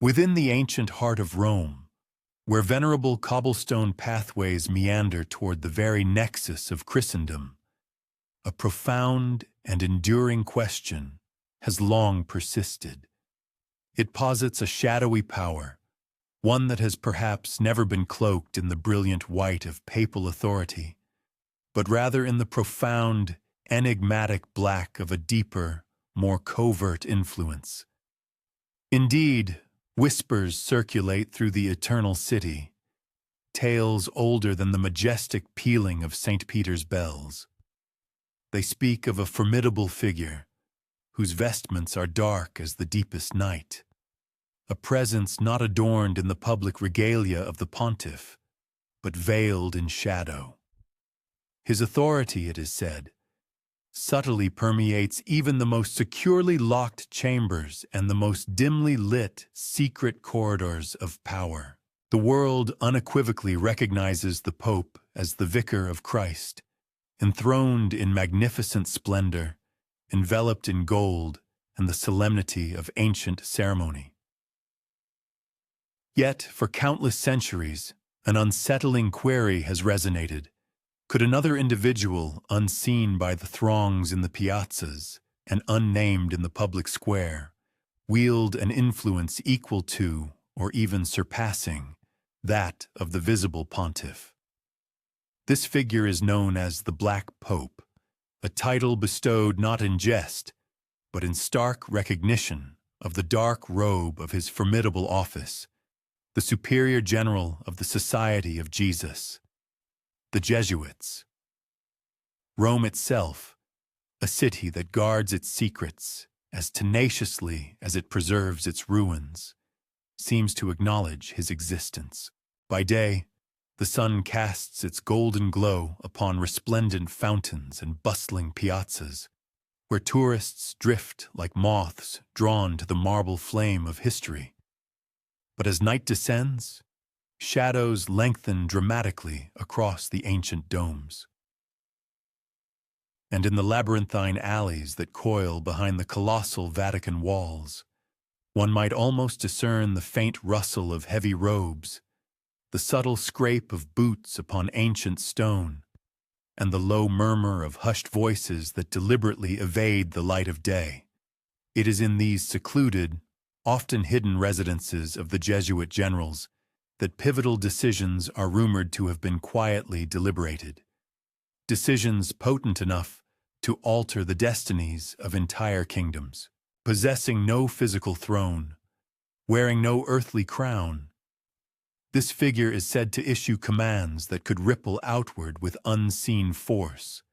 Within the ancient heart of Rome, where venerable cobblestone pathways meander toward the very nexus of Christendom, a profound and enduring question has long persisted. It posits a shadowy power, one that has perhaps never been cloaked in the brilliant white of papal authority, but rather in the profound, enigmatic black of a deeper, more covert influence. Indeed, whispers circulate through the eternal city, tales older than the majestic pealing of St. Peter's bells. They speak of a formidable figure, whose vestments are dark as the deepest night, a presence not adorned in the public regalia of the pontiff, but veiled in shadow. His authority, it is said, subtly permeates even the most securely locked chambers and the most dimly lit, secret corridors of power. The world unequivocally recognizes the Pope as the Vicar of Christ, enthroned in magnificent splendor, enveloped in gold and the solemnity of ancient ceremony. Yet, for countless centuries, an unsettling query has resonated. Could another individual, unseen by the throngs in the piazzas and unnamed in the public square, wield an influence equal to, or even surpassing, that of the visible pontiff? This figure is known as the Black Pope, a title bestowed not in jest, but in stark recognition of the dark robe of his formidable office, the Superior General of the Society of Jesus, the Jesuits. Rome itself, a city that guards its secrets as tenaciously as it preserves its ruins, seems to acknowledge his existence. By day, the sun casts its golden glow upon resplendent fountains and bustling piazzas, where tourists drift like moths drawn to the marble flame of history. But as night descends, shadows lengthen dramatically across the ancient domes. And in the labyrinthine alleys that coil behind the colossal Vatican walls, one might almost discern the faint rustle of heavy robes, the subtle scrape of boots upon ancient stone, and the low murmur of hushed voices that deliberately evade the light of day. It is in these secluded, often hidden residences of the Jesuit generals that pivotal decisions are rumored to have been quietly deliberated, decisions potent enough to alter the destinies of entire kingdoms. Possessing no physical throne, wearing no earthly crown, this figure is said to issue commands that could ripple outward with unseen force,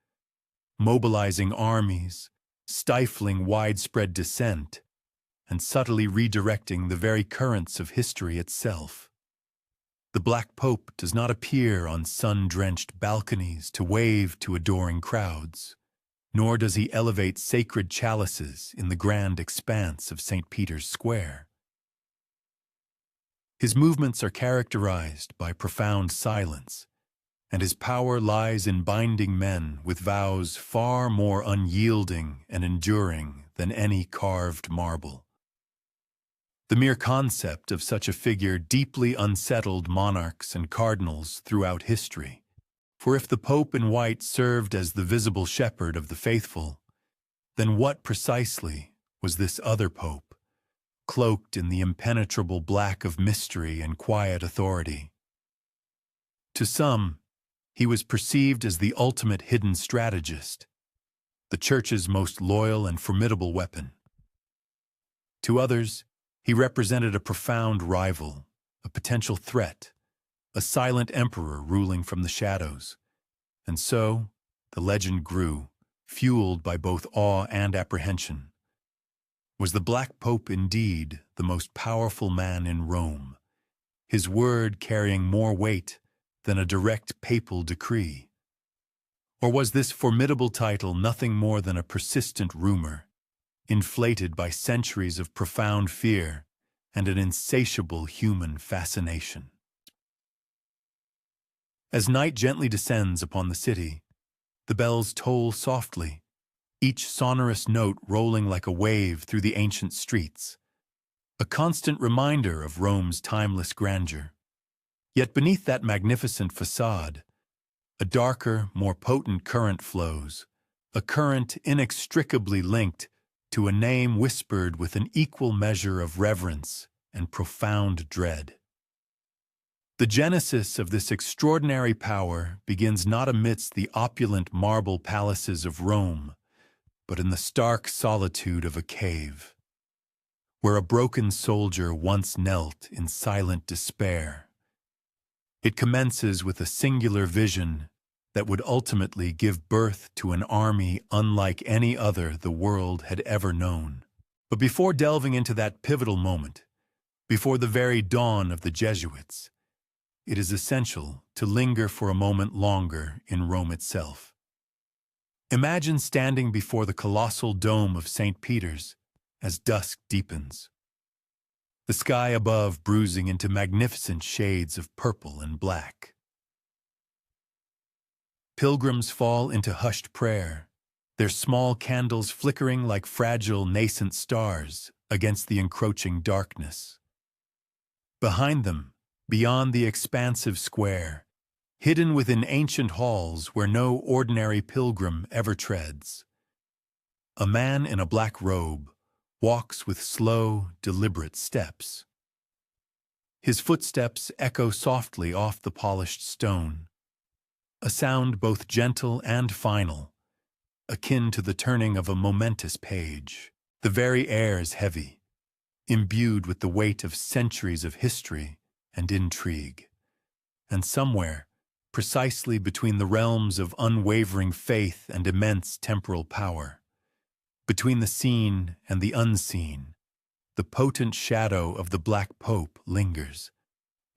mobilizing armies, stifling widespread dissent, and subtly redirecting the very currents of history itself. The Black Pope does not appear on sun-drenched balconies to wave to adoring crowds, nor does he elevate sacred chalices in the grand expanse of St. Peter's Square. His movements are characterized by profound silence, and his power lies in binding men with vows far more unyielding and enduring than any carved marble. The mere concept of such a figure deeply unsettled monarchs and cardinals throughout history. For if the Pope in white served as the visible shepherd of the faithful, then what precisely was this other Pope, cloaked in the impenetrable black of mystery and quiet authority? To some, he was perceived as the ultimate hidden strategist, the Church's most loyal and formidable weapon. To others, he represented a profound rival, a potential threat, a silent emperor ruling from the shadows. And so, the legend grew, fueled by both awe and apprehension. Was the Black Pope indeed the most powerful man in Rome, his word carrying more weight than a direct papal decree? Or was this formidable title nothing more than a persistent rumor, inflated by centuries of profound fear and an insatiable human fascination? As night gently descends upon the city, the bells toll softly, each sonorous note rolling like a wave through the ancient streets. a constant reminder of Rome's timeless grandeur. Yet beneath that magnificent facade, a darker, more potent current flows, a current inextricably linked to a name whispered with an equal measure of reverence and profound dread. The genesis of this extraordinary power begins not amidst the opulent marble palaces of Rome, but in the stark solitude of a cave, where a broken soldier once knelt in silent despair. It commences with a singular vision that would ultimately give birth to an army unlike any other the world had ever known. But before delving into that pivotal moment, before the very dawn of the Jesuits, it is essential to linger for a moment longer in Rome itself. Imagine standing before the colossal dome of St. Peter's as dusk deepens, the sky above bruising into magnificent shades of purple and black. Pilgrims fall into hushed prayer, their small candles flickering like fragile nascent stars against the encroaching darkness. Behind them, beyond the expansive square, hidden within ancient halls where no ordinary pilgrim ever treads, a man in a black robe walks with slow, deliberate steps. His footsteps echo softly off the polished stone, a sound both gentle and final, akin to the turning of a momentous page. The very air is heavy, imbued with the weight of centuries of history and intrigue. And somewhere, precisely between the realms of unwavering faith and immense temporal power, between the seen and the unseen, the potent shadow of the Black Pope lingers.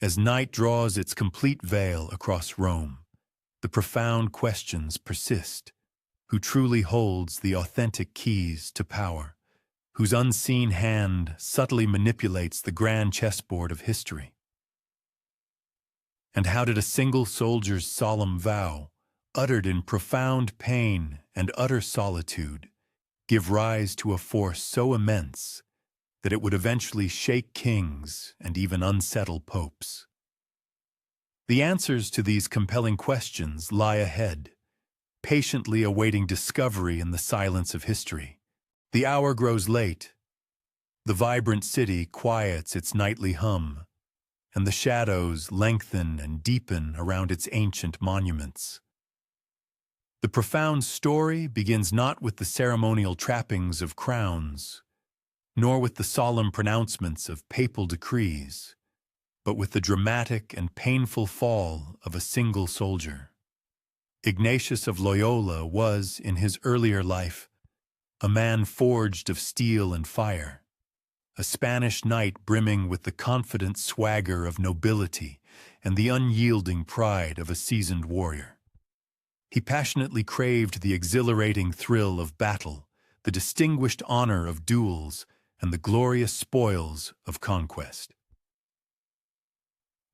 As night draws its complete veil across Rome, the profound questions persist. Who truly holds the authentic keys to power? Whose unseen hand subtly manipulates the grand chessboard of history? And how did a single soldier's solemn vow, uttered in profound pain and utter solitude, give rise to a force so immense that it would eventually shake kings and even unsettle popes? The answers to these compelling questions lie ahead, patiently awaiting discovery in the silence of history. The hour grows late. The vibrant city quiets its nightly hum, and the shadows lengthen and deepen around its ancient monuments. The profound story begins not with the ceremonial trappings of crowns, nor with the solemn pronouncements of papal decrees, but with the dramatic and painful fall of a single soldier. Ignatius of Loyola was, in his earlier life, a man forged of steel and fire, a Spanish knight brimming with the confident swagger of nobility and the unyielding pride of a seasoned warrior. He passionately craved the exhilarating thrill of battle, the distinguished honor of duels, and the glorious spoils of conquest.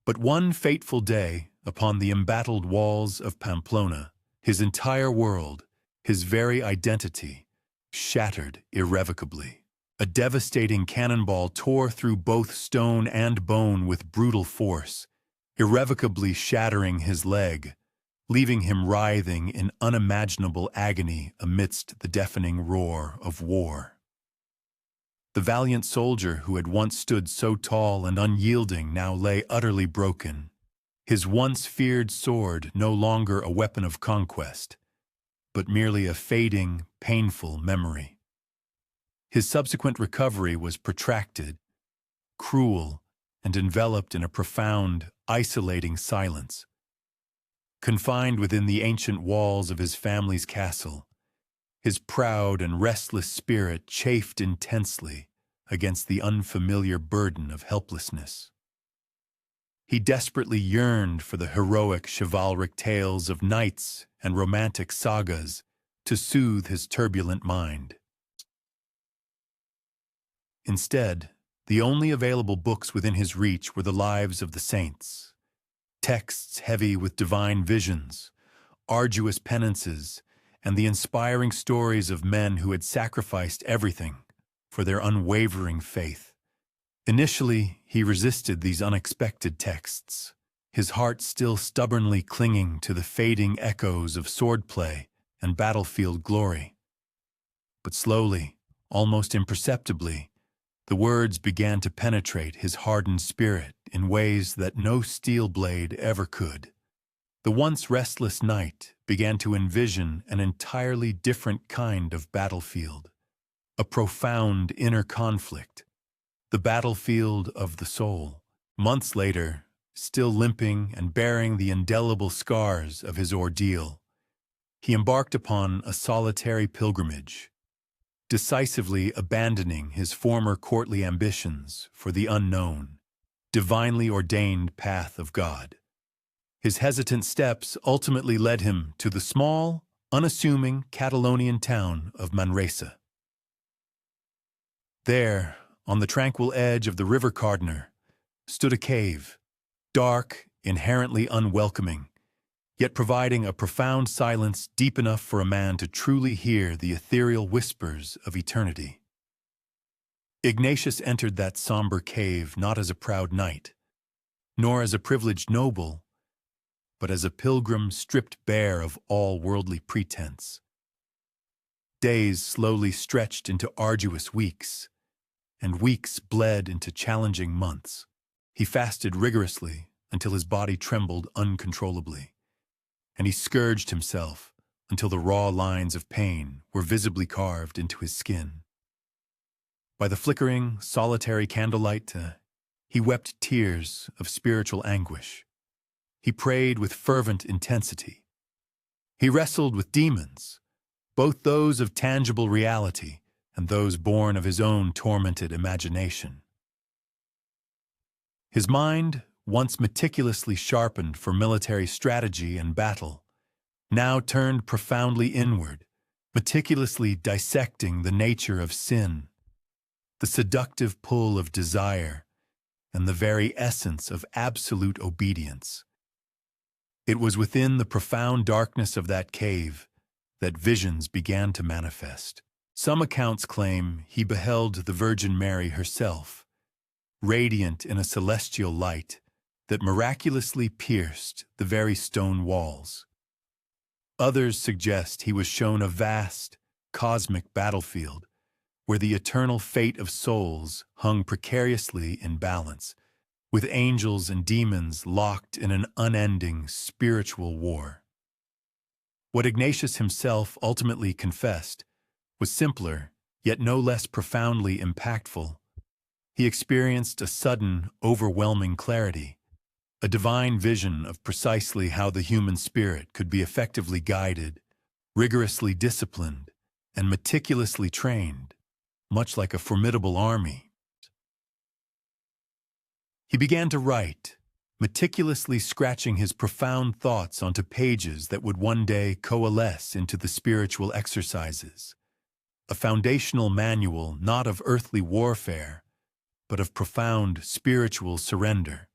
But one fateful day, upon the embattled walls of Pamplona, his entire world, his very identity, shattered irrevocably. A devastating cannonball tore through both stone and bone with brutal force, irrevocably shattering his leg, leaving him writhing in unimaginable agony amidst the deafening roar of war. The valiant soldier who had once stood so tall and unyielding now lay utterly broken, his once feared sword no longer a weapon of conquest, but merely a fading, painful memory. His subsequent recovery was protracted, cruel, and enveloped in a profound, isolating silence. Confined within the ancient walls of his family's castle, his proud and restless spirit chafed intensely against the unfamiliar burden of helplessness. He desperately yearned for the heroic chivalric tales of knights and romantic sagas to soothe his turbulent mind. Instead, the only available books within his reach were the lives of the saints, texts heavy with divine visions, arduous penances, and the inspiring stories of men who had sacrificed everything for their unwavering faith, Initially, he resisted these unexpected texts, his heart still stubbornly clinging to the fading echoes of swordplay and battlefield glory. But slowly, almost imperceptibly, the words began to penetrate his hardened spirit in ways that no steel blade ever could. The once restless knight began to envision an entirely different kind of battlefield, a profound inner conflict, the battlefield of the soul. Months later, still limping and bearing the indelible scars of his ordeal, he embarked upon a solitary pilgrimage, decisively abandoning his former courtly ambitions for the unknown, divinely ordained path of God. His hesitant steps ultimately led him to the small, unassuming Catalonian town of Manresa. There, on the tranquil edge of the River Cardner, stood a cave, dark, inherently unwelcoming, yet providing a profound silence deep enough for a man to truly hear the ethereal whispers of eternity. Ignatius entered that somber cave not as a proud knight, nor as a privileged noble, but as a pilgrim stripped bare of all worldly pretense. Days slowly stretched into arduous weeks, and weeks bled into challenging months. He fasted rigorously until his body trembled uncontrollably, and he scourged himself until the raw lines of pain were visibly carved into his skin. By the flickering, solitary candlelight, he wept tears of spiritual anguish. He prayed with fervent intensity. He wrestled with demons, both those of tangible reality and those born of his own tormented imagination. His mind, once meticulously sharpened for military strategy and battle, now turned profoundly inward, meticulously dissecting the nature of sin, the seductive pull of desire, and the very essence of absolute obedience. It was within the profound darkness of that cave that visions began to manifest. Some accounts claim he beheld the Virgin Mary herself, radiant in a celestial light that miraculously pierced the very stone walls. Others suggest he was shown a vast, cosmic battlefield where the eternal fate of souls hung precariously in balance, with angels and demons locked in an unending spiritual war. What Ignatius himself ultimately confessed was simpler, yet no less profoundly impactful. He experienced a sudden, overwhelming clarity, a divine vision of precisely how the human spirit could be effectively guided, rigorously disciplined, and meticulously trained, much like a formidable army. He began to write, meticulously scratching his profound thoughts onto pages that would one day coalesce into the spiritual exercises, a foundational manual not of earthly warfare, but of profound spiritual surrender,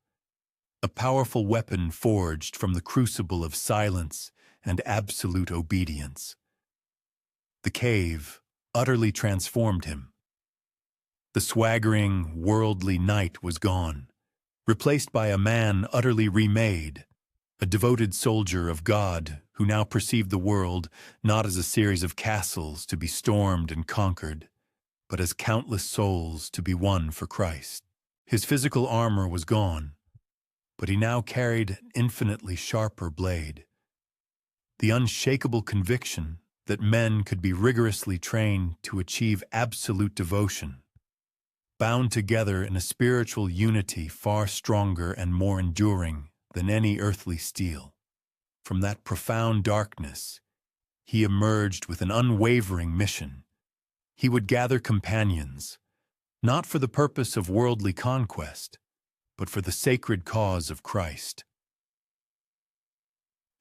a powerful weapon forged from the crucible of silence and absolute obedience. The cave utterly transformed him. The swaggering, worldly knight was gone, replaced by a man utterly remade, a devoted soldier of God who now perceived the world not as a series of castles to be stormed and conquered, but as countless souls to be won for Christ. His physical armor was gone, but he now carried an infinitely sharper blade. The unshakable conviction that men could be rigorously trained to achieve absolute devotion, bound together in a spiritual unity far stronger and more enduring than any earthly steel. From that profound darkness, he emerged with an unwavering mission. He would gather companions, not for the purpose of worldly conquest, but for the sacred cause of Christ.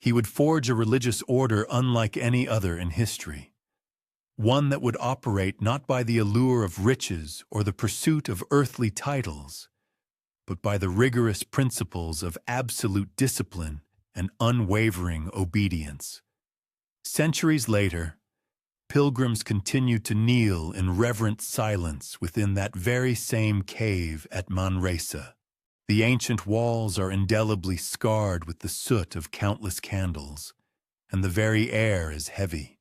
He would forge a religious order unlike any other in history, one that would operate not by the allure of riches or the pursuit of earthly titles, but by the rigorous principles of absolute discipline and unwavering obedience. Centuries later, pilgrims continued to kneel in reverent silence within that very same cave at Manresa. The ancient walls are indelibly scarred with the soot of countless candles, and the very air is heavy,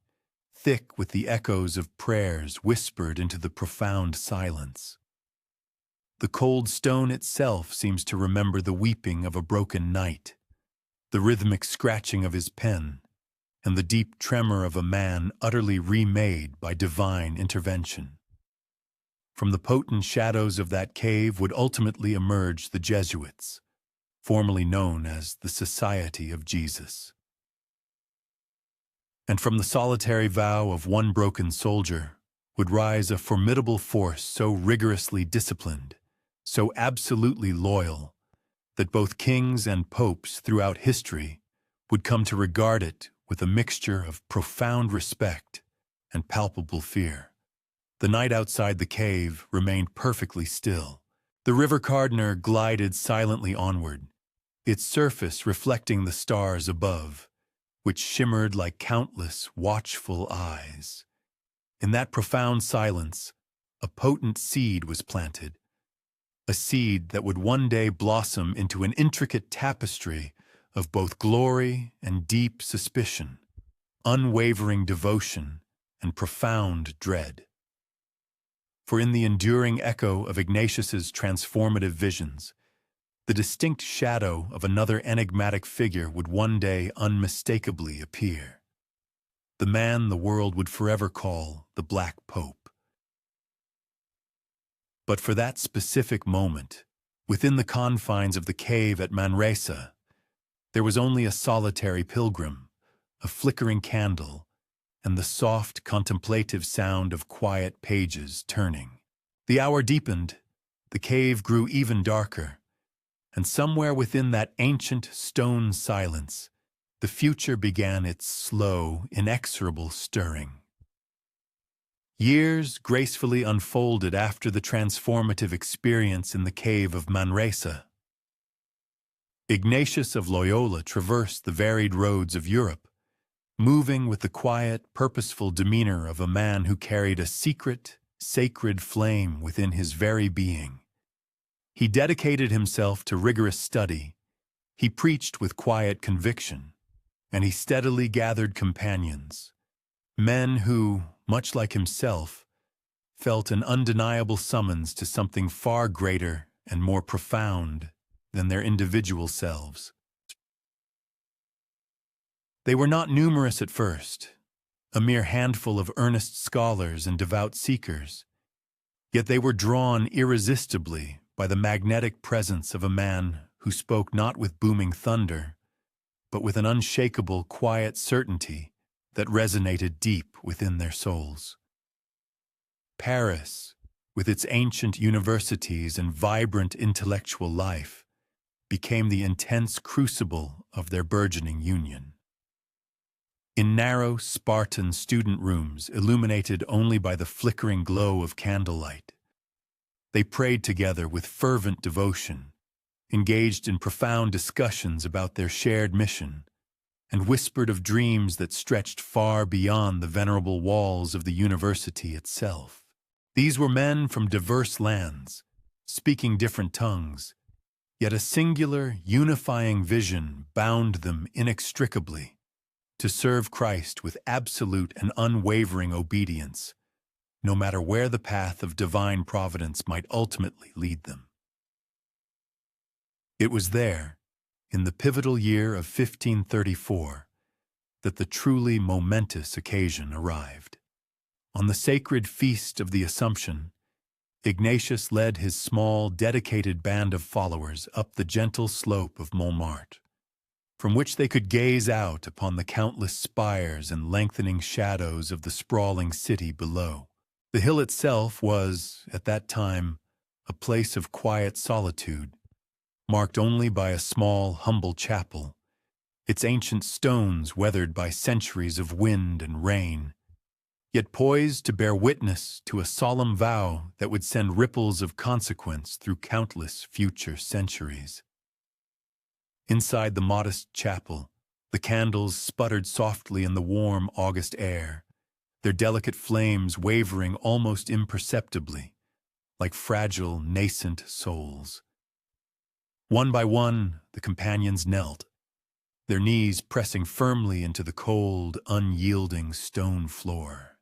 thick with the echoes of prayers whispered into the profound silence. The cold stone itself seems to remember the weeping of a broken knight, the rhythmic scratching of his pen, and the deep tremor of a man utterly remade by divine intervention. From the potent shadows of that cave would ultimately emerge the Jesuits, formerly known as the Society of Jesus. And from the solitary vow of one broken soldier would rise a formidable force so rigorously disciplined, so absolutely loyal, that both kings and popes throughout history would come to regard it with a mixture of profound respect and palpable fear. The night outside the cave remained perfectly still. The river Cardinal glided silently onward, its surface reflecting the stars above, which shimmered like countless watchful eyes. In that profound silence, a potent seed was planted, a seed that would one day blossom into an intricate tapestry of both glory and deep suspicion, unwavering devotion and profound dread. For in the enduring echo of Ignatius's transformative visions, the distinct shadow of another enigmatic figure would one day unmistakably appear. The man the world would forever call the Black Pope. But for that specific moment, within the confines of the cave at Manresa, there was only a solitary pilgrim, a flickering candle, and the soft, contemplative sound of quiet pages turning. The hour deepened, the cave grew even darker, and somewhere within that ancient stone silence, the future began its slow, inexorable stirring. Years gracefully unfolded after the transformative experience in the cave of Manresa. Ignatius of Loyola traversed the varied roads of Europe, moving with the quiet, purposeful demeanor of a man who carried a secret, sacred flame within his very being. He dedicated himself to rigorous study, he preached with quiet conviction, and he steadily gathered companions, men who, much like himself, felt an undeniable summons to something far greater and more profound than their individual selves. They were not numerous at first, a mere handful of earnest scholars and devout seekers, yet they were drawn irresistibly by the magnetic presence of a man who spoke not with booming thunder, but with an unshakable, quiet certainty that resonated deep within their souls. Paris, with its ancient universities and vibrant intellectual life, became the intense crucible of their burgeoning union. In narrow, Spartan student rooms illuminated only by the flickering glow of candlelight, they prayed together with fervent devotion, engaged in profound discussions about their shared mission, and whispered of dreams that stretched far beyond the venerable walls of the university itself. These were men from diverse lands, speaking different tongues, yet a singular, unifying vision bound them inextricably to serve Christ with absolute and unwavering obedience, no matter where the path of divine providence might ultimately lead them. It was there, in the pivotal year of 1534, that the truly momentous occasion arrived. On the sacred feast of the Assumption, Ignatius led his small, dedicated band of followers up the gentle slope of Montmartre, from which they could gaze out upon the countless spires and lengthening shadows of the sprawling city below. The hill itself was, at that time, a place of quiet solitude, marked only by a small, humble chapel, its ancient stones weathered by centuries of wind and rain, yet poised to bear witness to a solemn vow that would send ripples of consequence through countless future centuries. Inside the modest chapel, the candles sputtered softly in the warm August air, their delicate flames wavering almost imperceptibly, like fragile, nascent souls. One by one, the companions knelt, their knees pressing firmly into the cold, unyielding stone floor.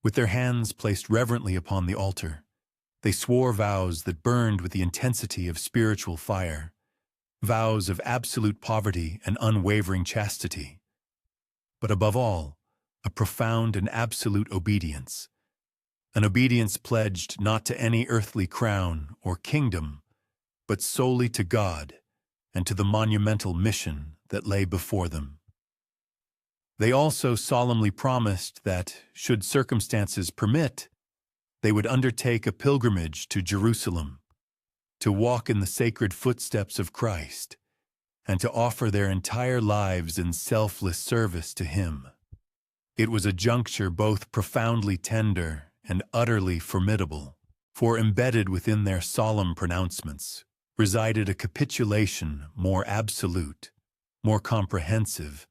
With their hands placed reverently upon the altar, they swore vows that burned with the intensity of spiritual fire, vows of absolute poverty and unwavering chastity, but above all, a profound and absolute obedience, an obedience pledged not to any earthly crown or kingdom, but solely to God and to the monumental mission that lay before them. They also solemnly promised that, should circumstances permit, they would undertake a pilgrimage to Jerusalem, to walk in the sacred footsteps of Christ, and to offer their entire lives in selfless service to Him. It was a juncture both profoundly tender and utterly formidable, for embedded within their solemn pronouncements resided a capitulation more absolute, more comprehensive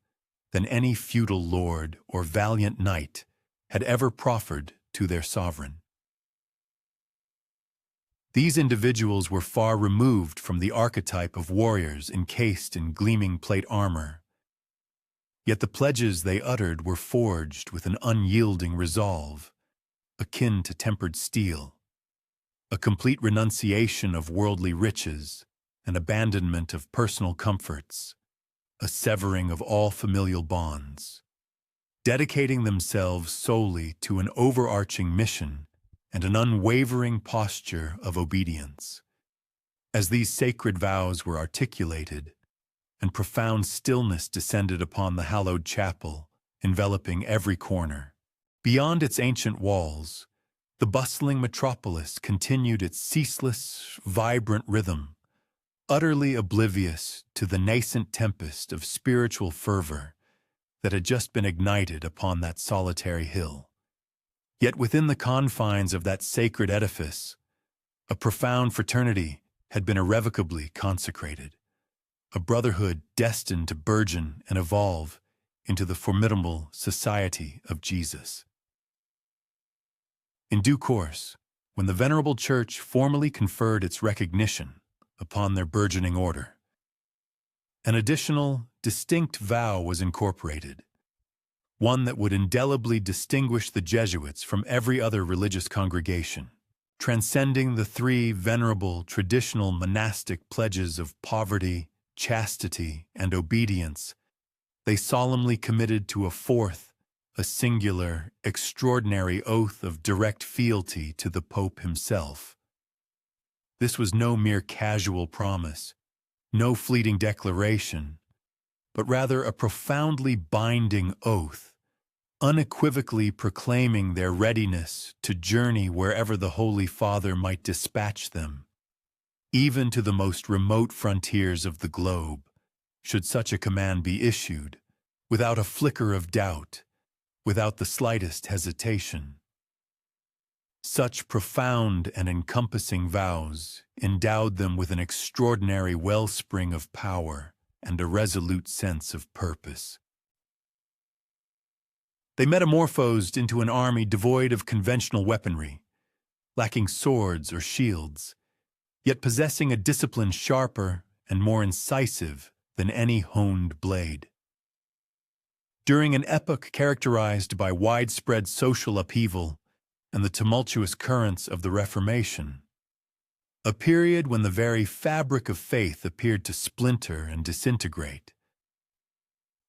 than any feudal lord or valiant knight had ever proffered to their sovereign. These individuals were far removed from the archetype of warriors encased in gleaming plate armor. Yet the pledges they uttered were forged with an unyielding resolve, akin to tempered steel, a complete renunciation of worldly riches, an abandonment of personal comforts, a severing of all familial bonds, dedicating themselves solely to an overarching mission and an unwavering posture of obedience. As these sacred vows were articulated, and profound stillness descended upon the hallowed chapel, enveloping every corner, beyond its ancient walls, the bustling metropolis continued its ceaseless, vibrant rhythm, utterly oblivious to the nascent tempest of spiritual fervor that had just been ignited upon that solitary hill. Yet within the confines of that sacred edifice, a profound fraternity had been irrevocably consecrated, a brotherhood destined to burgeon and evolve into the formidable Society of Jesus. In due course, when the Venerable Church formally conferred its recognition upon their burgeoning order, an additional, distinct vow was incorporated, one that would indelibly distinguish the Jesuits from every other religious congregation, transcending the three venerable traditional monastic pledges of poverty, chastity, and obedience. They solemnly committed to a fourth, a singular, extraordinary oath of direct fealty to the Pope himself. This was no mere casual promise, no fleeting declaration, but rather a profoundly binding oath, unequivocally proclaiming their readiness to journey wherever the Holy Father might dispatch them, even to the most remote frontiers of the globe, should such a command be issued, without a flicker of doubt, without the slightest hesitation. Such profound and encompassing vows endowed them with an extraordinary wellspring of power and a resolute sense of purpose. They metamorphosed into an army devoid of conventional weaponry, lacking swords or shields, yet possessing a discipline sharper and more incisive than any honed blade. During an epoch characterized by widespread social upheaval and the tumultuous currents of the Reformation, a period when the very fabric of faith appeared to splinter and disintegrate,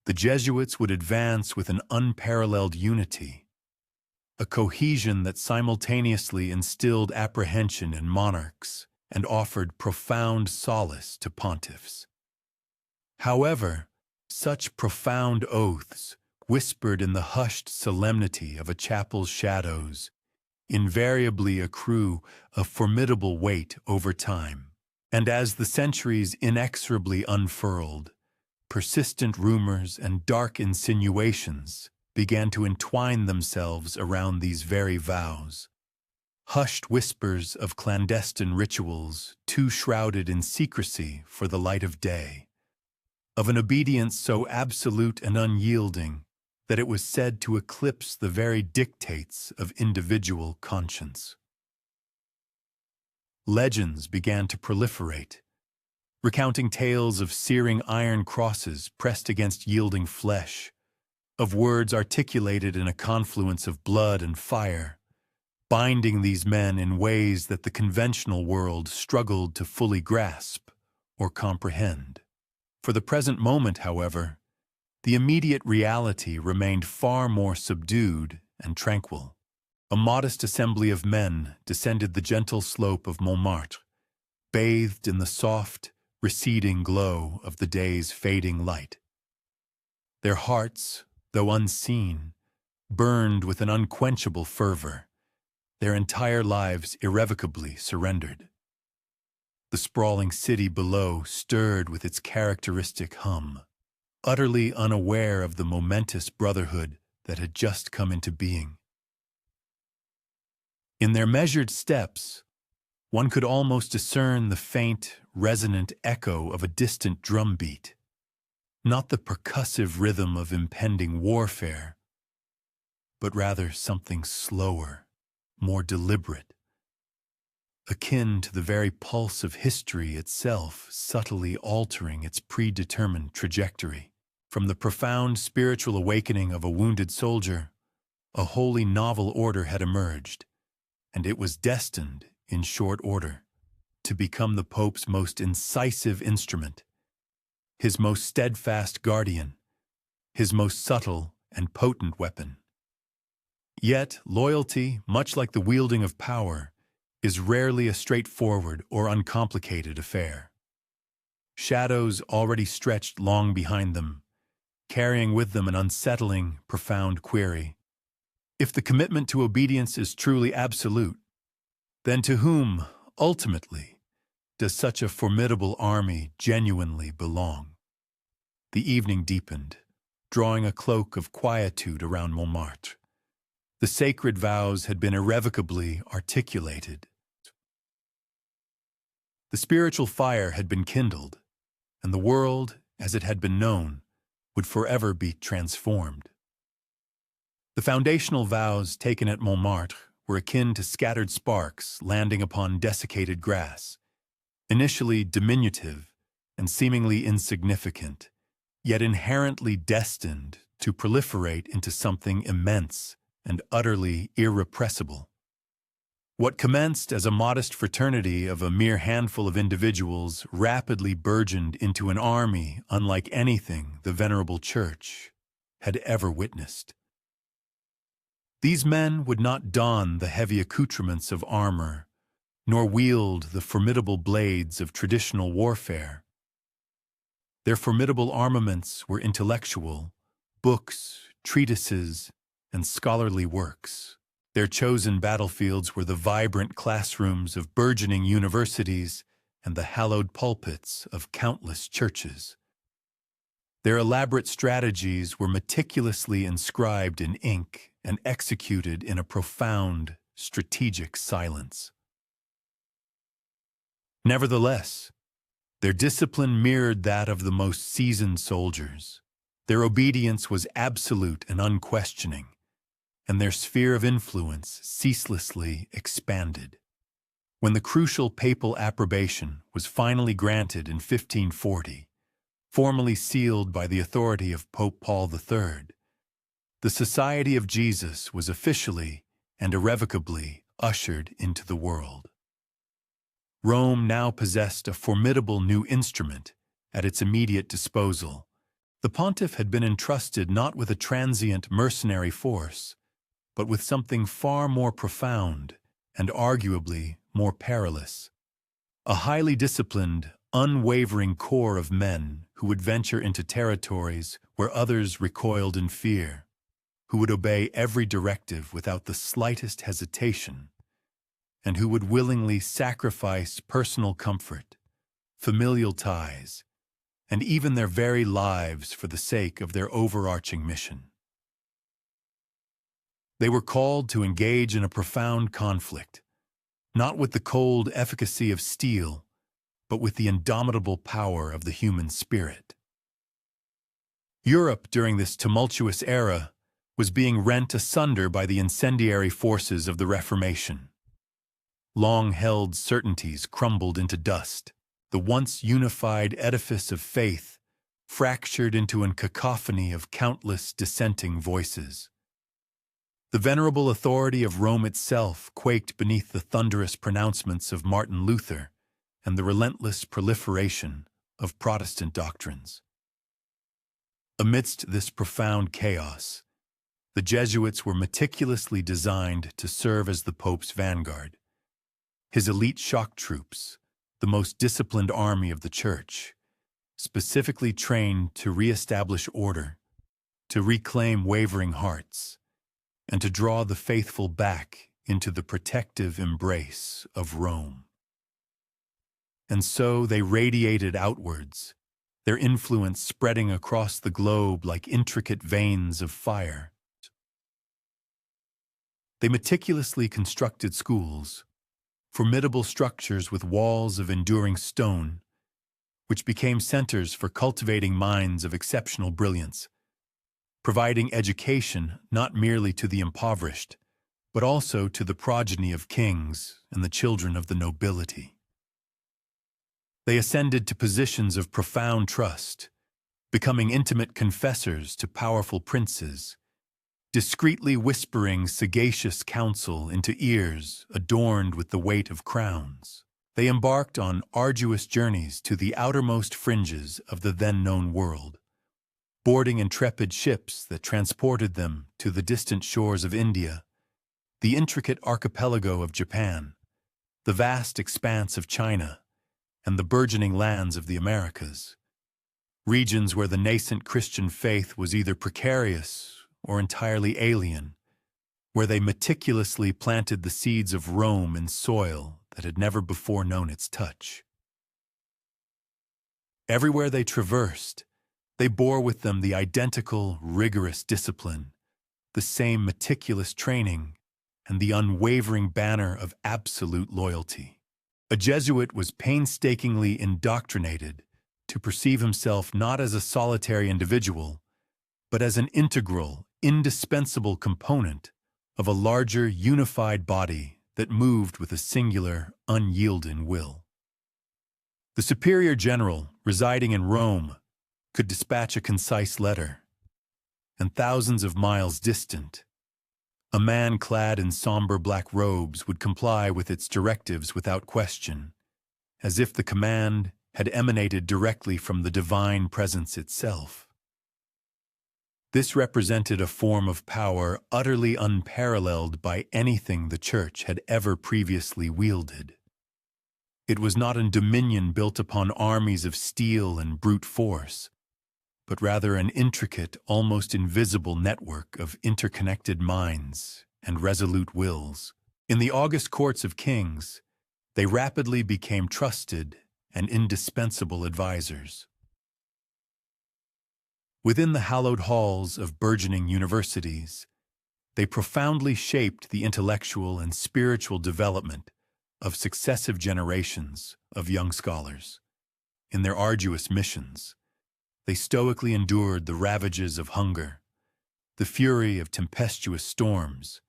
the Jesuits would advance with an unparalleled unity, a cohesion that simultaneously instilled apprehension in monarchs and offered profound solace to pontiffs. However, such profound oaths, whispered in the hushed solemnity of a chapel's shadows, invariably accrue a formidable weight over time, and as the centuries inexorably unfurled, persistent rumors and dark insinuations began to entwine themselves around these very vows. Hushed whispers of clandestine rituals too shrouded in secrecy for the light of day, of an obedience so absolute and unyielding that it was said to eclipse the very dictates of individual conscience. Legends began to proliferate, recounting tales of searing iron crosses pressed against yielding flesh, of words articulated in a confluence of blood and fire, binding these men in ways that the conventional world struggled to fully grasp or comprehend. For the present moment, however, the immediate reality remained far more subdued and tranquil. A modest assembly of men descended the gentle slope of Montmartre, bathed in the soft, receding glow of the day's fading light. Their hearts, though unseen, burned with an unquenchable fervor, their entire lives irrevocably surrendered. The sprawling city below stirred with its characteristic hum, utterly unaware of the momentous brotherhood that had just come into being. In their measured steps, one could almost discern the faint, resonant echo of a distant drumbeat, not the percussive rhythm of impending warfare, but rather something slower, more deliberate, akin to the very pulse of history itself, subtly altering its predetermined trajectory. From the profound spiritual awakening of a wounded soldier, a wholly novel order had emerged, and it was destined, in short order, to become the Pope's most incisive instrument, his most steadfast guardian, his most subtle and potent weapon. Yet loyalty, much like the wielding of power, is rarely a straightforward or uncomplicated affair. Shadows already stretched long behind them, carrying with them an unsettling, profound query. If the commitment to obedience is truly absolute, then to whom, ultimately, does such a formidable army genuinely belong? The evening deepened, drawing a cloak of quietude around Montmartre. The sacred vows had been irrevocably articulated. The spiritual fire had been kindled, and the world, as it had been known, would forever be transformed. The foundational vows taken at Montmartre were akin to scattered sparks landing upon desiccated grass, initially diminutive and seemingly insignificant, yet inherently destined to proliferate into something immense and utterly irrepressible. What commenced as a modest fraternity of a mere handful of individuals rapidly burgeoned into an army unlike anything the Venerable Church had ever witnessed. These men would not don the heavy accoutrements of armor, nor wield the formidable blades of traditional warfare. Their formidable armaments were intellectual, books, treatises, and scholarly works. Their chosen battlefields were the vibrant classrooms of burgeoning universities and the hallowed pulpits of countless churches. Their elaborate strategies were meticulously inscribed in ink and executed in a profound, strategic silence. Nevertheless, their discipline mirrored that of the most seasoned soldiers. Their obedience was absolute and unquestioning, and their sphere of influence ceaselessly expanded. When the crucial papal approbation was finally granted in 1540, formally sealed by the authority of Pope Paul III, the Society of Jesus was officially and irrevocably ushered into the world. Rome now possessed a formidable new instrument at its immediate disposal. The pontiff had been entrusted not with a transient mercenary force, but with something far more profound and arguably more perilous. A highly disciplined, unwavering corps of men who would venture into territories where others recoiled in fear, who would obey every directive without the slightest hesitation, and who would willingly sacrifice personal comfort, familial ties, and even their very lives for the sake of their overarching mission. They were called to engage in a profound conflict, not with the cold efficacy of steel, but with the indomitable power of the human spirit. Europe during this tumultuous era was being rent asunder by the incendiary forces of the Reformation. Long-held certainties crumbled into dust. The once unified edifice of faith fractured into a cacophony of countless dissenting voices. The venerable authority of Rome itself quaked beneath the thunderous pronouncements of Martin Luther and the relentless proliferation of Protestant doctrines. Amidst this profound chaos, the Jesuits were meticulously designed to serve as the Pope's vanguard. His elite shock troops, the most disciplined army of the Church, specifically trained to re-establish order, to reclaim wavering hearts, and to draw the faithful back into the protective embrace of Rome. And so they radiated outwards, their influence spreading across the globe like intricate veins of fire. They meticulously constructed schools, formidable structures with walls of enduring stone, which became centers for cultivating minds of exceptional brilliance, providing education not merely to the impoverished, but also to the progeny of kings and the children of the nobility. They ascended to positions of profound trust, becoming intimate confessors to powerful princes, discreetly whispering sagacious counsel into ears adorned with the weight of crowns. They embarked on arduous journeys to the outermost fringes of the then-known world, boarding intrepid ships that transported them to the distant shores of India, the intricate archipelago of Japan, the vast expanse of China, and the burgeoning lands of the Americas, regions where the nascent Christian faith was either precarious or entirely alien, where they meticulously planted the seeds of Rome in soil that had never before known its touch. Everywhere they traversed, they bore with them the identical, rigorous discipline, the same meticulous training, and the unwavering banner of absolute loyalty. A Jesuit was painstakingly indoctrinated to perceive himself not as a solitary individual, but as an integral, indispensable component of a larger, unified body that moved with a singular, unyielding will. The superior general, residing in Rome, could dispatch a concise letter, and thousands of miles distant, a man clad in somber black robes would comply with its directives without question, as if the command had emanated directly from the divine presence itself. This represented a form of power utterly unparalleled by anything the Church had ever previously wielded. It was not a dominion built upon armies of steel and brute force, but rather an intricate, almost invisible network of interconnected minds and resolute wills. In the august courts of kings, they rapidly became trusted and indispensable advisors. Within the hallowed halls of burgeoning universities, they profoundly shaped the intellectual and spiritual development of successive generations of young scholars. In their arduous missions, they stoically endured the ravages of hunger, the fury of tempestuous storms,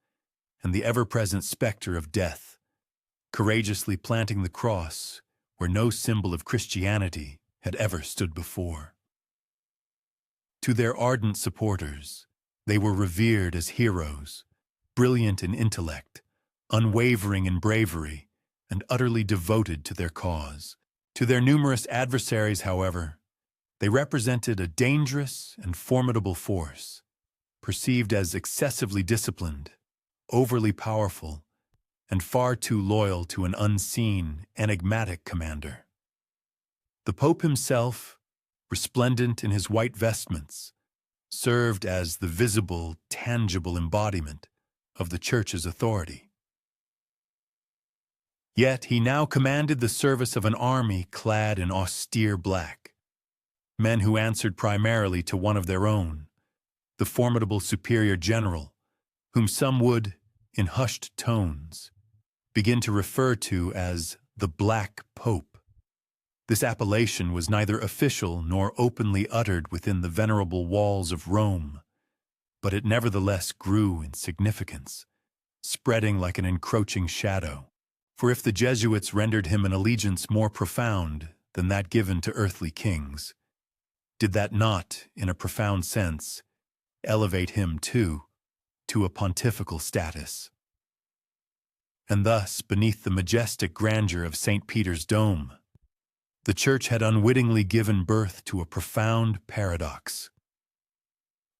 and the ever-present specter of death, courageously planting the cross where no symbol of Christianity had ever stood before. To their ardent supporters, they were revered as heroes, brilliant in intellect, unwavering in bravery, and utterly devoted to their cause. To their numerous adversaries, however, they represented a dangerous and formidable force, perceived as excessively disciplined, overly powerful, and far too loyal to an unseen, enigmatic commander. The Pope himself, resplendent in his white vestments, served as the visible, tangible embodiment of the Church's authority. Yet he now commanded the service of an army clad in austere black, men who answered primarily to one of their own, the formidable superior general, whom some would, in hushed tones, begin to refer to as the Black Pope. This appellation was neither official nor openly uttered within the venerable walls of Rome, but it nevertheless grew in significance, spreading like an encroaching shadow. For if the Jesuits rendered him an allegiance more profound than that given to earthly kings, did that not, in a profound sense, elevate him, too, to a pontifical status? And thus, beneath the majestic grandeur of St. Peter's dome, the Church had unwittingly given birth to a profound paradox.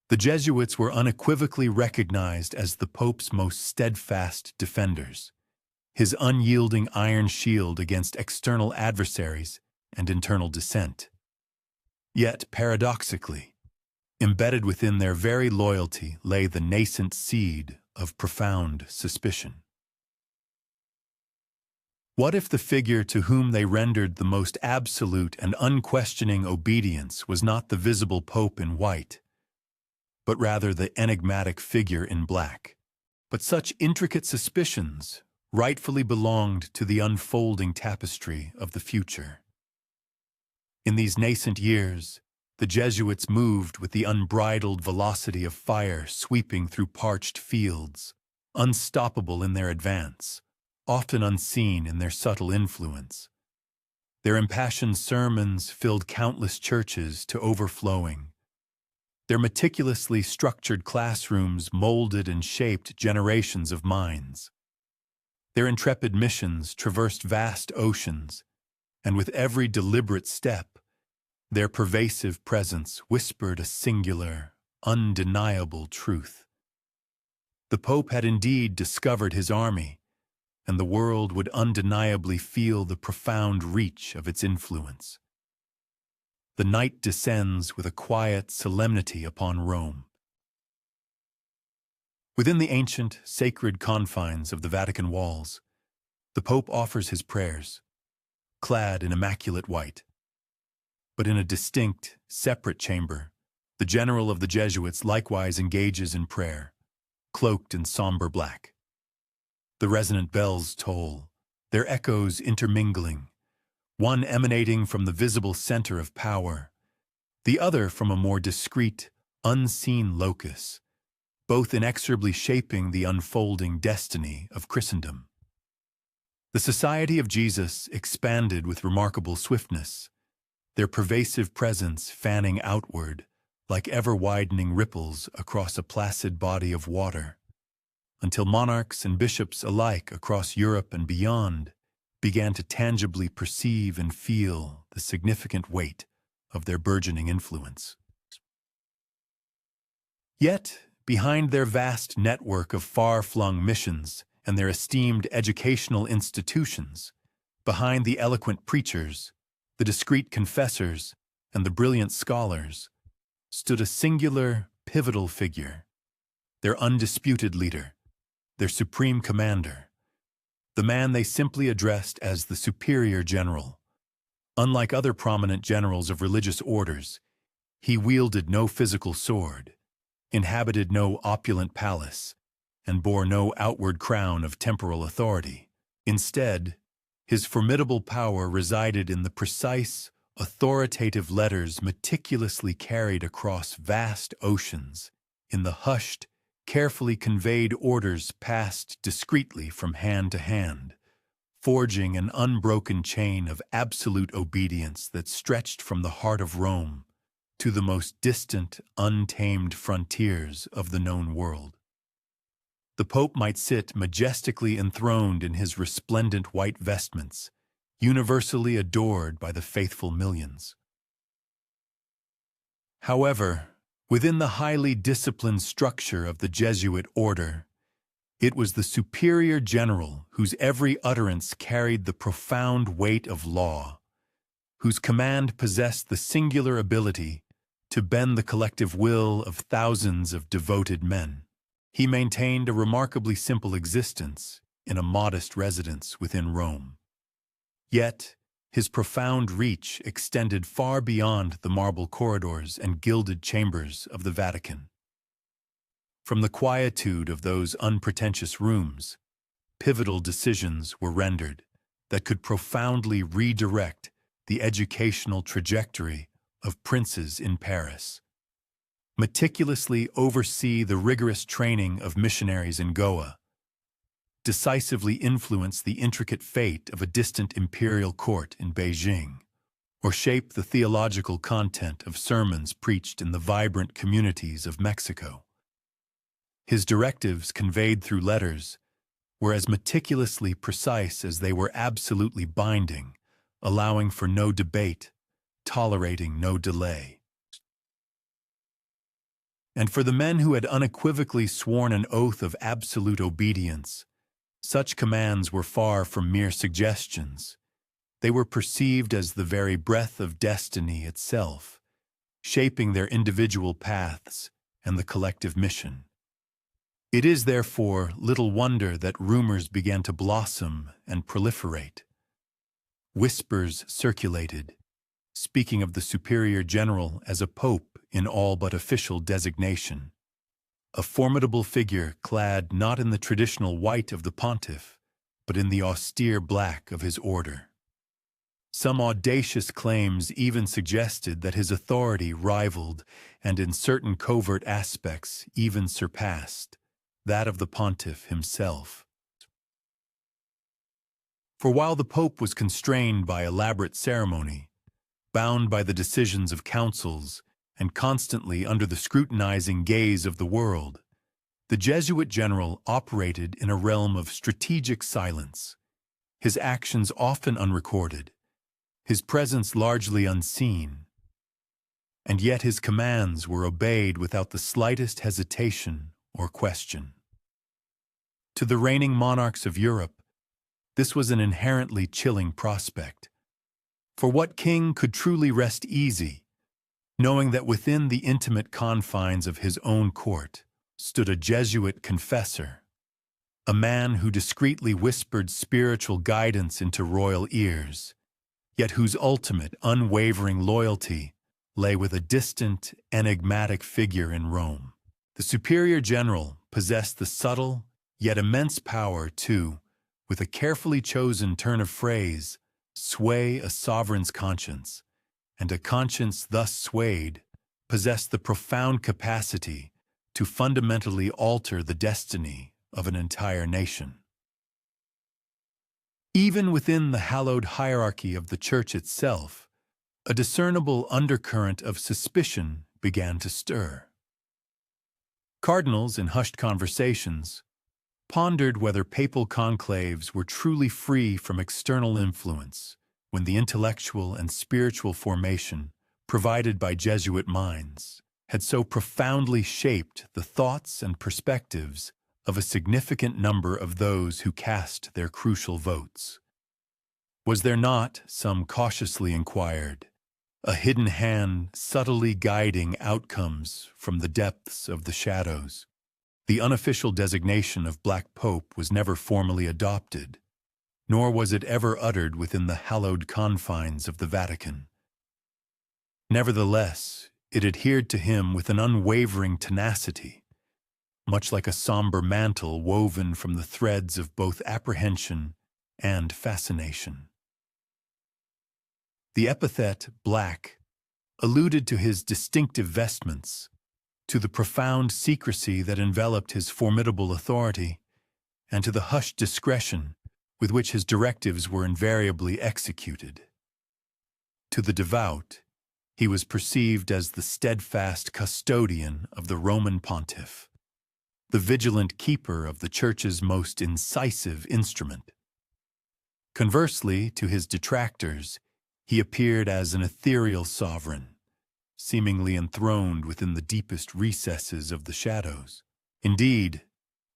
The Jesuits were unequivocally recognized as the Pope's most steadfast defenders, his unyielding iron shield against external adversaries and internal dissent. Yet, paradoxically, embedded within their very loyalty lay the nascent seed of profound suspicion. What if the figure to whom they rendered the most absolute and unquestioning obedience was not the visible Pope in white, but rather the enigmatic figure in black? But such intricate suspicions rightfully belonged to the unfolding tapestry of the future. In these nascent years, the Jesuits moved with the unbridled velocity of fire sweeping through parched fields, unstoppable in their advance, often unseen in their subtle influence. Their impassioned sermons filled countless churches to overflowing. Their meticulously structured classrooms molded and shaped generations of minds. Their intrepid missions traversed vast oceans, and with every deliberate step, their pervasive presence whispered a singular, undeniable truth. The Pope had indeed discovered his army, and the world would undeniably feel the profound reach of its influence. The night descends with a quiet solemnity upon Rome. Within the ancient, sacred confines of the Vatican walls, the Pope offers his prayers, clad in immaculate white. But in a distinct, separate chamber, the general of the Jesuits likewise engages in prayer, cloaked in somber black. The resonant bells toll, their echoes intermingling, one emanating from the visible center of power, the other from a more discreet, unseen locus, both inexorably shaping the unfolding destiny of Christendom. The Society of Jesus expanded with remarkable swiftness, their pervasive presence fanning outward like ever-widening ripples across a placid body of water, until monarchs and bishops alike across Europe and beyond began to tangibly perceive and feel the significant weight of their burgeoning influence. Yet, behind their vast network of far-flung missions and their esteemed educational institutions, behind the eloquent preachers, the discreet confessors, and the brilliant scholars, stood a singular, pivotal figure, their undisputed leader, their supreme commander, the man they simply addressed as the superior general. Unlike other prominent generals of religious orders, he wielded no physical sword, inhabited no opulent palace, and bore no outward crown of temporal authority. Instead, his formidable power resided in the precise, authoritative letters meticulously carried across vast oceans, in the hushed, carefully conveyed orders passed discreetly from hand to hand, forging an unbroken chain of absolute obedience that stretched from the heart of Rome to the most distant, untamed frontiers of the known world. The Pope might sit majestically enthroned in his resplendent white vestments, universally adored by the faithful millions. However, within the highly disciplined structure of the Jesuit order, it was the superior general whose every utterance carried the profound weight of law, whose command possessed the singular ability to bend the collective will of thousands of devoted men. He maintained a remarkably simple existence in a modest residence within Rome. Yet, his profound reach extended far beyond the marble corridors and gilded chambers of the Vatican. From the quietude of those unpretentious rooms, pivotal decisions were rendered that could profoundly redirect the educational trajectory of princes in Paris. meticulously oversee the rigorous training of missionaries in Goa, decisively influence the intricate fate of a distant imperial court in Beijing, or shape the theological content of sermons preached in the vibrant communities of Mexico. His directives, conveyed through letters, were as meticulously precise as they were absolutely binding, allowing for no debate, tolerating no delay. And for the men who had unequivocally sworn an oath of absolute obedience, such commands were far from mere suggestions. They were perceived as the very breath of destiny itself, shaping their individual paths and the collective mission. It is, therefore, little wonder that rumors began to blossom and proliferate. Whispers circulated, speaking of the superior general as a pope in all but official designation, a formidable figure clad not in the traditional white of the pontiff, but in the austere black of his order. Some audacious claims even suggested that his authority rivaled, and in certain covert aspects even surpassed, that of the pontiff himself. For while the pope was constrained by elaborate ceremony, bound by the decisions of councils, and constantly under the scrutinizing gaze of the world, the Jesuit general operated in a realm of strategic silence, his actions often unrecorded, his presence largely unseen, and yet his commands were obeyed without the slightest hesitation or question. To the reigning monarchs of Europe, this was an inherently chilling prospect. For what king could truly rest easy, knowing that within the intimate confines of his own court stood a Jesuit confessor, a man who discreetly whispered spiritual guidance into royal ears, yet whose ultimate, unwavering loyalty lay with a distant, enigmatic figure in Rome? The superior general possessed the subtle, yet immense power to, with a carefully chosen turn of phrase, sway a sovereign's conscience, and a conscience thus swayed possessed the profound capacity to fundamentally alter the destiny of an entire nation. Even within the hallowed hierarchy of the Church itself, a discernible undercurrent of suspicion began to stir. Cardinals, in hushed conversations, pondered whether papal conclaves were truly free from external influence when the intellectual and spiritual formation provided by Jesuit minds had so profoundly shaped the thoughts and perspectives of a significant number of those who cast their crucial votes. Was there not, some cautiously inquired, a hidden hand subtly guiding outcomes from the depths of the shadows? The unofficial designation of Black Pope was never formally adopted, nor was it ever uttered within the hallowed confines of the Vatican. Nevertheless, it adhered to him with an unwavering tenacity, much like a somber mantle woven from the threads of both apprehension and fascination. The epithet black alluded to his distinctive vestments, to the profound secrecy that enveloped his formidable authority, and to the hushed discretion with which his directives were invariably executed. To the devout, he was perceived as the steadfast custodian of the Roman pontiff, the vigilant keeper of the Church's most incisive instrument. Conversely, to his detractors, he appeared as an ethereal sovereign, seemingly enthroned within the deepest recesses of the shadows. Indeed,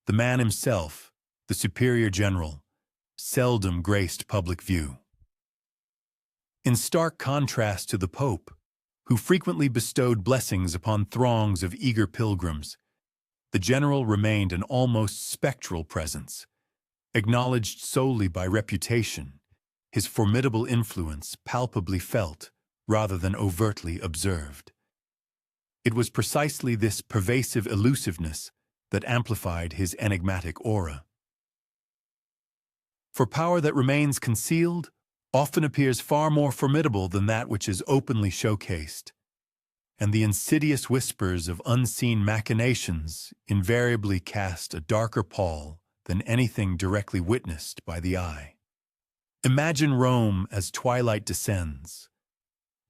the man himself, the superior general, seldom graced public view. In stark contrast to the Pope, who frequently bestowed blessings upon throngs of eager pilgrims, the general remained an almost spectral presence, acknowledged solely by reputation, his formidable influence palpably felt rather than overtly observed. It was precisely this pervasive elusiveness that amplified his enigmatic aura. For power that remains concealed often appears far more formidable than that which is openly showcased, and the insidious whispers of unseen machinations invariably cast a darker pall than anything directly witnessed by the eye. Imagine Rome as twilight descends.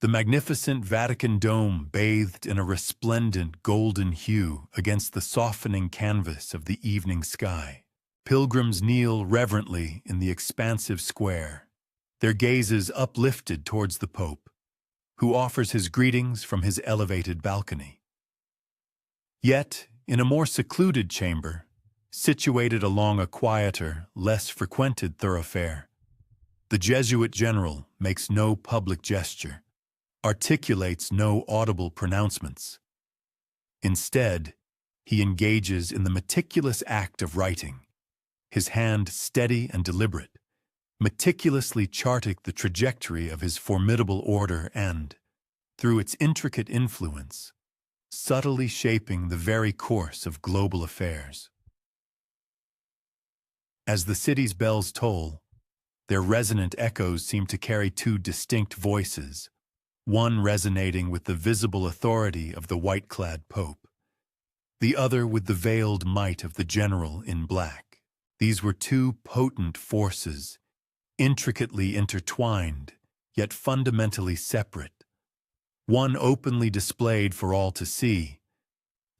The magnificent Vatican dome bathed in a resplendent golden hue against the softening canvas of the evening sky. Pilgrims kneel reverently in the expansive square, their gazes uplifted towards the Pope, who offers his greetings from his elevated balcony. Yet, in a more secluded chamber, situated along a quieter, less frequented thoroughfare, the Jesuit general makes no public gesture, articulates no audible pronouncements. Instead, he engages in the meticulous act of writing, his hand steady and deliberate, meticulously charting the trajectory of his formidable order and, through its intricate influence, subtly shaping the very course of global affairs. As the city's bells toll, their resonant echoes seem to carry two distinct voices, one resonating with the visible authority of the white-clad Pope, the other with the veiled might of the general in black. These were two potent forces, intricately intertwined, yet fundamentally separate, one openly displayed for all to see,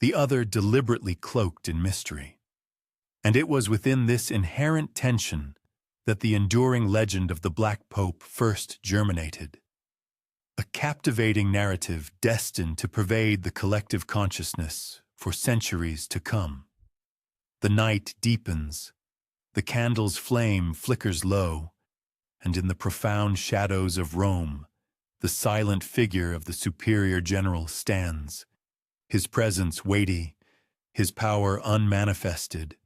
the other deliberately cloaked in mystery. And it was within this inherent tension that the enduring legend of the Black Pope first germinated. A captivating narrative destined to pervade the collective consciousness for centuries to come. The night deepens, the candle's flame flickers low, and in the profound shadows of Rome, the silent figure of the superior general stands, his presence weighty, his power unmanifested,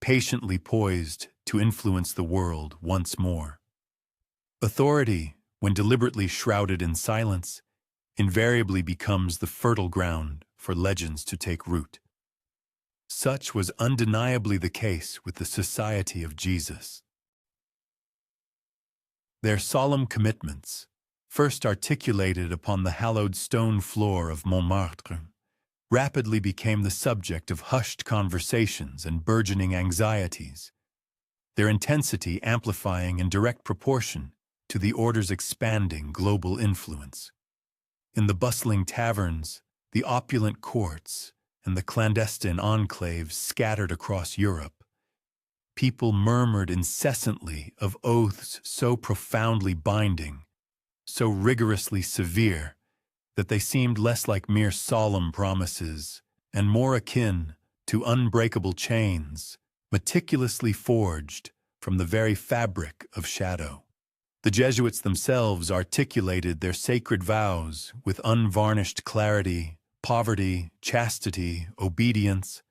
patiently poised to influence the world once more. Authority, when deliberately shrouded in silence, invariably becomes the fertile ground for legends to take root. Such was undeniably the case with the Society of Jesus. Their solemn commitments, first articulated upon the hallowed stone floor of Montmartre, rapidly became the subject of hushed conversations and burgeoning anxieties, their intensity amplifying in direct proportion to the order's expanding global influence. In the bustling taverns, the opulent courts, and the clandestine enclaves scattered across Europe, people murmured incessantly of oaths so profoundly binding, so rigorously severe, that they seemed less like mere solemn promises and more akin to unbreakable chains, meticulously forged from the very fabric of shadow. The Jesuits themselves articulated their sacred vows with unvarnished clarity, poverty, chastity, obedience,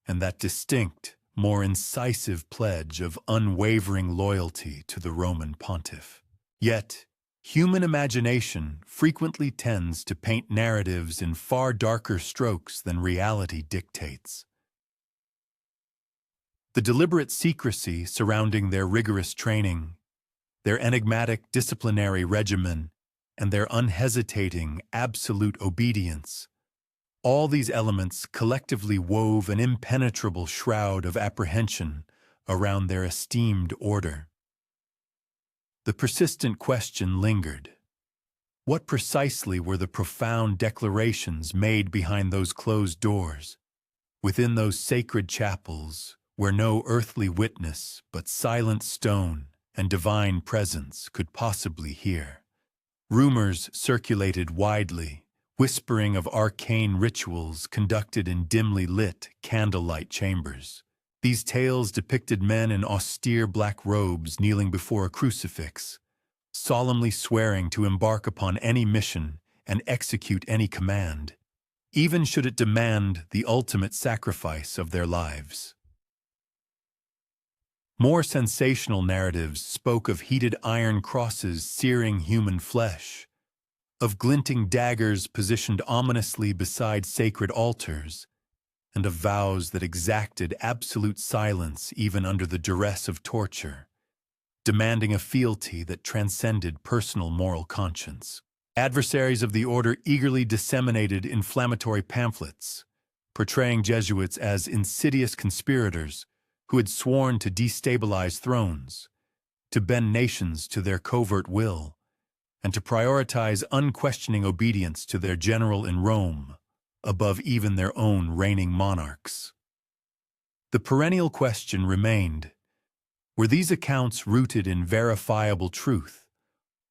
and that distinct, more incisive pledge of unwavering loyalty to the Roman pontiff. Yet, human imagination frequently tends to paint narratives in far darker strokes than reality dictates. The deliberate secrecy surrounding their rigorous training, their enigmatic disciplinary regimen, and their unhesitating, absolute obedience, all these elements collectively wove an impenetrable shroud of apprehension around their esteemed order. The persistent question lingered. What precisely were the profound declarations made behind those closed doors, within those sacred chapels where no earthly witness but silent stone and divine presence could possibly hear? Rumors circulated widely, whispering of arcane rituals conducted in dimly lit candlelight chambers. These tales depicted men in austere black robes kneeling before a crucifix, solemnly swearing to embark upon any mission and execute any command, even should it demand the ultimate sacrifice of their lives. More sensational narratives spoke of heated iron crosses searing human flesh, of glinting daggers positioned ominously beside sacred altars, and of vows that exacted absolute silence even under the duress of torture, demanding a fealty that transcended personal moral conscience. Adversaries of the order eagerly disseminated inflammatory pamphlets, portraying Jesuits as insidious conspirators who had sworn to destabilize thrones, to bend nations to their covert will, and to prioritize unquestioning obedience to their general in Rome above even their own reigning monarchs. The perennial question remained: were these accounts rooted in verifiable truth,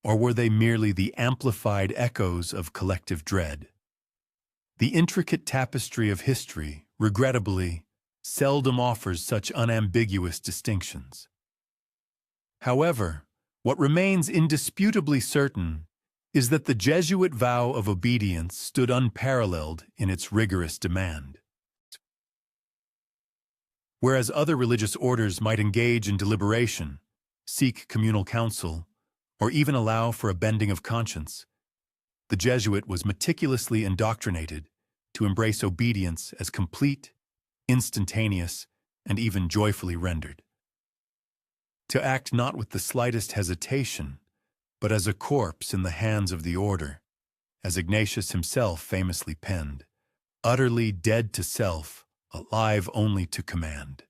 or were they merely the amplified echoes of collective dread? The intricate tapestry of history, regrettably, seldom offers such unambiguous distinctions. However, what remains indisputably certain is that the Jesuit vow of obedience stood unparalleled in its rigorous demand. Whereas other religious orders might engage in deliberation, seek communal counsel, or even allow for a bending of conscience, the Jesuit was meticulously indoctrinated to embrace obedience as complete, instantaneous, and even joyfully rendered. To act not with the slightest hesitation, but as a corpse in the hands of the order, as Ignatius himself famously penned, utterly dead to self, alive only to command.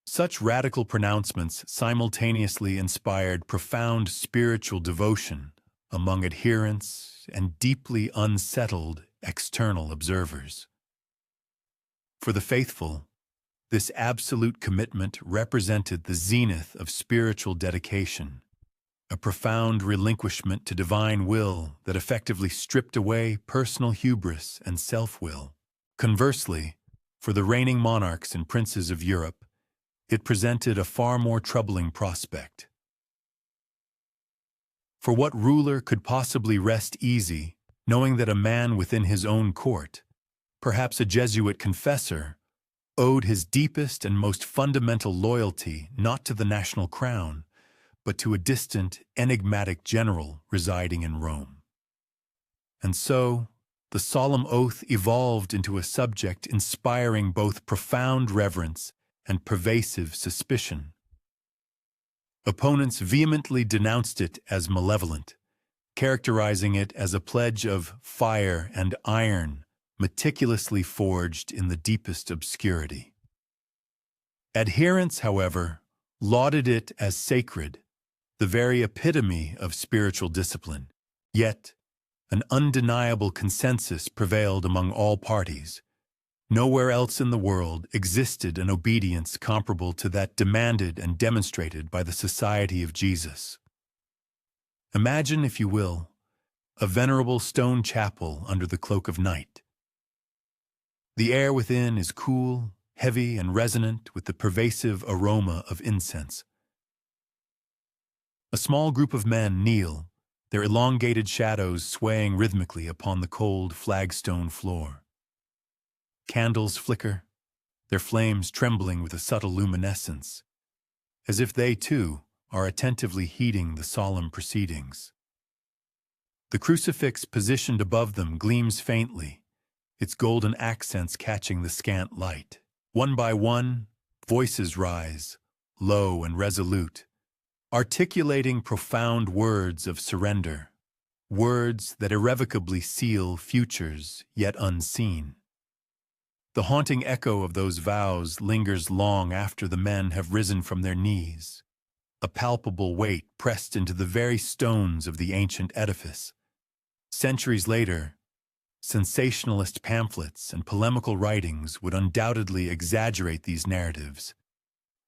Such radical pronouncements simultaneously inspired profound spiritual devotion among adherents and deeply unsettled external observers. For the faithful, this absolute commitment represented the zenith of spiritual dedication, a profound relinquishment to divine will that effectively stripped away personal hubris and self-will. Conversely, for the reigning monarchs and princes of Europe, it presented a far more troubling prospect. For what ruler could possibly rest easy, knowing that a man within his own court, perhaps a Jesuit confessor, owed his deepest and most fundamental loyalty not to the national crown, but to a distant, enigmatic general residing in Rome? And so, the solemn oath evolved into a subject inspiring both profound reverence and pervasive suspicion. Opponents vehemently denounced it as malevolent, characterizing it as a pledge of fire and iron meticulously forged in the deepest obscurity. Adherents, however, lauded it as sacred, the very epitome of spiritual discipline. Yet, an undeniable consensus prevailed among all parties. Nowhere else in the world existed an obedience comparable to that demanded and demonstrated by the Society of Jesus. Imagine, if you will, a venerable stone chapel under the cloak of night. The air within is cool, heavy, and resonant with the pervasive aroma of incense. A small group of men kneel, their elongated shadows swaying rhythmically upon the cold flagstone floor. Candles flicker, their flames trembling with a subtle luminescence, as if they, too, are attentively heeding the solemn proceedings. The crucifix positioned above them gleams faintly, its golden accents catching the scant light. One by one, voices rise, low and resolute, articulating profound words of surrender, words that irrevocably seal futures yet unseen. The haunting echo of those vows lingers long after the men have risen from their knees, a palpable weight pressed into the very stones of the ancient edifice. Centuries later, sensationalist pamphlets and polemical writings would undoubtedly exaggerate these narratives,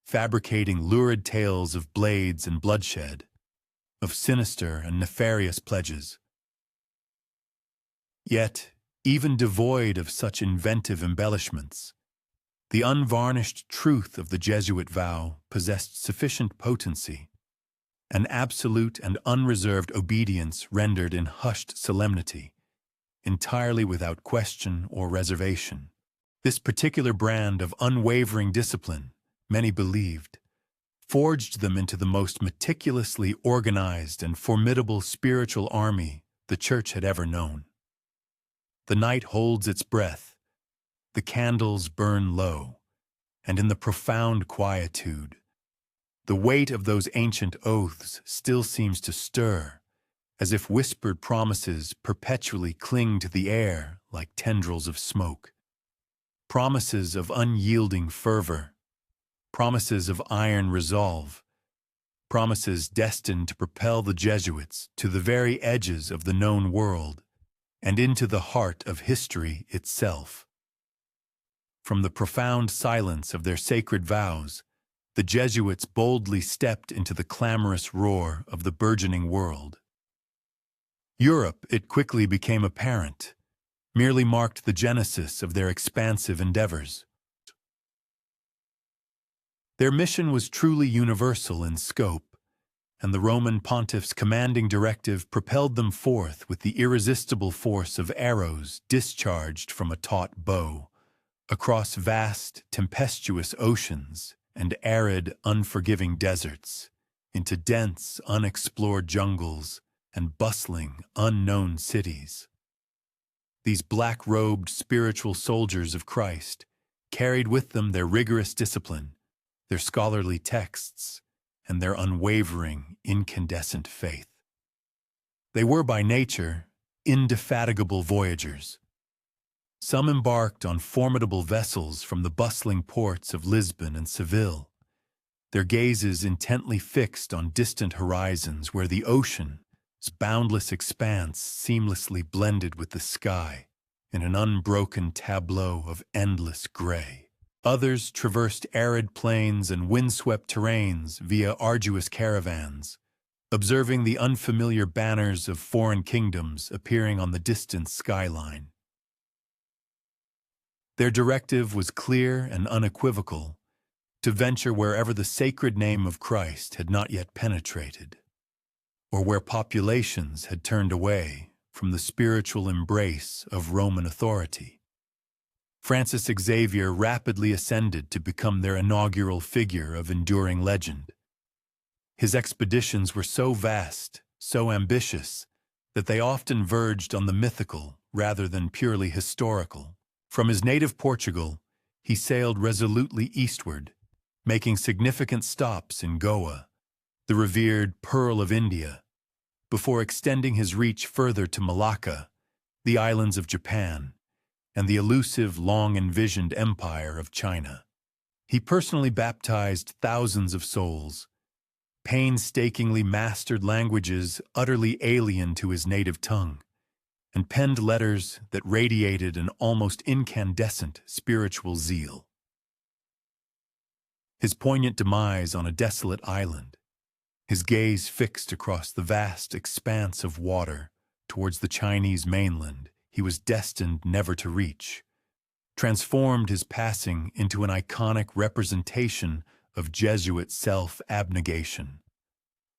fabricating lurid tales of blades and bloodshed, of sinister and nefarious pledges. Yet, even devoid of such inventive embellishments, the unvarnished truth of the Jesuit vow possessed sufficient potency, an absolute and unreserved obedience rendered in hushed solemnity, entirely without question or reservation. This particular brand of unwavering discipline, many believed, forged them into the most meticulously organized and formidable spiritual army the Church had ever known. The night holds its breath, the candles burn low, and in the profound quietude, the weight of those ancient oaths still seems to stir, as if whispered promises perpetually cling to the air like tendrils of smoke. Promises of unyielding fervor, promises of iron resolve, promises destined to propel the Jesuits to the very edges of the known world and into the heart of history itself. From the profound silence of their sacred vows, the Jesuits boldly stepped into the clamorous roar of the burgeoning world. Europe, it quickly became apparent, merely marked the genesis of their expansive endeavors. Their mission was truly universal in scope, and the Roman pontiff's commanding directive propelled them forth with the irresistible force of arrows discharged from a taut bow, across vast, tempestuous oceans and arid, unforgiving deserts, into dense, unexplored jungles and bustling, unknown cities. These black-robed spiritual soldiers of Christ carried with them their rigorous discipline, their scholarly texts, and their unwavering, incandescent faith. They were by nature indefatigable voyagers. Some embarked on formidable vessels from the bustling ports of Lisbon and Seville, their gazes intently fixed on distant horizons where the ocean's boundless expanse seamlessly blended with the sky in an unbroken tableau of endless gray. Others traversed arid plains and windswept terrains via arduous caravans, observing the unfamiliar banners of foreign kingdoms appearing on the distant skyline. Their directive was clear and unequivocal, to venture wherever the sacred name of Christ had not yet penetrated, or where populations had turned away from the spiritual embrace of Roman authority. Francis Xavier rapidly ascended to become their inaugural figure of enduring legend. His expeditions were so vast, so ambitious, that they often verged on the mythical rather than purely historical. From his native Portugal, he sailed resolutely eastward, making significant stops in Goa, the revered Pearl of India, before extending his reach further to Malacca, the islands of Japan, and the elusive, long-envisioned empire of China. He personally baptized thousands of souls, painstakingly mastered languages utterly alien to his native tongue, and penned letters that radiated an almost incandescent spiritual zeal. His poignant demise on a desolate island, his gaze fixed across the vast expanse of water towards the Chinese mainland he was destined never to reach, transformed his passing into an iconic representation of Jesuit self-abnegation,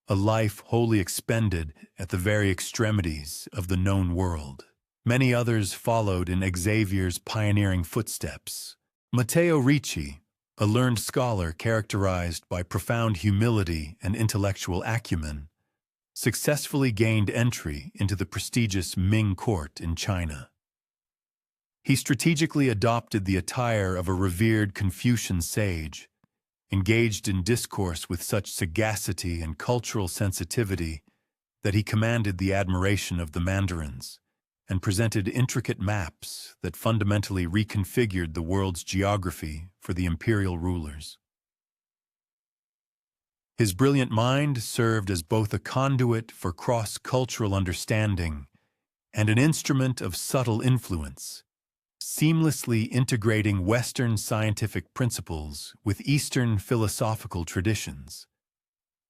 a life wholly expended at the very extremities of the known world. Many others followed in Xavier's pioneering footsteps. Matteo Ricci, a learned scholar characterized by profound humility and intellectual acumen, successfully gained entry into the prestigious Ming court in China. He strategically adopted the attire of a revered Confucian sage, engaged in discourse with such sagacity and cultural sensitivity that he commanded the admiration of the mandarins, and presented intricate maps that fundamentally reconfigured the world's geography for the imperial rulers. His brilliant mind served as both a conduit for cross-cultural understanding and an instrument of subtle influence, seamlessly integrating Western scientific principles with Eastern philosophical traditions,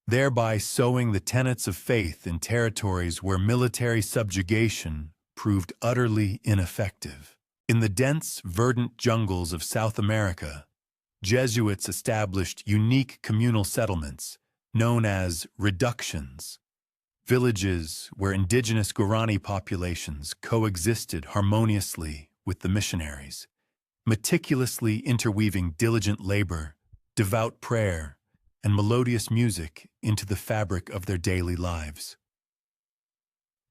thereby sowing the tenets of faith in territories where military subjugation proved utterly ineffective. In the dense, verdant jungles of South America, Jesuits established unique communal settlements known as reductions, villages where indigenous Guarani populations coexisted harmoniously with the missionaries, meticulously interweaving diligent labor, devout prayer, and melodious music into the fabric of their daily lives.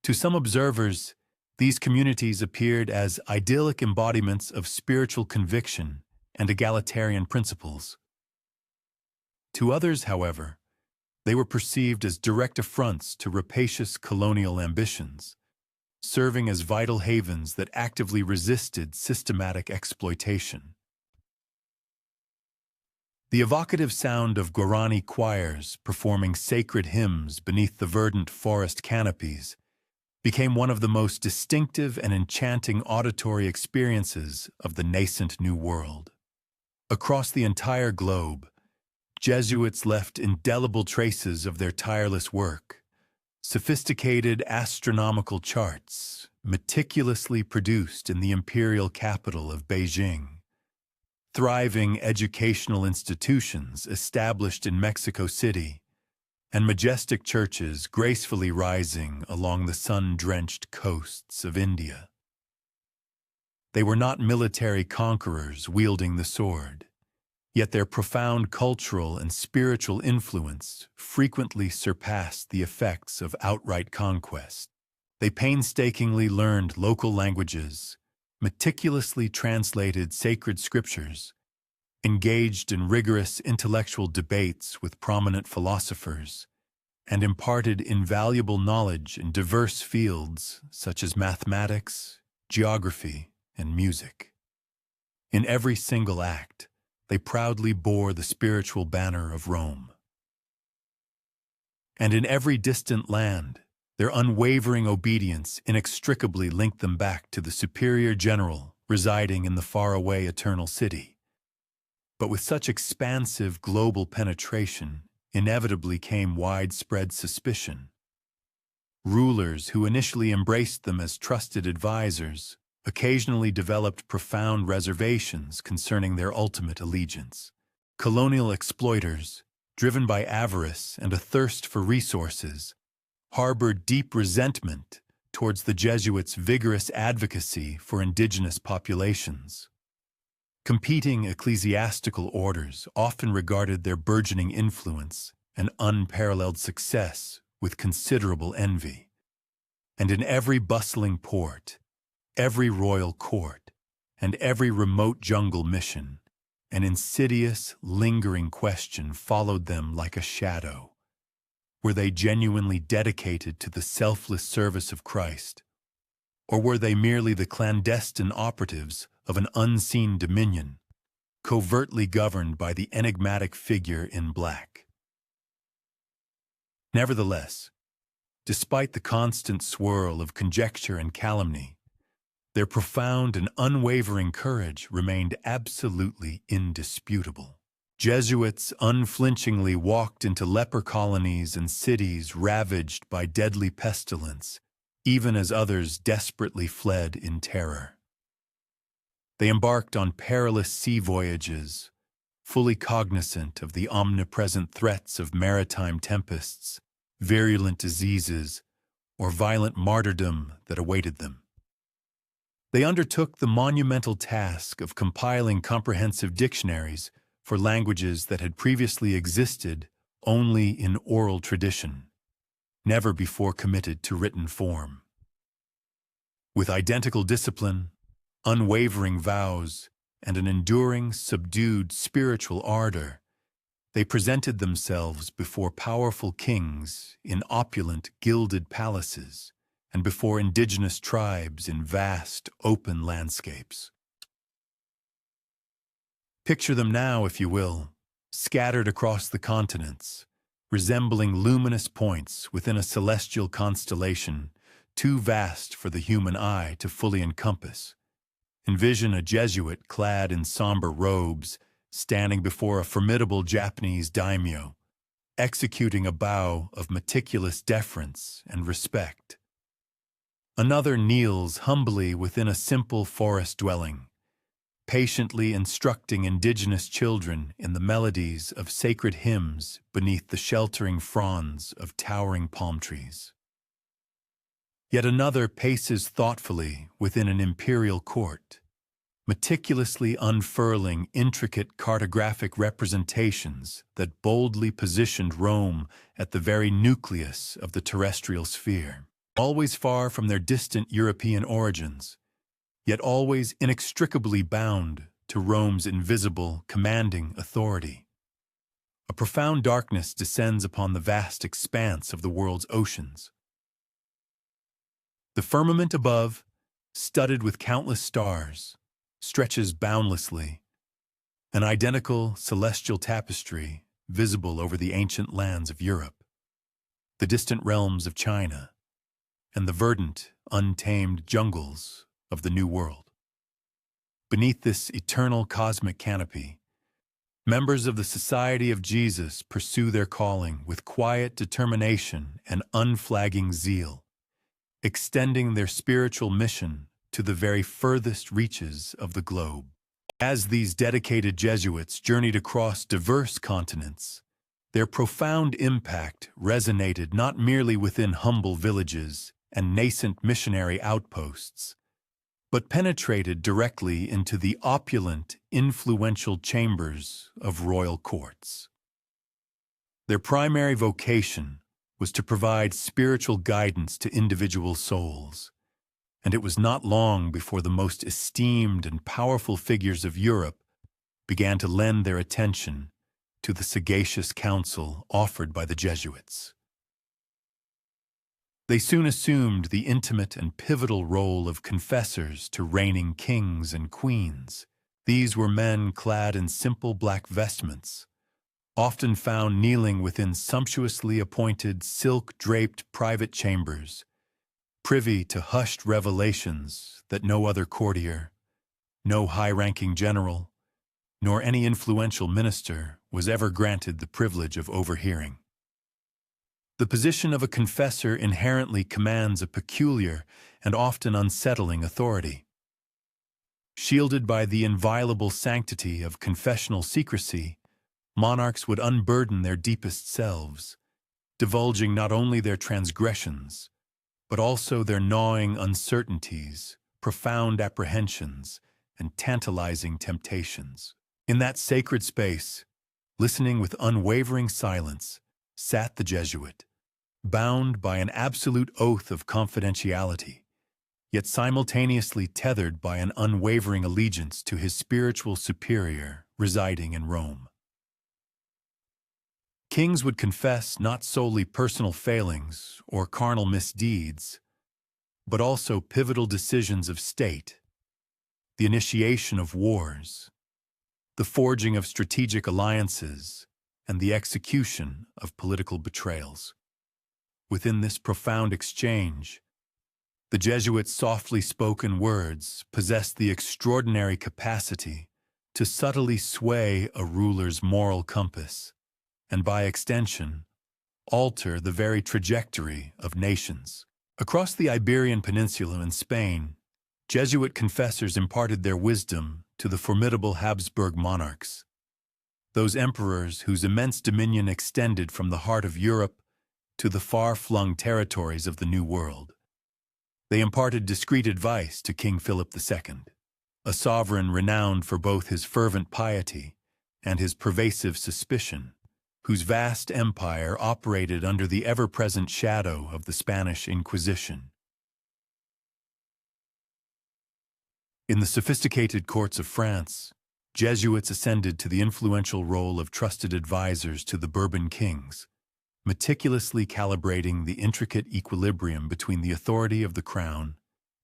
To some observers, these communities appeared as idyllic embodiments of spiritual conviction and egalitarian principles. To others, however, They were perceived as direct affronts to rapacious colonial ambitions, serving as vital havens that actively resisted systematic exploitation. The evocative sound of Guarani choirs performing sacred hymns beneath the verdant forest canopies became one of the most distinctive and enchanting auditory experiences of the nascent New World. Across the entire globe, Jesuits left indelible traces of their tireless work, sophisticated astronomical charts meticulously produced in the imperial capital of Beijing, thriving educational institutions established in Mexico City, and majestic churches gracefully rising along the sun-drenched coasts of India. They were not military conquerors wielding the sword, yet their profound cultural and spiritual influence frequently surpassed the effects of outright conquest. They painstakingly learned local languages, meticulously translated sacred scriptures, engaged in rigorous intellectual debates with prominent philosophers, and imparted invaluable knowledge in diverse fields such as mathematics, geography, and music. In every single act, they proudly bore the spiritual banner of Rome. And in every distant land, their unwavering obedience inextricably linked them back to the superior general residing in the faraway eternal city. But with such expansive global penetration, inevitably came widespread suspicion. Rulers who initially embraced them as trusted advisors occasionally developed profound reservations concerning their ultimate allegiance. Colonial exploiters, driven by avarice and a thirst for resources, harbored deep resentment towards the Jesuits' vigorous advocacy for indigenous populations. Competing ecclesiastical orders often regarded their burgeoning influence and unparalleled success with considerable envy. And in every bustling port, every royal court, and every remote jungle mission, an insidious, lingering question followed them like a shadow. Were they genuinely dedicated to the selfless service of Christ, or were they merely the clandestine operatives of an unseen dominion, covertly governed by the enigmatic figure in black? Nevertheless, despite the constant swirl of conjecture and calumny, their profound and unwavering courage remained absolutely indisputable. Jesuits unflinchingly walked into leper colonies and cities ravaged by deadly pestilence, even as others desperately fled in terror. They embarked on perilous sea voyages, fully cognizant of the omnipresent threats of maritime tempests, virulent diseases, or violent martyrdom that awaited them. They undertook the monumental task of compiling comprehensive dictionaries for languages that had previously existed only in oral tradition, never before committed to written form. With identical discipline, unwavering vows, and an enduring, subdued spiritual ardor, they presented themselves before powerful kings in opulent, gilded palaces, and before indigenous tribes in vast, open landscapes. Picture them now, if you will, scattered across the continents, resembling luminous points within a celestial constellation too vast for the human eye to fully encompass. Envision a Jesuit clad in somber robes, standing before a formidable Japanese daimyo, executing a bow of meticulous deference and respect. Another kneels humbly within a simple forest dwelling, patiently instructing indigenous children in the melodies of sacred hymns beneath the sheltering fronds of towering palm trees. Yet another paces thoughtfully within an imperial court, meticulously unfurling intricate cartographic representations that boldly positioned Rome at the very nucleus of the terrestrial sphere. Always far from their distant European origins, yet always inextricably bound to Rome's invisible, commanding authority. A profound darkness descends upon the vast expanse of the world's oceans. The firmament above, studded with countless stars, stretches boundlessly, an identical celestial tapestry visible over the ancient lands of Europe, the distant realms of China, and the verdant, untamed jungles of the New World. Beneath this eternal cosmic canopy, members of the Society of Jesus pursue their calling with quiet determination and unflagging zeal, extending their spiritual mission to the very furthest reaches of the globe. As these dedicated Jesuits journeyed across diverse continents, their profound impact resonated not merely within humble villages and nascent missionary outposts, but penetrated directly into the opulent, influential chambers of royal courts. Their primary vocation was to provide spiritual guidance to individual souls, and it was not long before the most esteemed and powerful figures of Europe began to lend their attention to the sagacious counsel offered by the Jesuits. They soon assumed the intimate and pivotal role of confessors to reigning kings and queens. These were men clad in simple black vestments, often found kneeling within sumptuously appointed silk-draped private chambers, privy to hushed revelations that no other courtier, no high-ranking general, nor any influential minister was ever granted the privilege of overhearing. The position of a confessor inherently commands a peculiar and often unsettling authority. Shielded by the inviolable sanctity of confessional secrecy, monarchs would unburden their deepest selves, divulging not only their transgressions, but also their gnawing uncertainties, profound apprehensions, and tantalizing temptations. In that sacred space, listening with unwavering silence, sat the Jesuit, bound by an absolute oath of confidentiality, yet simultaneously tethered by an unwavering allegiance to his spiritual superior residing in Rome. Kings would confess not solely personal failings or carnal misdeeds, but also pivotal decisions of state, the initiation of wars, the forging of strategic alliances, and the execution of political betrayals. Within this profound exchange, the Jesuits' softly spoken words possessed the extraordinary capacity to subtly sway a ruler's moral compass, and by extension, alter the very trajectory of nations. Across the Iberian Peninsula and Spain, Jesuit confessors imparted their wisdom to the formidable Habsburg monarchs, those emperors whose immense dominion extended from the heart of Europe to the far-flung territories of the New World. They imparted discreet advice to King Philip II, a sovereign renowned for both his fervent piety and his pervasive suspicion, whose vast empire operated under the ever-present shadow of the Spanish Inquisition. In the sophisticated courts of France, Jesuits ascended to the influential role of trusted advisors to the Bourbon kings, meticulously calibrating the intricate equilibrium between the authority of the crown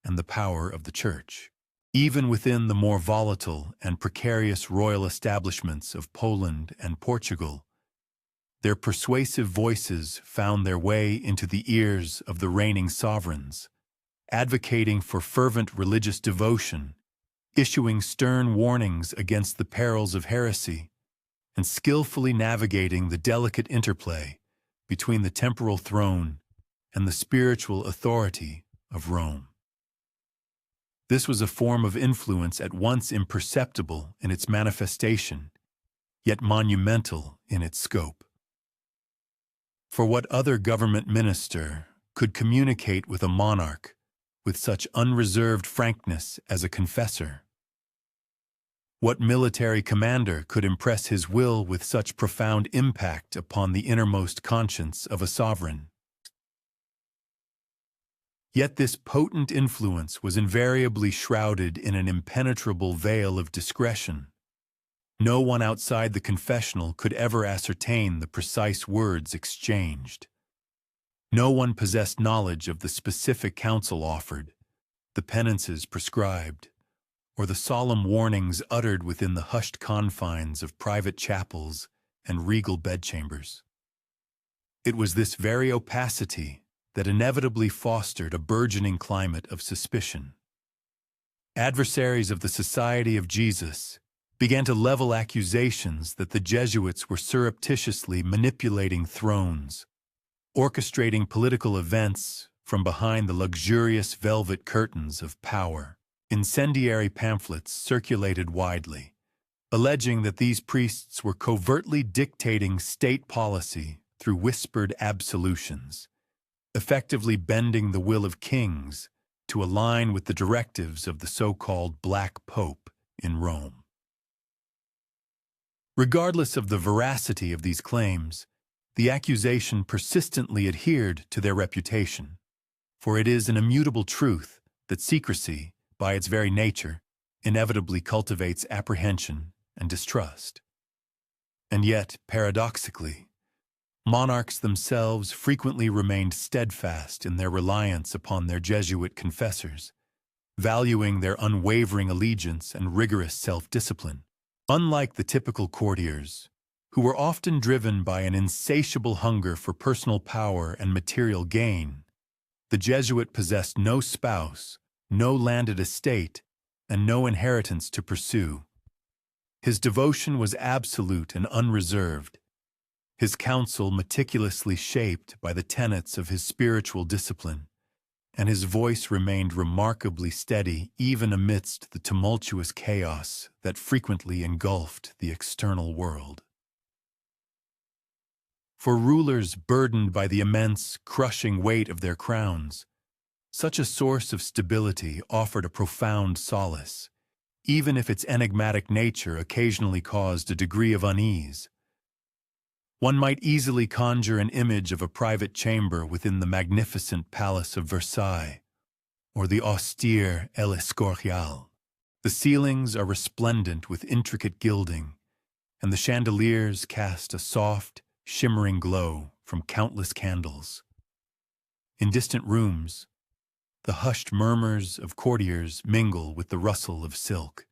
and the power of the Church. Even within the more volatile and precarious royal establishments of Poland and Portugal, their persuasive voices found their way into the ears of the reigning sovereigns, advocating for fervent religious devotion, issuing stern warnings against the perils of heresy, and skillfully navigating the delicate interplay between the temporal throne and the spiritual authority of Rome. This was a form of influence at once imperceptible in its manifestation, yet monumental in its scope. For what other government minister could communicate with a monarch with such unreserved frankness as a confessor? What military commander could impress his will with such profound impact upon the innermost conscience of a sovereign? Yet this potent influence was invariably shrouded in an impenetrable veil of discretion, No one outside the confessional could ever ascertain the precise words exchanged. No one possessed knowledge of the specific counsel offered, the penances prescribed, or the solemn warnings uttered within the hushed confines of private chapels and regal bedchambers. It was this very opacity that inevitably fostered a burgeoning climate of suspicion. Adversaries of the Society of Jesus began to level accusations that the Jesuits were surreptitiously manipulating thrones, orchestrating political events from behind the luxurious velvet curtains of power. Incendiary pamphlets circulated widely, alleging that these priests were covertly dictating state policy through whispered absolutions, effectively bending the will of kings to align with the directives of the so-called Black Pope in Rome. Regardless of the veracity of these claims, the accusation persistently adhered to their reputation, for it is an immutable truth that secrecy, by its very nature, inevitably cultivates apprehension and distrust. And yet, paradoxically, monarchs themselves frequently remained steadfast in their reliance upon their Jesuit confessors, valuing their unwavering allegiance and rigorous self-discipline. Unlike the typical courtiers, who were often driven by an insatiable hunger for personal power and material gain, the Jesuit possessed no spouse, no landed estate, and no inheritance to pursue. His devotion was absolute and unreserved, his counsel meticulously shaped by the tenets of his spiritual discipline, and his voice remained remarkably steady even amidst the tumultuous chaos that frequently engulfed the external world. For rulers burdened by the immense, crushing weight of their crowns, such a source of stability offered a profound solace, even if its enigmatic nature occasionally caused a degree of unease. One might easily conjure an image of a private chamber within the magnificent Palace of Versailles, or the austere El Escorial. The ceilings are resplendent with intricate gilding, and the chandeliers cast a soft, shimmering glow from countless candles. In distant rooms, the hushed murmurs of courtiers mingle with the rustle of silk.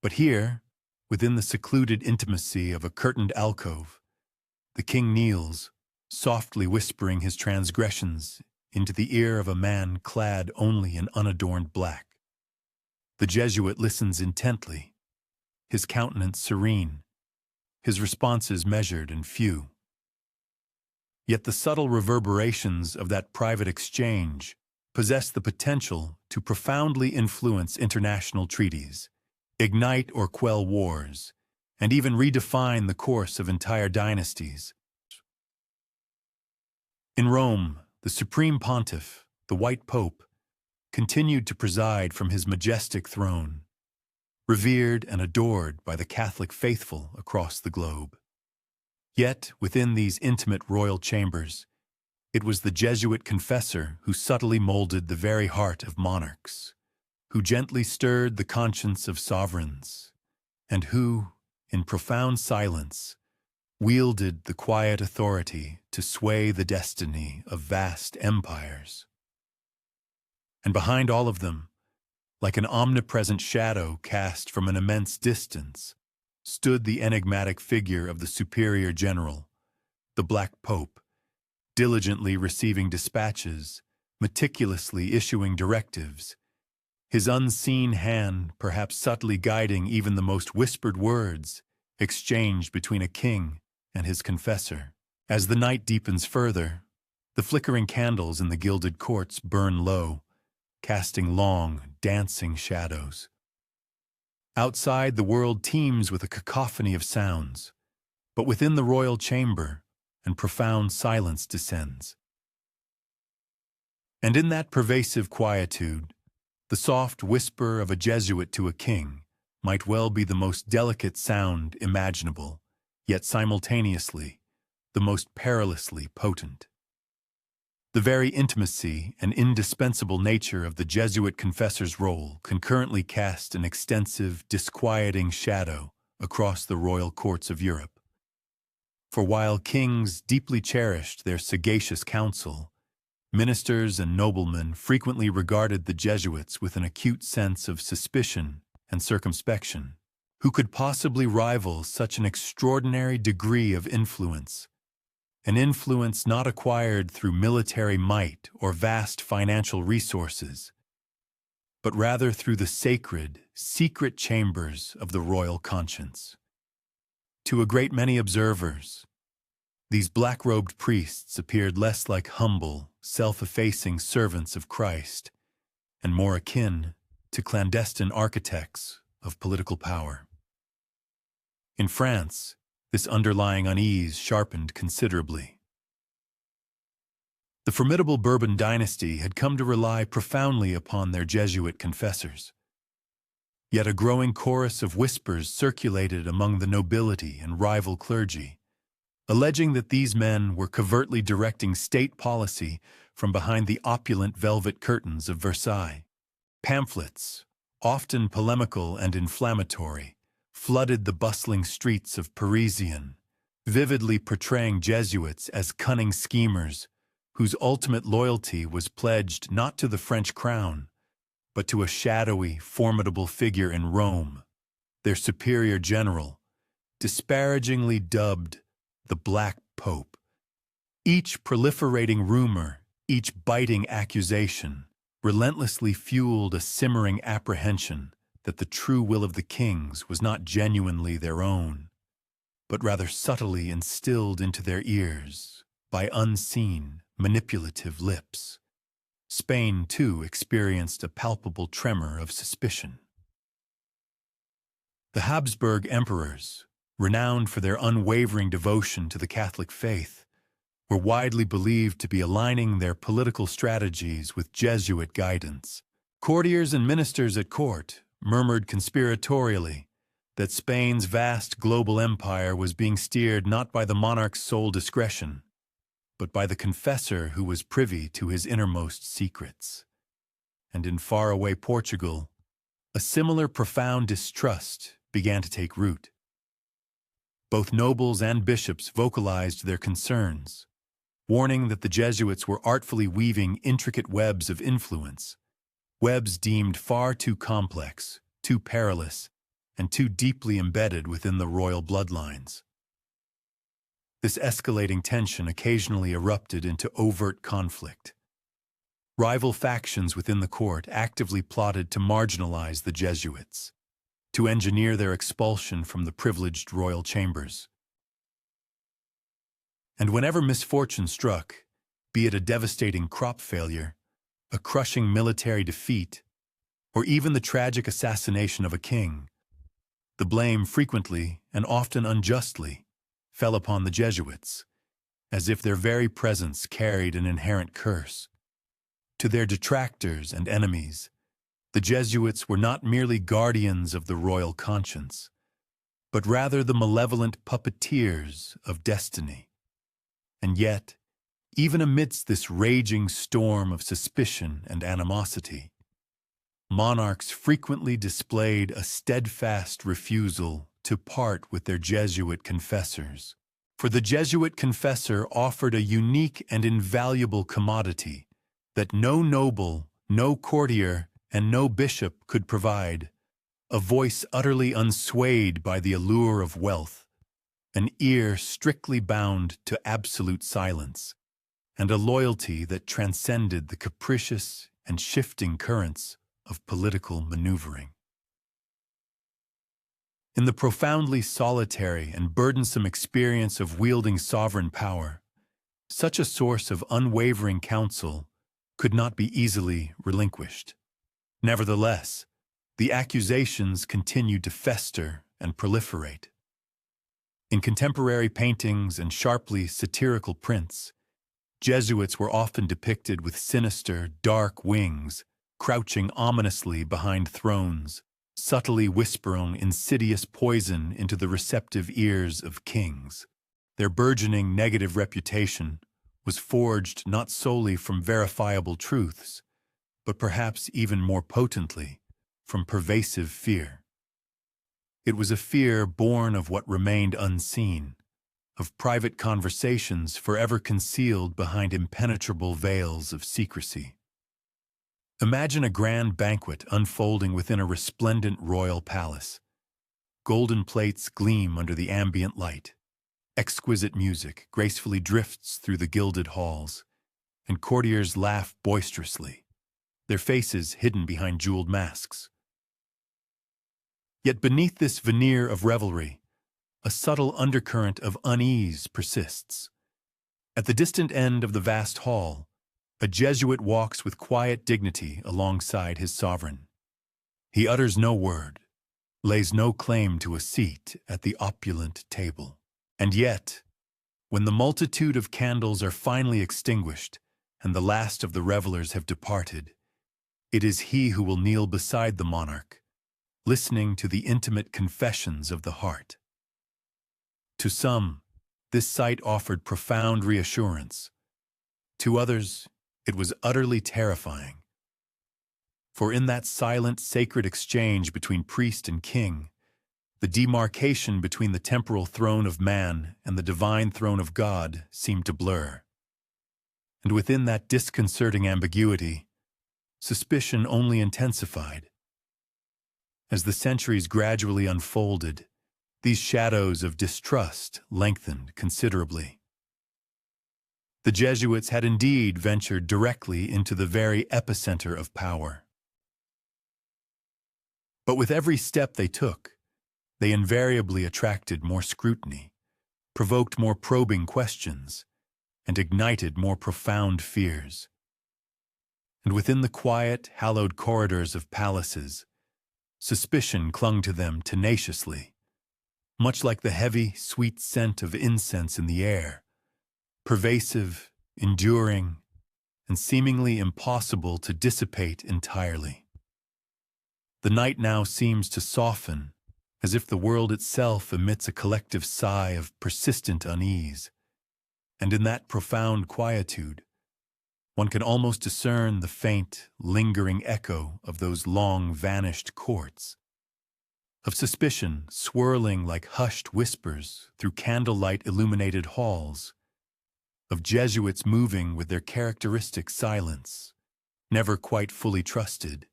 But here, within the secluded intimacy of a curtained alcove, the king kneels, softly whispering his transgressions into the ear of a man clad only in unadorned black. The Jesuit listens intently, his countenance serene, his responses measured and few. Yet the subtle reverberations of that private exchange possess the potential to profoundly influence international treaties, ignite or quell wars, and even redefine the course of entire dynasties. In Rome, the Supreme Pontiff, the White Pope, continued to preside from his majestic throne, revered and adored by the Catholic faithful across the globe. Yet, within these intimate royal chambers, it was the Jesuit confessor who subtly molded the very heart of monarchs, who gently stirred the conscience of sovereigns, and who, in profound silence, wielded the quiet authority to sway the destiny of vast empires. And behind all of them, like an omnipresent shadow cast from an immense distance, stood the enigmatic figure of the superior general, the Black Pope, diligently receiving dispatches, meticulously issuing directives, his unseen hand perhaps subtly guiding even the most whispered words exchanged between a king and his confessor. As the night deepens further, the flickering candles in the gilded courts burn low, casting long, dancing shadows. Outside, the world teems with a cacophony of sounds, but within the royal chamber, and profound silence descends. And in that pervasive quietude, the soft whisper of a Jesuit to a king might well be the most delicate sound imaginable, yet simultaneously the most perilously potent. The very intimacy and indispensable nature of the Jesuit confessor's role concurrently cast an extensive, disquieting shadow across the royal courts of Europe. For while kings deeply cherished their sagacious counsel, ministers and noblemen frequently regarded the Jesuits with an acute sense of suspicion and circumspection. Who could possibly rival such an extraordinary degree of influence? An influence not acquired through military might or vast financial resources, but rather through the sacred, secret chambers of the royal conscience. To a great many observers, these black-robed priests appeared less like humble, self-effacing servants of Christ, and more akin to clandestine architects of political power. In France, this underlying unease sharpened considerably. The formidable Bourbon dynasty had come to rely profoundly upon their Jesuit confessors. Yet a growing chorus of whispers circulated among the nobility and rival clergy, alleging that these men were covertly directing state policy from behind the opulent velvet curtains of Versailles. Pamphlets, often polemical and inflammatory, flooded the bustling streets of Parisian, vividly portraying Jesuits as cunning schemers whose ultimate loyalty was pledged not to the French crown, but to a shadowy, formidable figure in Rome, their superior general, disparagingly dubbed the Black Pope. Each proliferating rumor, each biting accusation, relentlessly fueled a simmering apprehension that the true will of the kings was not genuinely their own, but rather subtly instilled into their ears by unseen, manipulative lips. Spain, too, experienced a palpable tremor of suspicion. The Habsburg emperors, renowned for their unwavering devotion to the Catholic faith, were widely believed to be aligning their political strategies with Jesuit guidance. Courtiers and ministers at court murmured conspiratorially that Spain's vast global empire was being steered not by the monarch's sole discretion, but by the confessor who was privy to his innermost secrets. And in faraway Portugal, a similar profound distrust began to take root. Both nobles and bishops vocalized their concerns, warning that the Jesuits were artfully weaving intricate webs of influence, webs deemed far too complex, too perilous, and too deeply embedded within the royal bloodlines. This escalating tension occasionally erupted into overt conflict. Rival factions within the court actively plotted to marginalize the Jesuits, to engineer their expulsion from the privileged royal chambers. And whenever misfortune struck, be it a devastating crop failure, a crushing military defeat, or even the tragic assassination of a king, the blame frequently, and often unjustly, fell upon the Jesuits, as if their very presence carried an inherent curse. To their detractors and enemies, the Jesuits were not merely guardians of the royal conscience, but rather the malevolent puppeteers of destiny. And yet, even amidst this raging storm of suspicion and animosity, monarchs frequently displayed a steadfast refusal to part with their Jesuit confessors. For the Jesuit confessor offered a unique and invaluable commodity that no noble, no courtier, and no bishop could provide: a voice utterly unswayed by the allure of wealth, an ear strictly bound to absolute silence, and a loyalty that transcended the capricious and shifting currents of political maneuvering. In the profoundly solitary and burdensome experience of wielding sovereign power, such a source of unwavering counsel could not be easily relinquished. Nevertheless, the accusations continued to fester and proliferate. In contemporary paintings and sharply satirical prints, Jesuits were often depicted with sinister, dark wings, crouching ominously behind thrones, subtly whispering insidious poison into the receptive ears of kings. Their burgeoning negative reputation was forged not solely from verifiable truths, but perhaps even more potently from pervasive fear. It was a fear born of what remained unseen, of private conversations forever concealed behind impenetrable veils of secrecy. Imagine a grand banquet unfolding within a resplendent royal palace. Golden plates gleam under the ambient light. Exquisite music gracefully drifts through the gilded halls, and courtiers laugh boisterously, their faces hidden behind jeweled masks. Yet beneath this veneer of revelry, a subtle undercurrent of unease persists. At the distant end of the vast hall, a Jesuit walks with quiet dignity alongside his sovereign. He utters no word, lays no claim to a seat at the opulent table. And yet, when the multitude of candles are finally extinguished and the last of the revelers have departed, it is he who will kneel beside the monarch, listening to the intimate confessions of the heart. To some, this sight offered profound reassurance. To others, it was utterly terrifying. For in that silent, sacred exchange between priest and king, the demarcation between the temporal throne of man and the divine throne of God seemed to blur. And within that disconcerting ambiguity, suspicion only intensified. As the centuries gradually unfolded, these shadows of distrust lengthened considerably. The Jesuits had indeed ventured directly into the very epicenter of power. But with every step they took, they invariably attracted more scrutiny, provoked more probing questions, and ignited more profound fears. And within the quiet, hallowed corridors of palaces, suspicion clung to them tenaciously, much like the heavy, sweet scent of incense in the air, pervasive, enduring, and seemingly impossible to dissipate entirely. The night now seems to soften, as if the world itself emits a collective sigh of persistent unease, and in that profound quietude, one can almost discern the faint, lingering echo of those long-vanished courts, of suspicion swirling like hushed whispers through candlelight-illuminated halls, of Jesuits moving with their characteristic silence, never quite fully trusted,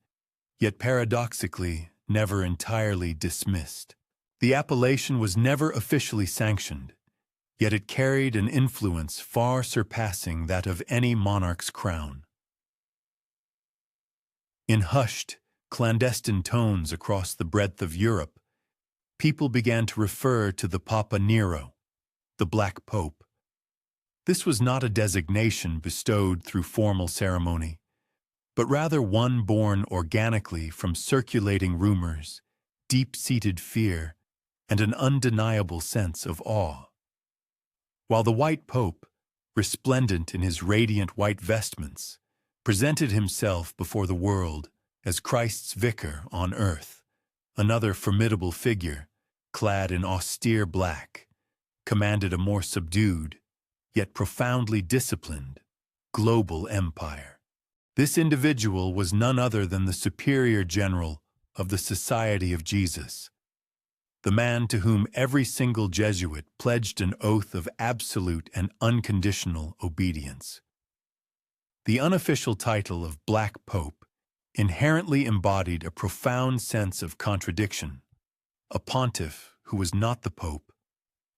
yet paradoxically never entirely dismissed. The appellation was never officially sanctioned, yet it carried an influence far surpassing that of any monarch's crown. In hushed, clandestine tones across the breadth of Europe, people began to refer to the Papa Nero, the Black Pope. This was not a designation bestowed through formal ceremony, but rather one born organically from circulating rumors, deep-seated fear, and an undeniable sense of awe. While the White Pope, resplendent in his radiant white vestments, presented himself before the world as Christ's vicar on earth, another formidable figure, clad in austere black, commanded a more subdued, yet profoundly disciplined, global empire. This individual was none other than the superior general of the Society of Jesus, the man to whom every single Jesuit pledged an oath of absolute and unconditional obedience. The unofficial title of Black Pope inherently embodied a profound sense of contradiction, a pontiff who was not the Pope,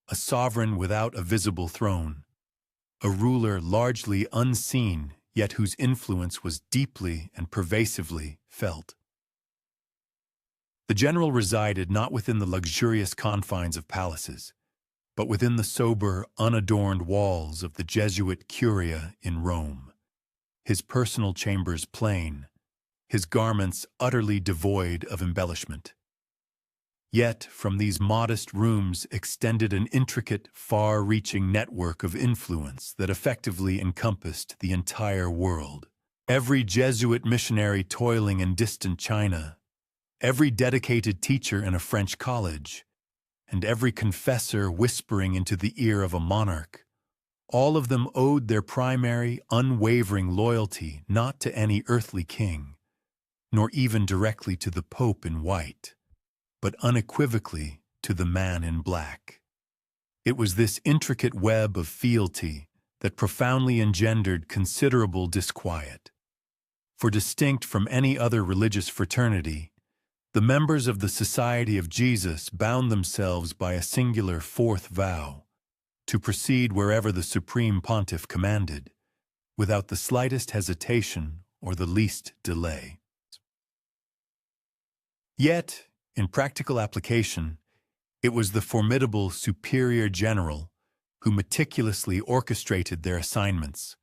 a sovereign without a visible throne, a ruler largely unseen yet whose influence was deeply and pervasively felt. The general resided not within the luxurious confines of palaces, but within the sober, unadorned walls of the Jesuit curia in Rome, his personal chambers plain, his garments utterly devoid of embellishment. Yet from these modest rooms extended an intricate, far-reaching network of influence that effectively encompassed the entire world. Every Jesuit missionary toiling in distant China, every dedicated teacher in a French college, and every confessor whispering into the ear of a monarch, all of them owed their primary, unwavering loyalty not to any earthly king, nor even directly to the Pope in white, but unequivocally to the man in black. It was this intricate web of fealty that profoundly engendered considerable disquiet. For distinct from any other religious fraternity, the members of the Society of Jesus bound themselves by a singular fourth vow to proceed wherever the Supreme Pontiff commanded, without the slightest hesitation or the least delay. Yet, in practical application, it was the formidable Superior General who meticulously orchestrated their assignments,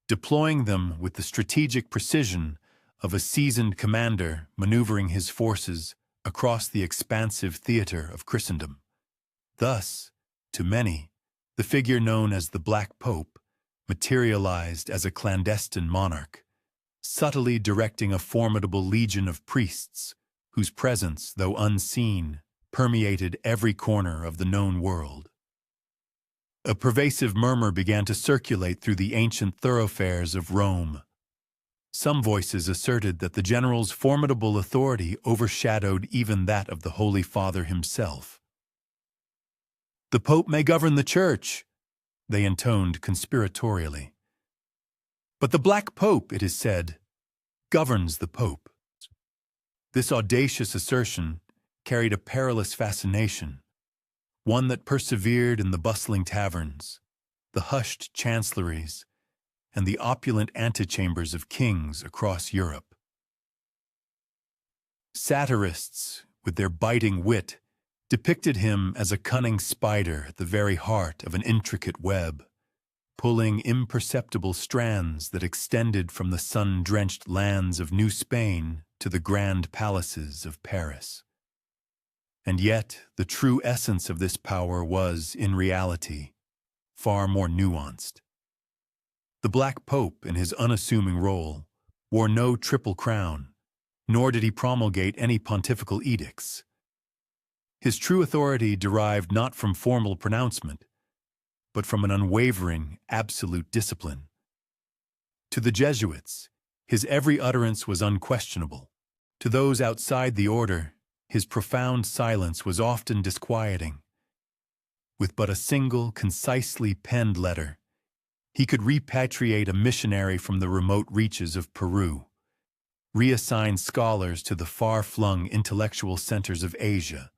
deploying them with the strategic precision of a seasoned commander maneuvering his forces across the expansive theater of Christendom. Thus, to many, the figure known as the Black Pope materialized as a clandestine monarch, subtly directing a formidable legion of priests whose presence, though unseen, permeated every corner of the known world. A pervasive murmur began to circulate through the ancient thoroughfares of Rome. Some voices asserted that the general's formidable authority overshadowed even that of the Holy Father himself. "The Pope may govern the Church," they intoned conspiratorially. "But the Black Pope, it is said, governs the Pope." This audacious assertion carried a perilous fascination, one that persevered in the bustling taverns, the hushed chancelleries, and the opulent antechambers of kings across Europe. Satirists, with their biting wit, depicted him as a cunning spider at the very heart of an intricate web, pulling imperceptible strands that extended from the sun-drenched lands of New Spain to the grand palaces of Paris. And yet, the true essence of this power was, in reality, far more nuanced. The Black Pope, in his unassuming role, wore no triple crown, nor did he promulgate any pontifical edicts. His true authority derived not from formal pronouncement, but from an unwavering, absolute discipline. To the Jesuits, his every utterance was unquestionable. To those outside the order, his profound silence was often disquieting. With but a single, concisely penned letter, he could repatriate a missionary from the remote reaches of Peru, reassign scholars to the far-flung intellectual centers of Asia,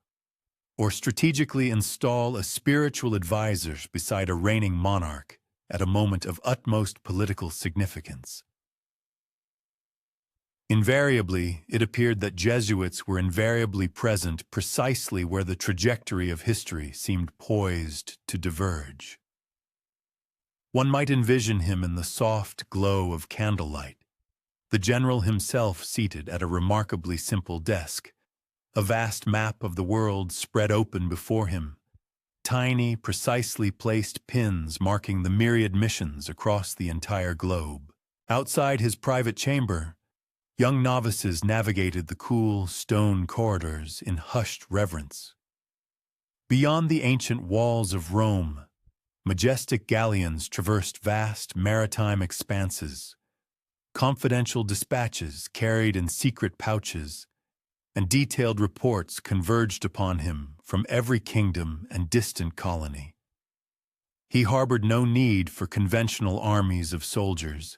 or strategically install a spiritual advisor beside a reigning monarch at a moment of utmost political significance. Invariably, it appeared that Jesuits were invariably present precisely where the trajectory of history seemed poised to diverge. One might envision him in the soft glow of candlelight, the general himself seated at a remarkably simple desk, a vast map of the world spread open before him, tiny, precisely placed pins marking the myriad missions across the entire globe. Outside his private chamber, young novices navigated the cool stone corridors in hushed reverence. Beyond the ancient walls of Rome, majestic galleons traversed vast maritime expanses. Confidential dispatches carried in secret pouches, and detailed reports converged upon him from every kingdom and distant colony. He harbored no need for conventional armies of soldiers.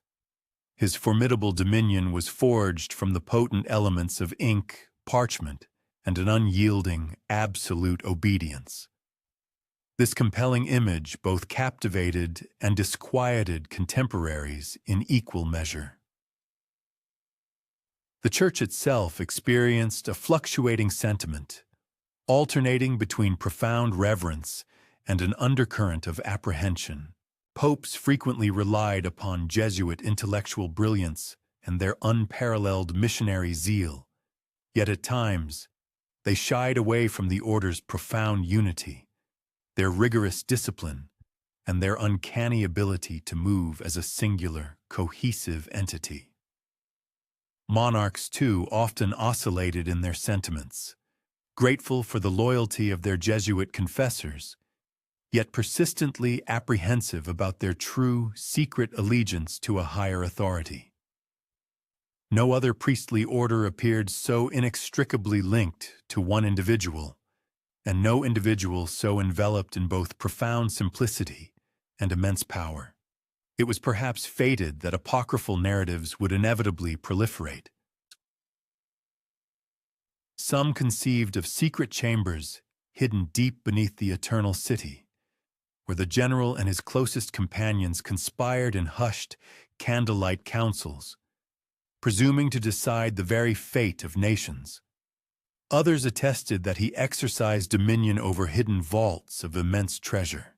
His formidable dominion was forged from the potent elements of ink, parchment, and an unyielding, absolute obedience. This compelling image both captivated and disquieted contemporaries in equal measure. The Church itself experienced a fluctuating sentiment, alternating between profound reverence and an undercurrent of apprehension. Popes frequently relied upon Jesuit intellectual brilliance and their unparalleled missionary zeal, yet at times they shied away from the order's profound unity, their rigorous discipline, and their uncanny ability to move as a singular, cohesive entity. Monarchs, too, often oscillated in their sentiments, grateful for the loyalty of their Jesuit confessors, yet persistently apprehensive about their true, secret allegiance to a higher authority. No other priestly order appeared so inextricably linked to one individual, and no individual so enveloped in both profound simplicity and immense power. It was perhaps fated that apocryphal narratives would inevitably proliferate. Some conceived of secret chambers hidden deep beneath the eternal city, where the general and his closest companions conspired in hushed, candlelight councils, presuming to decide the very fate of nations. Others attested that he exercised dominion over hidden vaults of immense treasure,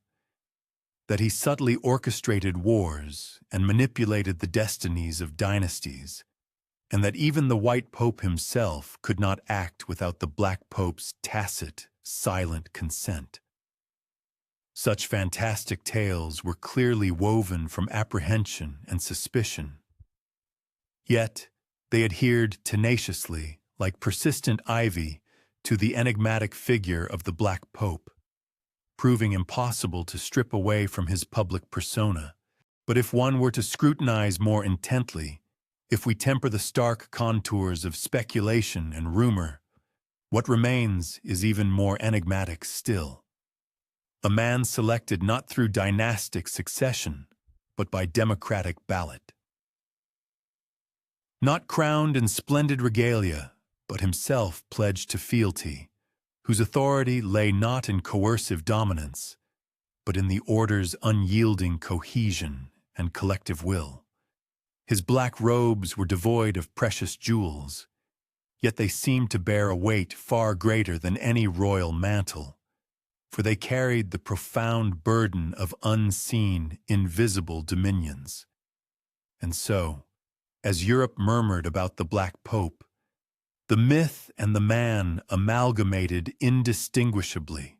that he subtly orchestrated wars and manipulated the destinies of dynasties, and that even the White Pope himself could not act without the Black Pope's tacit, silent consent. Such fantastic tales were clearly woven from apprehension and suspicion. Yet, they adhered tenaciously, like persistent ivy, to the enigmatic figure of the Black Pope, proving impossible to strip away from his public persona. But if one were to scrutinize more intently, if we temper the stark contours of speculation and rumor, what remains is even more enigmatic still. A man selected not through dynastic succession, but by democratic ballot. Not crowned in splendid regalia, but himself pledged to fealty, whose authority lay not in coercive dominance, but in the order's unyielding cohesion and collective will. His black robes were devoid of precious jewels, yet they seemed to bear a weight far greater than any royal mantle, for they carried the profound burden of unseen, invisible dominions. And so, as Europe murmured about the Black Pope, the myth and the man amalgamated indistinguishably.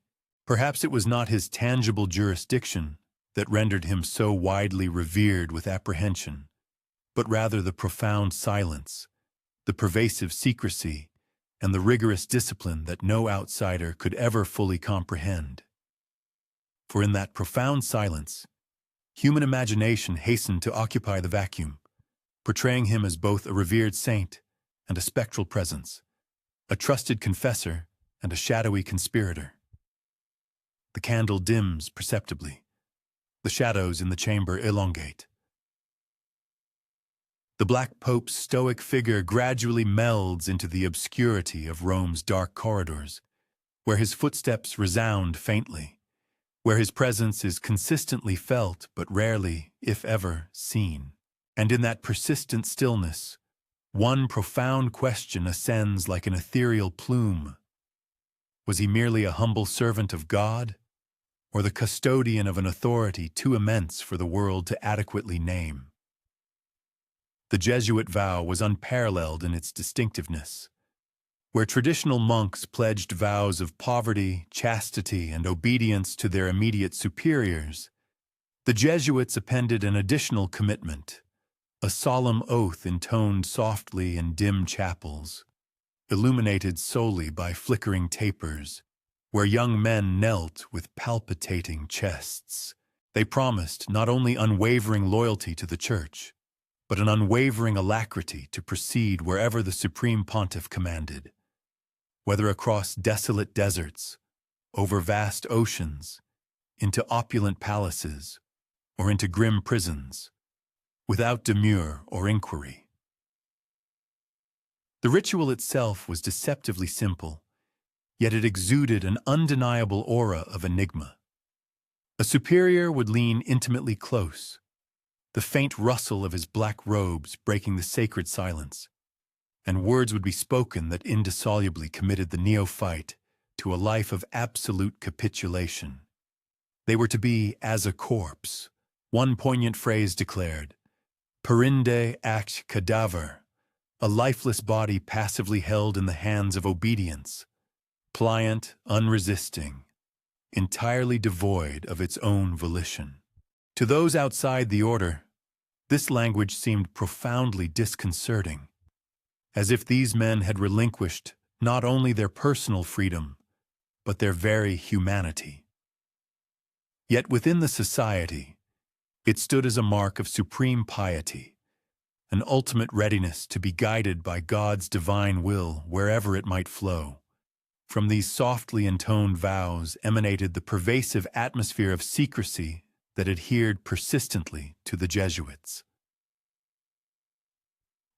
Perhaps it was not his tangible jurisdiction that rendered him so widely revered with apprehension, but rather the profound silence, the pervasive secrecy, and the rigorous discipline that no outsider could ever fully comprehend. For in that profound silence, human imagination hastened to occupy the vacuum, portraying him as both a revered saint and a spectral presence, a trusted confessor and a shadowy conspirator. The candle dims perceptibly. The shadows in the chamber elongate. The Black Pope's stoic figure gradually melds into the obscurity of Rome's dark corridors, where his footsteps resound faintly, where his presence is consistently felt but rarely, if ever, seen. And in that persistent stillness, one profound question ascends like an ethereal plume. Was he merely a humble servant of God, or the custodian of an authority too immense for the world to adequately name? The Jesuit vow was unparalleled in its distinctiveness. Where traditional monks pledged vows of poverty, chastity, and obedience to their immediate superiors, the Jesuits appended an additional commitment, a solemn oath intoned softly in dim chapels, illuminated solely by flickering tapers, where young men knelt with palpitating chests. They promised not only unwavering loyalty to the Church, but an unwavering alacrity to proceed wherever the Supreme Pontiff commanded, whether across desolate deserts, over vast oceans, into opulent palaces, or into grim prisons, without demur or inquiry. The ritual itself was deceptively simple, yet it exuded an undeniable aura of enigma. A superior would lean intimately close, the faint rustle of his black robes breaking the sacred silence, and words would be spoken that indissolubly committed the neophyte to a life of absolute capitulation. They were to be as a corpse. One poignant phrase declared, "Perinde ac cadaver," a lifeless body passively held in the hands of obedience, pliant, unresisting, entirely devoid of its own volition. To those outside the order, this language seemed profoundly disconcerting, as if these men had relinquished not only their personal freedom, but their very humanity. Yet within the society, it stood as a mark of supreme piety, an ultimate readiness to be guided by God's divine will wherever it might flow. From these softly intoned vows emanated the pervasive atmosphere of secrecy that adhered persistently to the Jesuits.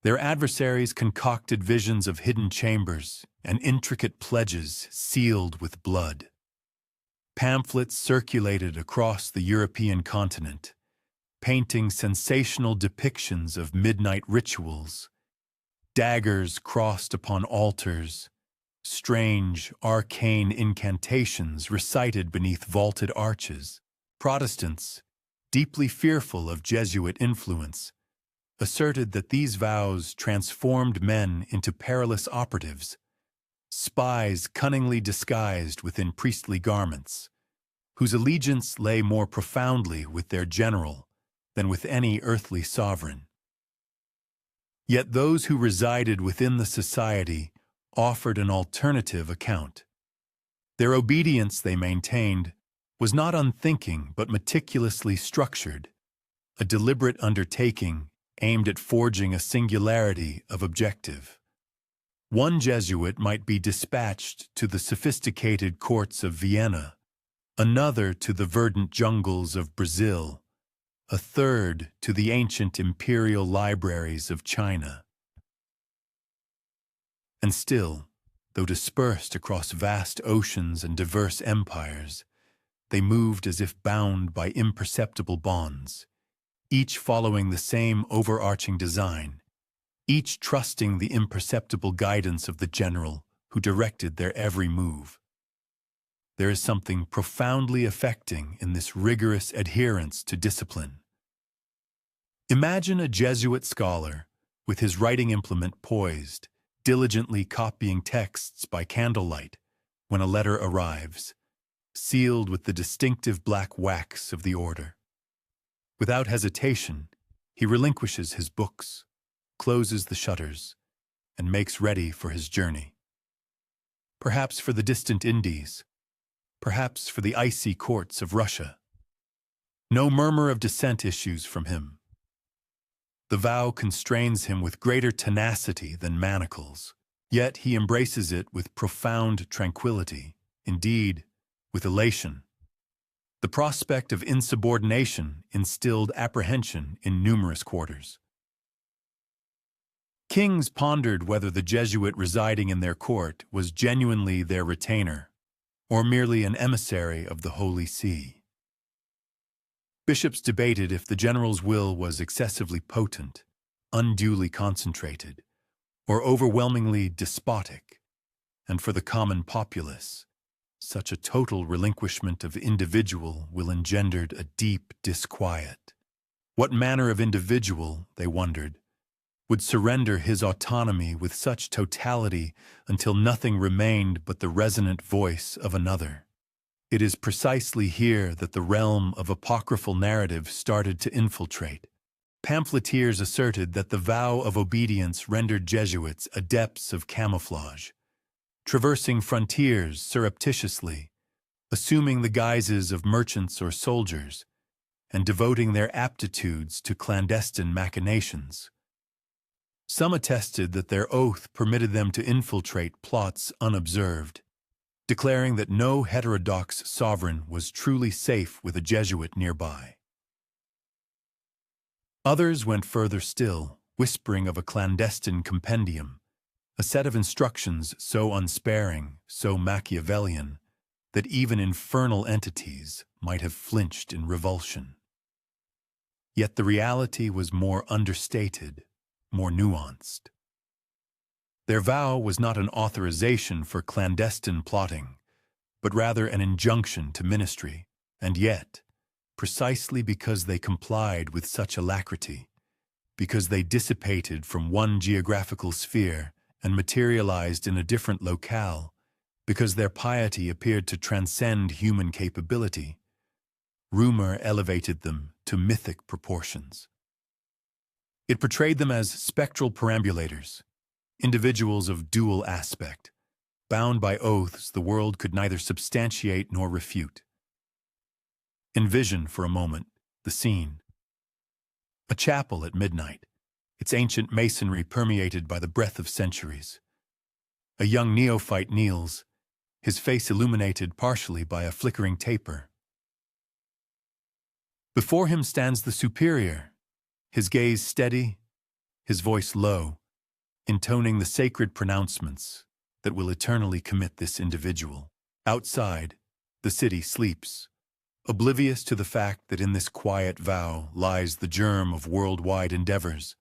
Their adversaries concocted visions of hidden chambers and intricate pledges sealed with blood. Pamphlets circulated across the European continent, painting sensational depictions of midnight rituals, daggers crossed upon altars, strange, arcane incantations recited beneath vaulted arches. Protestants, deeply fearful of Jesuit influence, asserted that these vows transformed men into perilous operatives, spies cunningly disguised within priestly garments, whose allegiance lay more profoundly with their general than with any earthly sovereign. Yet those who resided within the society offered an alternative account. Their obedience, they maintained, was not unthinking but meticulously structured, a deliberate undertaking aimed at forging a singularity of objective. One Jesuit might be dispatched to the sophisticated courts of Vienna, another to the verdant jungles of Brazil, a third to the ancient imperial libraries of China. And still, though dispersed across vast oceans and diverse empires, they moved as if bound by imperceptible bonds, each following the same overarching design, each trusting the imperceptible guidance of the general who directed their every move. There is something profoundly affecting in this rigorous adherence to discipline. Imagine a Jesuit scholar, with his writing implement poised, diligently copying texts by candlelight when a letter arrives, sealed with the distinctive black wax of the order. Without hesitation, he relinquishes his books, closes the shutters, and makes ready for his journey. Perhaps for the distant Indies, perhaps for the icy courts of Russia. No murmur of dissent issues from him. The vow constrains him with greater tenacity than manacles, yet he embraces it with profound tranquility, indeed, with elation. The prospect of insubordination instilled apprehension in numerous quarters. Kings pondered whether the Jesuit residing in their court was genuinely their retainer, or merely an emissary of the Holy See. Bishops debated if the general's will was excessively potent, unduly concentrated, or overwhelmingly despotic, and for the common populace, such a total relinquishment of individual will engender a deep disquiet. What manner of individual, they wondered, would surrender his autonomy with such totality until nothing remained but the resonant voice of another? It is precisely here that the realm of apocryphal narrative started to infiltrate. Pamphleteers asserted that the vow of obedience rendered Jesuits adepts of camouflage, traversing frontiers surreptitiously, assuming the guises of merchants or soldiers, and devoting their aptitudes to clandestine machinations. Some attested that their oath permitted them to infiltrate plots unobserved, declaring that no heterodox sovereign was truly safe with a Jesuit nearby. Others went further still, whispering of a clandestine compendium, a set of instructions so unsparing, so Machiavellian, that even infernal entities might have flinched in revulsion. Yet the reality was more understated, more nuanced. Their vow was not an authorization for clandestine plotting, but rather an injunction to ministry, and yet, precisely because they complied with such alacrity, because they dissipated from one geographical sphere and materialized in a different locale, because their piety appeared to transcend human capability, rumor elevated them to mythic proportions. It portrayed them as spectral perambulators, individuals of dual aspect, bound by oaths the world could neither substantiate nor refute. Envision for a moment the scene. A chapel at midnight, its ancient masonry permeated by the breath of centuries. A young neophyte kneels, his face illuminated partially by a flickering taper. Before him stands the superior, his gaze steady, his voice low, intoning the sacred pronouncements that will eternally commit this individual. Outside, the city sleeps, oblivious to the fact that in this quiet vow lies the germ of worldwide endeavors,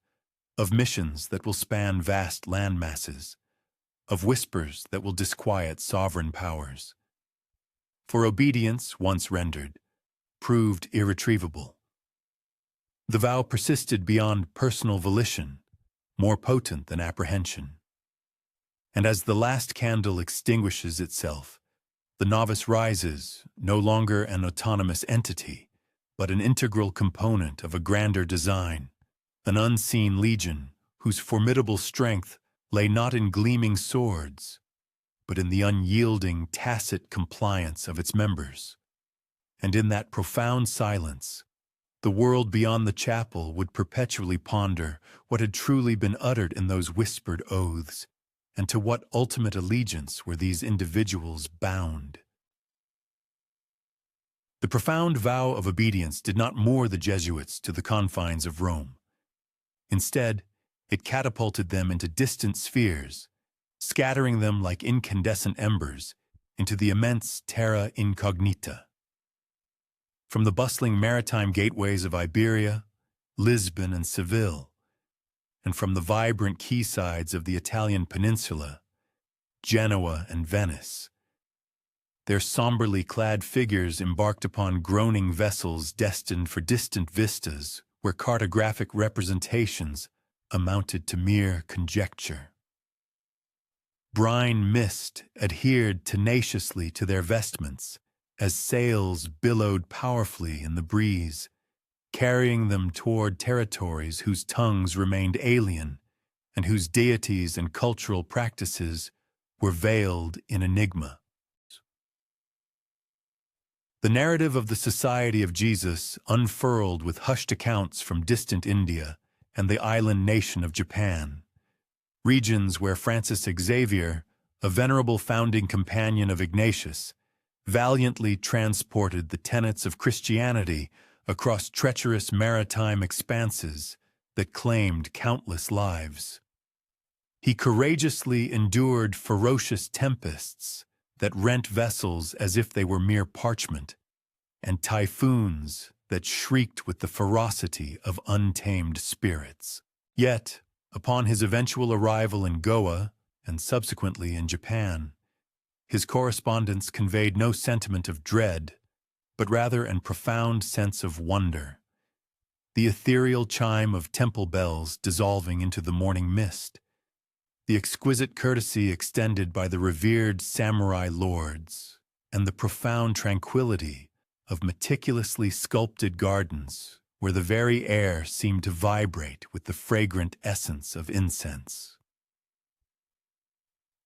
of missions that will span vast landmasses, of whispers that will disquiet sovereign powers. For obedience, once rendered, proved irretrievable. The vow persisted beyond personal volition, more potent than apprehension. And as the last candle extinguishes itself, the novice rises, no longer an autonomous entity, but an integral component of a grander design, an unseen legion whose formidable strength lay not in gleaming swords, but in the unyielding, tacit compliance of its members. And in that profound silence, the world beyond the chapel would perpetually ponder what had truly been uttered in those whispered oaths, and to what ultimate allegiance were these individuals bound. The profound vow of obedience did not moor the Jesuits to the confines of Rome. Instead, it catapulted them into distant spheres, scattering them like incandescent embers into the immense terra incognita. From the bustling maritime gateways of Iberia, Lisbon, and Seville, and from the vibrant quaysides of the Italian peninsula, Genoa and Venice, their somberly clad figures embarked upon groaning vessels destined for distant vistas where cartographic representations amounted to mere conjecture. Brine mist adhered tenaciously to their vestments as sails billowed powerfully in the breeze, carrying them toward territories whose tongues remained alien and whose deities and cultural practices were veiled in enigma. The narrative of the Society of Jesus unfurled with hushed accounts from distant India and the island nation of Japan, regions where Francis Xavier, a venerable founding companion of Ignatius, valiantly transported the tenets of Christianity across treacherous maritime expanses that claimed countless lives. He courageously endured ferocious tempests that rent vessels as if they were mere parchment, and typhoons that shrieked with the ferocity of untamed spirits. Yet, upon his eventual arrival in Goa, and subsequently in Japan, his correspondence conveyed no sentiment of dread, but rather an profound sense of wonder. The ethereal chime of temple bells dissolving into the morning mist, the exquisite courtesy extended by the revered samurai lords, and the profound tranquility of meticulously sculpted gardens where the very air seemed to vibrate with the fragrant essence of incense.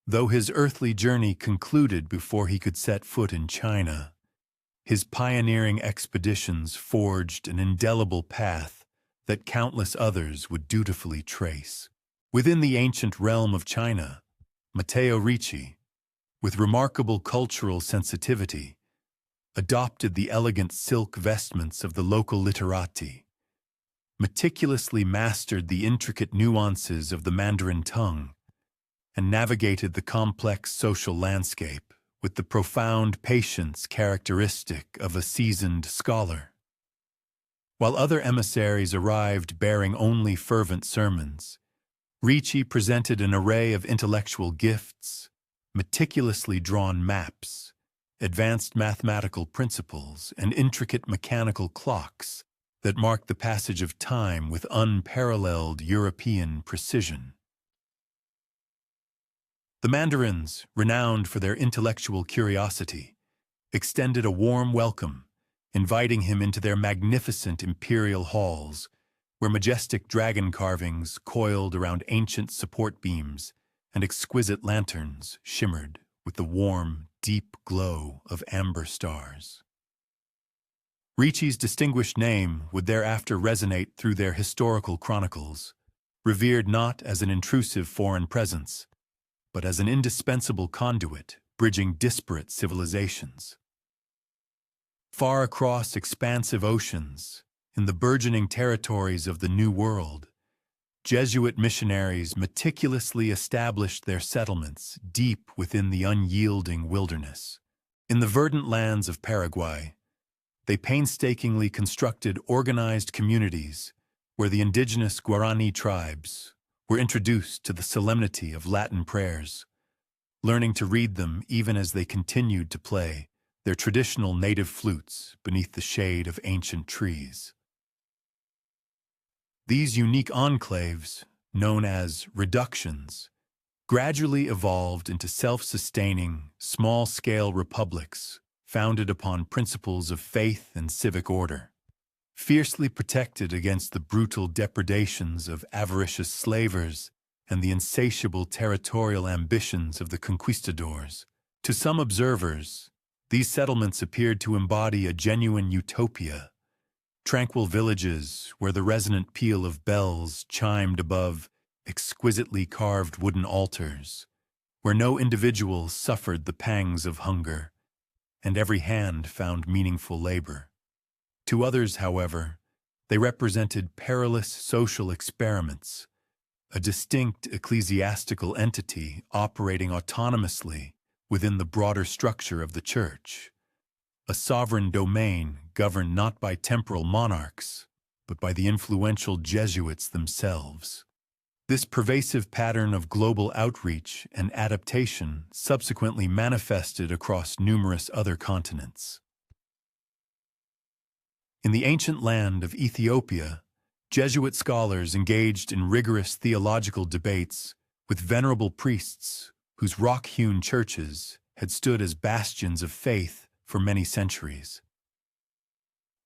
Though his earthly journey concluded before he could set foot in China, his pioneering expeditions forged an indelible path that countless others would dutifully trace. Within the ancient realm of China, Matteo Ricci, with remarkable cultural sensitivity, adopted the elegant silk vestments of the local literati, meticulously mastered the intricate nuances of the Mandarin tongue, and navigated the complex social landscape with the profound patience characteristic of a seasoned scholar. While other emissaries arrived bearing only fervent sermons, Ricci presented an array of intellectual gifts, meticulously drawn maps, advanced mathematical principles, and intricate mechanical clocks that marked the passage of time with unparalleled European precision. The Mandarins, renowned for their intellectual curiosity, extended a warm welcome, inviting him into their magnificent imperial halls, where majestic dragon carvings coiled around ancient support beams and exquisite lanterns shimmered with the warm, deep glow of amber stars. Ricci's distinguished name would thereafter resonate through their historical chronicles, revered not as an intrusive foreign presence, but as an indispensable conduit bridging disparate civilizations. Far across expansive oceans, in the burgeoning territories of the New World, Jesuit missionaries meticulously established their settlements deep within the unyielding wilderness. In the verdant lands of Paraguay, they painstakingly constructed organized communities where the indigenous Guarani tribes were introduced to the solemnity of Latin prayers, learning to read them even as they continued to play their traditional native flutes beneath the shade of ancient trees. These unique enclaves, known as reductions, gradually evolved into self-sustaining, small-scale republics founded upon principles of faith and civic order, fiercely protected against the brutal depredations of avaricious slavers and the insatiable territorial ambitions of the conquistadors. To some observers, these settlements appeared to embody a genuine utopia, tranquil villages where the resonant peal of bells chimed above exquisitely carved wooden altars, where no individual suffered the pangs of hunger, and every hand found meaningful labor. To others, however, they represented perilous social experiments, a distinct ecclesiastical entity operating autonomously within the broader structure of the Church, a sovereign domain governed not by temporal monarchs, but by the influential Jesuits themselves. This pervasive pattern of global outreach and adaptation subsequently manifested across numerous other continents. In the ancient land of Ethiopia, Jesuit scholars engaged in rigorous theological debates with venerable priests whose rock-hewn churches had stood as bastions of faith for many centuries.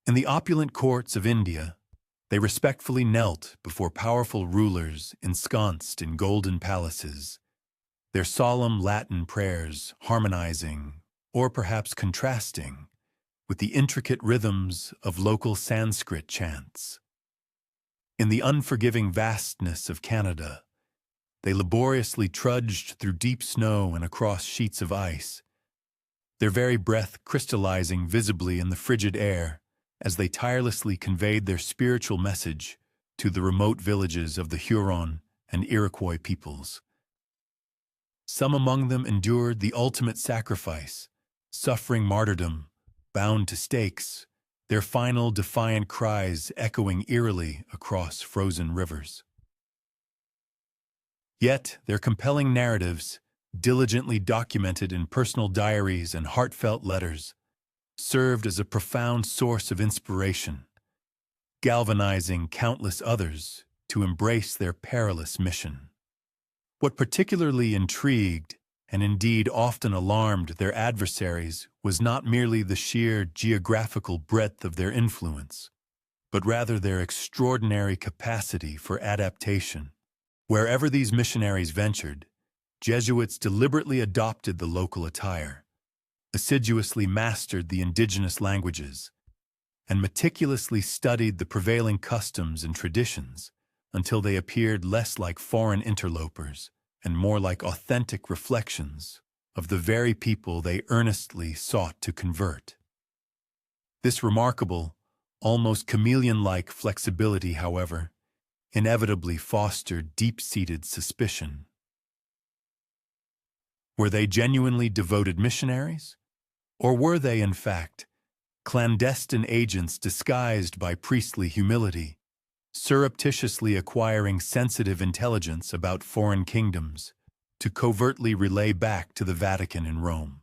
In the opulent courts of India, they respectfully knelt before powerful rulers ensconced in golden palaces, their solemn Latin prayers harmonizing, or perhaps contrasting, with the intricate rhythms of local Sanskrit chants. In the unforgiving vastness of Canada, they laboriously trudged through deep snow and across sheets of ice, their very breath crystallizing visibly in the frigid air as they tirelessly conveyed their spiritual message to the remote villages of the Huron and Iroquois peoples. Some among them endured the ultimate sacrifice, suffering martyrdom, bound to stakes, their final defiant cries echoing eerily across frozen rivers. Yet their compelling narratives, diligently documented in personal diaries and heartfelt letters, served as a profound source of inspiration, galvanizing countless others to embrace their perilous mission. What particularly intrigued, and indeed often alarmed their adversaries, was not merely the sheer geographical breadth of their influence, but rather their extraordinary capacity for adaptation. Wherever these missionaries ventured, Jesuits deliberately adopted the local attire, assiduously mastered the indigenous languages, and meticulously studied the prevailing customs and traditions until they appeared less like foreign interlopers and more like authentic reflections of the very people they earnestly sought to convert. This remarkable, almost chameleon-like flexibility, however, inevitably fostered deep-seated suspicion. Were they genuinely devoted missionaries? Or were they, in fact, clandestine agents disguised by priestly humility, surreptitiously acquiring sensitive intelligence about foreign kingdoms to covertly relay back to the Vatican in Rome?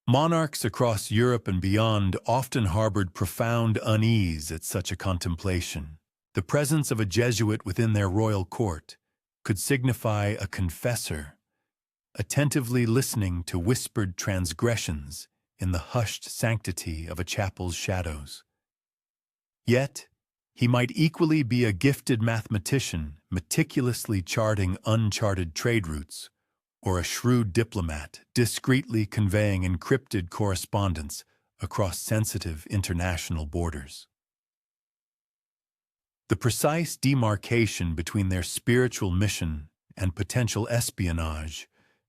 Monarchs across Europe and beyond often harbored profound unease at such a contemplation. The presence of a Jesuit within their royal court could signify a confessor, attentively listening to whispered transgressions in the hushed sanctity of a chapel's shadows. Yet, he might equally be a gifted mathematician meticulously charting uncharted trade routes, or a shrewd diplomat discreetly conveying encrypted correspondence across sensitive international borders. The precise demarcation between their spiritual mission and potential espionage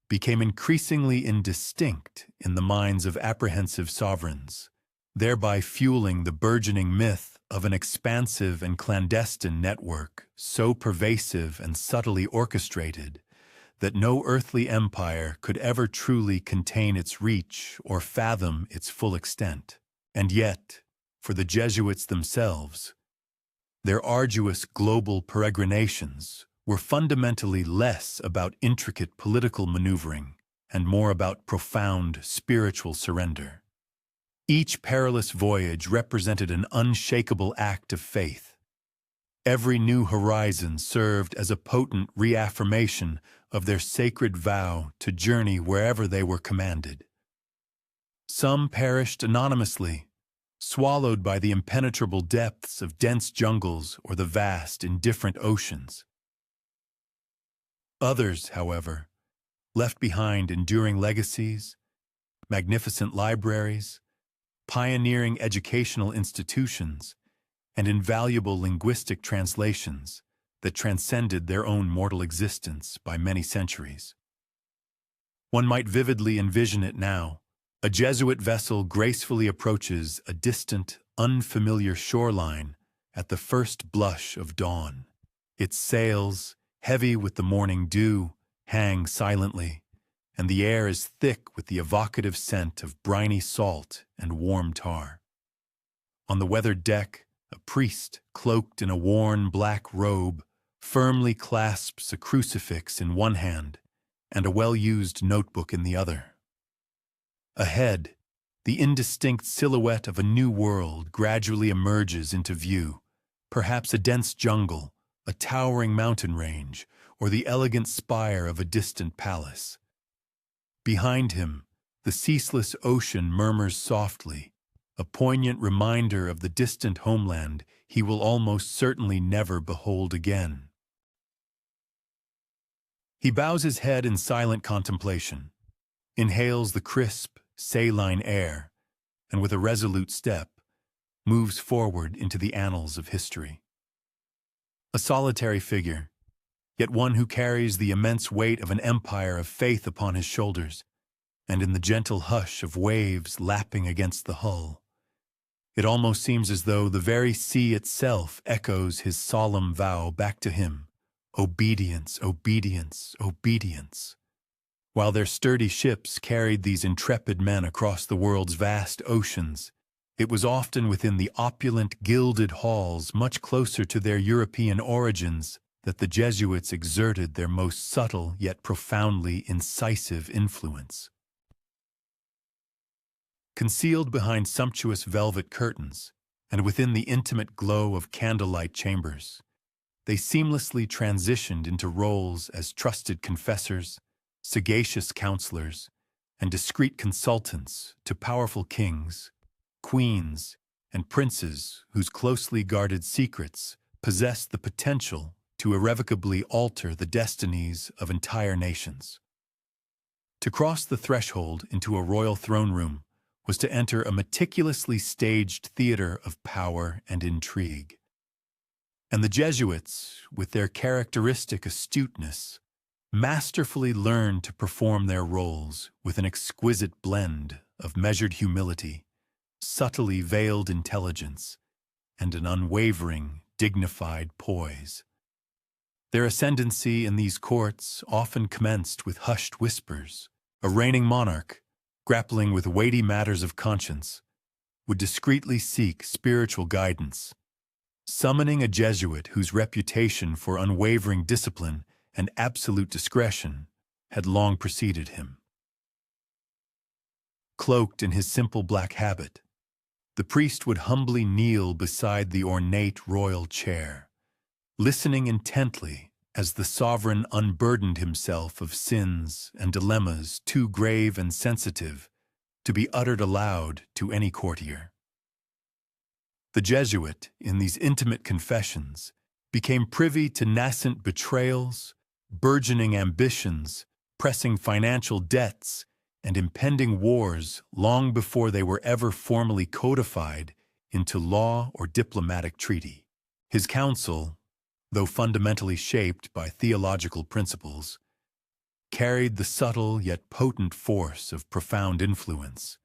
became increasingly indistinct in the minds of apprehensive sovereigns, thereby fueling the burgeoning myth of an expansive and clandestine network so pervasive and subtly orchestrated that no earthly empire could ever truly contain its reach or fathom its full extent. And yet, for the Jesuits themselves, their arduous global peregrinations were fundamentally less about intricate political maneuvering and more about profound spiritual surrender. Each perilous voyage represented an unshakable act of faith. Every new horizon served as a potent reaffirmation of their sacred vow to journey wherever they were commanded. Some perished anonymously, swallowed by the impenetrable depths of dense jungles or the vast, indifferent oceans. Others, however, left behind enduring legacies, magnificent libraries, pioneering educational institutions, and invaluable linguistic translations that transcended their own mortal existence by many centuries. One might vividly envision it now. A Jesuit vessel gracefully approaches a distant, unfamiliar shoreline at the first blush of dawn. Its sails, heavy with the morning dew, hang silently, and the air is thick with the evocative scent of briny salt and warm tar. On the weathered deck, a priest, cloaked in a worn black robe, firmly clasps a crucifix in one hand and a well-used notebook in the other. Ahead, the indistinct silhouette of a new world gradually emerges into view, perhaps a dense jungle, a towering mountain range, or the elegant spire of a distant palace. Behind him, the ceaseless ocean murmurs softly, a poignant reminder of the distant homeland he will almost certainly never behold again. He bows his head in silent contemplation, inhales the crisp, saline air, and with a resolute step, moves forward into the annals of history. A solitary figure, yet one who carries the immense weight of an empire of faith upon his shoulders, and in the gentle hush of waves lapping against the hull, it almost seems as though the very sea itself echoes his solemn vow back to him: obedience, obedience, obedience. While their sturdy ships carried these intrepid men across the world's vast oceans, it was often within the opulent, gilded halls much closer to their European origins that the Jesuits exerted their most subtle yet profoundly incisive influence. Concealed behind sumptuous velvet curtains, and within the intimate glow of candlelight chambers, they seamlessly transitioned into roles as trusted confessors, sagacious counselors, and discreet consultants to powerful kings, queens, and princes whose closely guarded secrets possessed the potential to irrevocably alter the destinies of entire nations. To cross the threshold into a royal throne room was to enter a meticulously staged theater of power and intrigue. And the Jesuits, with their characteristic astuteness, masterfully learned to perform their roles with an exquisite blend of measured humility, subtly veiled intelligence, and an unwavering, dignified poise. Their ascendancy in these courts often commenced with hushed whispers. A reigning monarch, grappling with weighty matters of conscience, would discreetly seek spiritual guidance, summoning a Jesuit whose reputation for unwavering discipline and absolute discretion had long preceded him. Cloaked in his simple black habit, the priest would humbly kneel beside the ornate royal chair, listening intently as the sovereign unburdened himself of sins and dilemmas too grave and sensitive to be uttered aloud to any courtier. The Jesuit, in these intimate confessions, became privy to nascent betrayals, burgeoning ambitions, pressing financial debts, and impending wars long before they were ever formally codified into law or diplomatic treaty. His counsel, though fundamentally shaped by theological principles, carried the subtle yet potent force of profound influence,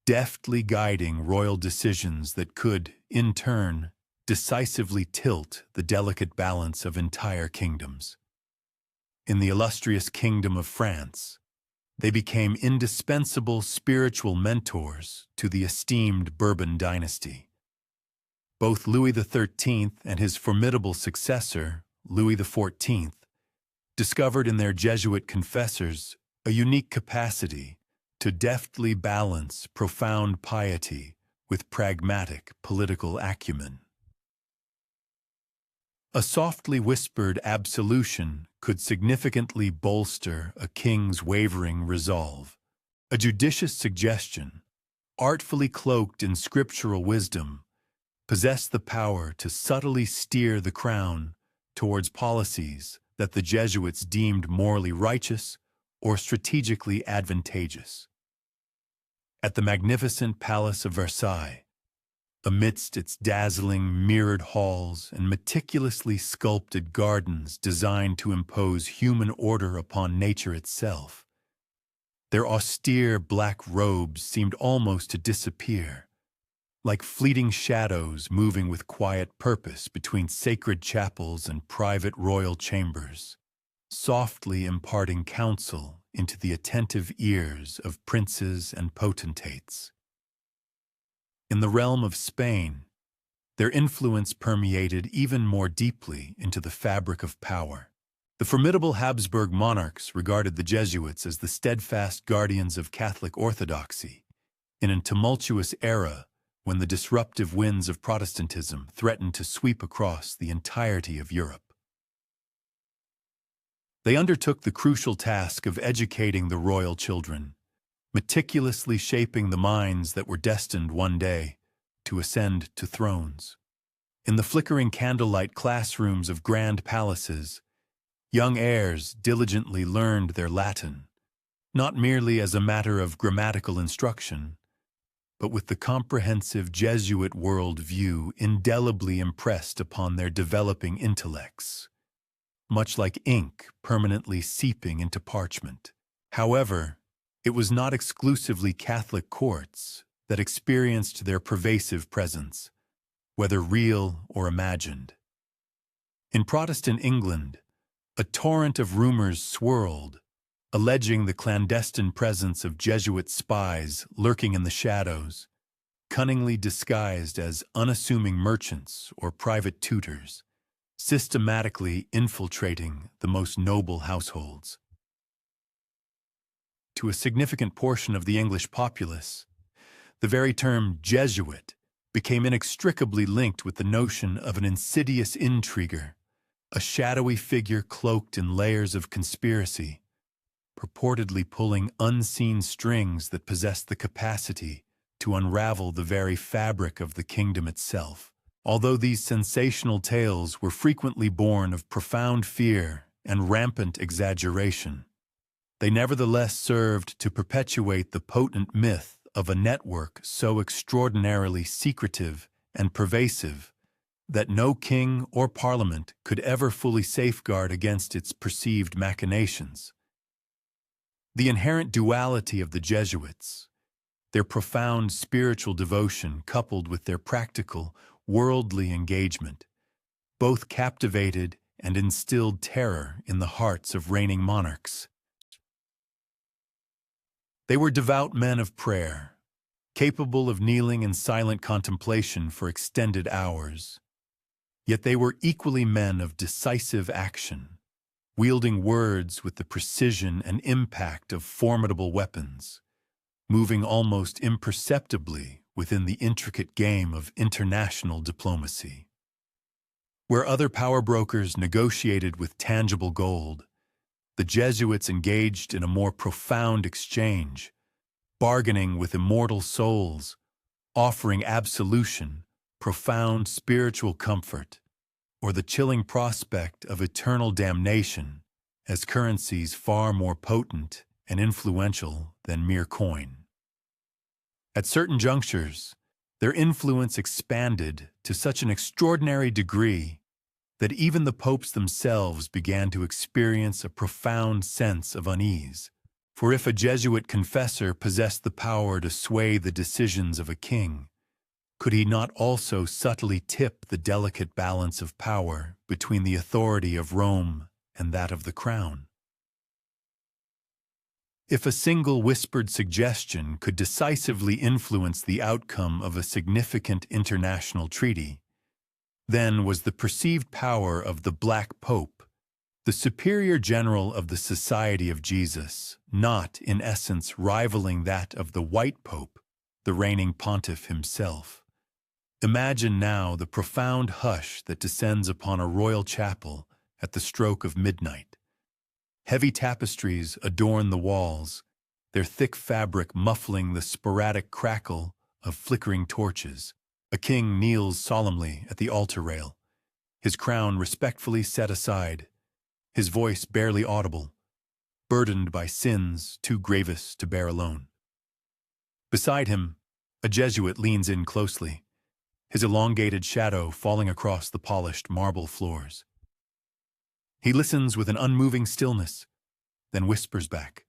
deftly guiding royal decisions that could, in turn, decisively tilt the delicate balance of entire kingdoms. In the illustrious Kingdom of France, they became indispensable spiritual mentors to the esteemed Bourbon dynasty. Both Louis XIII and his formidable successor, Louis XIV, discovered in their Jesuit confessors a unique capacity to deftly balance profound piety with pragmatic political acumen. A softly whispered absolution could significantly bolster a king's wavering resolve. A judicious suggestion, artfully cloaked in scriptural wisdom, possessed the power to subtly steer the crown towards policies that the Jesuits deemed morally righteous or strategically advantageous. At the magnificent Palace of Versailles, amidst its dazzling mirrored halls and meticulously sculpted gardens designed to impose human order upon nature itself, their austere black robes seemed almost to disappear, like fleeting shadows moving with quiet purpose between sacred chapels and private royal chambers, softly imparting counsel into the attentive ears of princes and potentates. In the realm of Spain, their influence permeated even more deeply into the fabric of power. The formidable Habsburg monarchs regarded the Jesuits as the steadfast guardians of Catholic orthodoxy in a tumultuous era when the disruptive winds of Protestantism threatened to sweep across the entirety of Europe. They undertook the crucial task of educating the royal children, meticulously shaping the minds that were destined one day to ascend to thrones. In the flickering candlelight classrooms of grand palaces, young heirs diligently learned their Latin, not merely as a matter of grammatical instruction, but with the comprehensive Jesuit world view indelibly impressed upon their developing intellects, much like ink permanently seeping into parchment. However, it was not exclusively Catholic courts that experienced their pervasive presence, whether real or imagined. In Protestant England, a torrent of rumors swirled, alleging the clandestine presence of Jesuit spies lurking in the shadows, cunningly disguised as unassuming merchants or private tutors, systematically infiltrating the most noble households. To a significant portion of the English populace, the very term Jesuit became inextricably linked with the notion of an insidious intriguer, a shadowy figure cloaked in layers of conspiracy, purportedly pulling unseen strings that possessed the capacity to unravel the very fabric of the kingdom itself. Although these sensational tales were frequently born of profound fear and rampant exaggeration, they nevertheless served to perpetuate the potent myth of a network so extraordinarily secretive and pervasive that no king or parliament could ever fully safeguard against its perceived machinations. The inherent duality of the Jesuits, their profound spiritual devotion coupled with their practical, worldly engagement, both captivated and instilled terror in the hearts of reigning monarchs. They were devout men of prayer, capable of kneeling in silent contemplation for extended hours. Yet they were equally men of decisive action, wielding words with the precision and impact of formidable weapons, moving almost imperceptibly within the intricate game of international diplomacy. Where other power brokers negotiated with tangible gold, the Jesuits engaged in a more profound exchange, bargaining with immortal souls, offering absolution, profound spiritual comfort, or the chilling prospect of eternal damnation as currencies far more potent and influential than mere coin. At certain junctures, Their influence expanded to such an extraordinary degree that even the popes themselves began to experience a profound sense of unease. For if a Jesuit confessor possessed the power to sway the decisions of a king, could he not also subtly tip the delicate balance of power between the authority of Rome and that of the crown? If a single whispered suggestion could decisively influence the outcome of a significant international treaty, then was the perceived power of the Black Pope, the superior general of the Society of Jesus, not in essence rivaling that of the White Pope, the reigning pontiff himself. Imagine now the profound hush that descends upon a royal chapel at the stroke of midnight. Heavy tapestries adorn the walls, their thick fabric muffling the sporadic crackle of flickering torches. A king kneels solemnly at the altar rail, his crown respectfully set aside, his voice barely audible, burdened by sins too grievous to bear alone. Beside him, a Jesuit leans in closely, his elongated shadow falling across the polished marble floors. He listens with an unmoving stillness, then whispers back,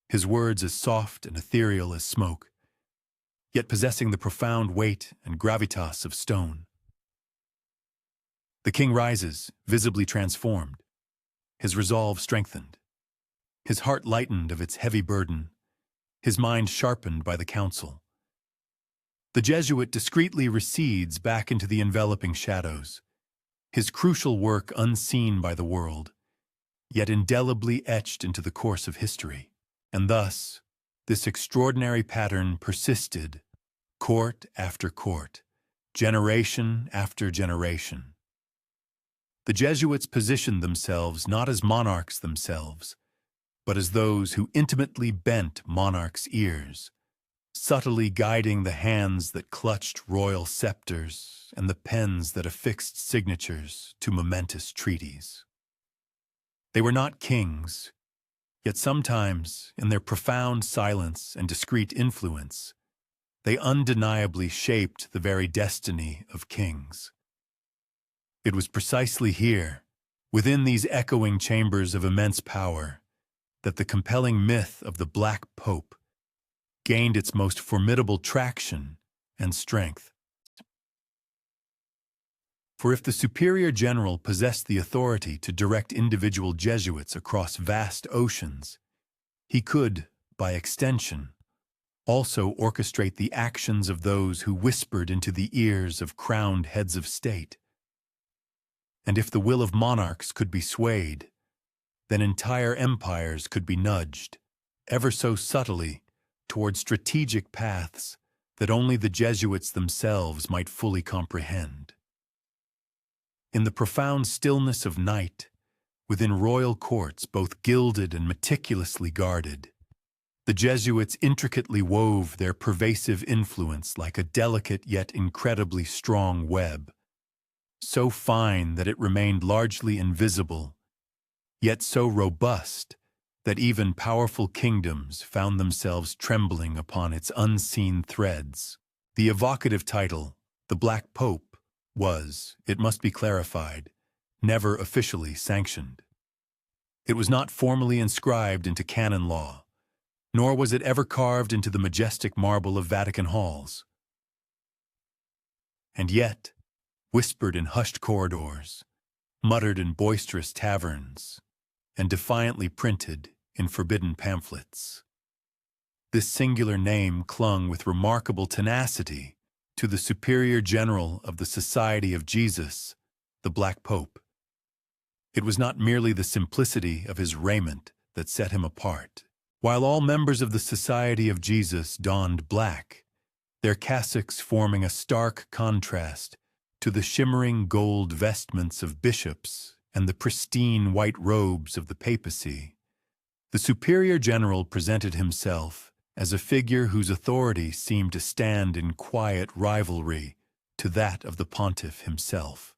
his words as soft and ethereal as smoke, yet possessing the profound weight and gravitas of stone. The king rises, visibly transformed, his resolve strengthened, his heart lightened of its heavy burden, his mind sharpened by the counsel. The Jesuit discreetly recedes back into the enveloping shadows, his crucial work unseen by the world, yet indelibly etched into the course of history. And thus, this extraordinary pattern persisted, court after court, generation after generation. The Jesuits positioned themselves not as monarchs themselves, but as those who intimately bent monarchs' ears, subtly guiding the hands that clutched royal scepters and the pens that affixed signatures to momentous treaties. They were not kings, yet sometimes, in their profound silence and discreet influence, they undeniably shaped the very destiny of kings. It was precisely here, within these echoing chambers of immense power, that the compelling myth of the Black Pope gained its most formidable traction and strength. For if the superior general possessed the authority to direct individual Jesuits across vast oceans, he could, by extension, also orchestrate the actions of those who whispered into the ears of crowned heads of state. And if the will of monarchs could be swayed, then entire empires could be nudged, ever so subtly, toward strategic paths that only the Jesuits themselves might fully comprehend. In the profound stillness of night, within royal courts both gilded and meticulously guarded, the Jesuits intricately wove their pervasive influence like a delicate yet incredibly strong web, so fine that it remained largely invisible, yet so robust that even powerful kingdoms found themselves trembling upon its unseen threads. The evocative title, the Black Pope, was, it must be clarified, never officially sanctioned. It was not formally inscribed into canon law, nor was it ever carved into the majestic marble of Vatican halls. And yet, whispered in hushed corridors, muttered in boisterous taverns, and defiantly printed in forbidden pamphlets, this singular name clung with remarkable tenacity to the superior general of the Society of Jesus, the Black Pope. It was not merely the simplicity of his raiment that set him apart. While all members of the Society of Jesus donned black, their cassocks forming a stark contrast to the shimmering gold vestments of bishops and the pristine white robes of the papacy, the superior general presented himself as a figure whose authority seemed to stand in quiet rivalry to that of the pontiff himself.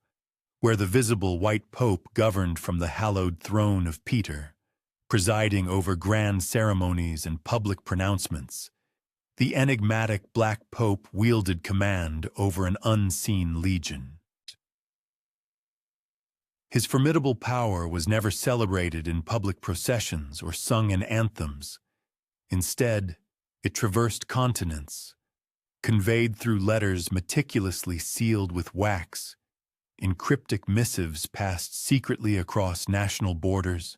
Where the visible white pope governed from the hallowed throne of Peter, presiding over grand ceremonies and public pronouncements, The enigmatic Black Pope wielded command over an unseen legion. His formidable power was never celebrated in public processions or sung in anthems. Instead, it traversed continents, conveyed through letters meticulously sealed with wax, in cryptic missives passed secretly across national borders,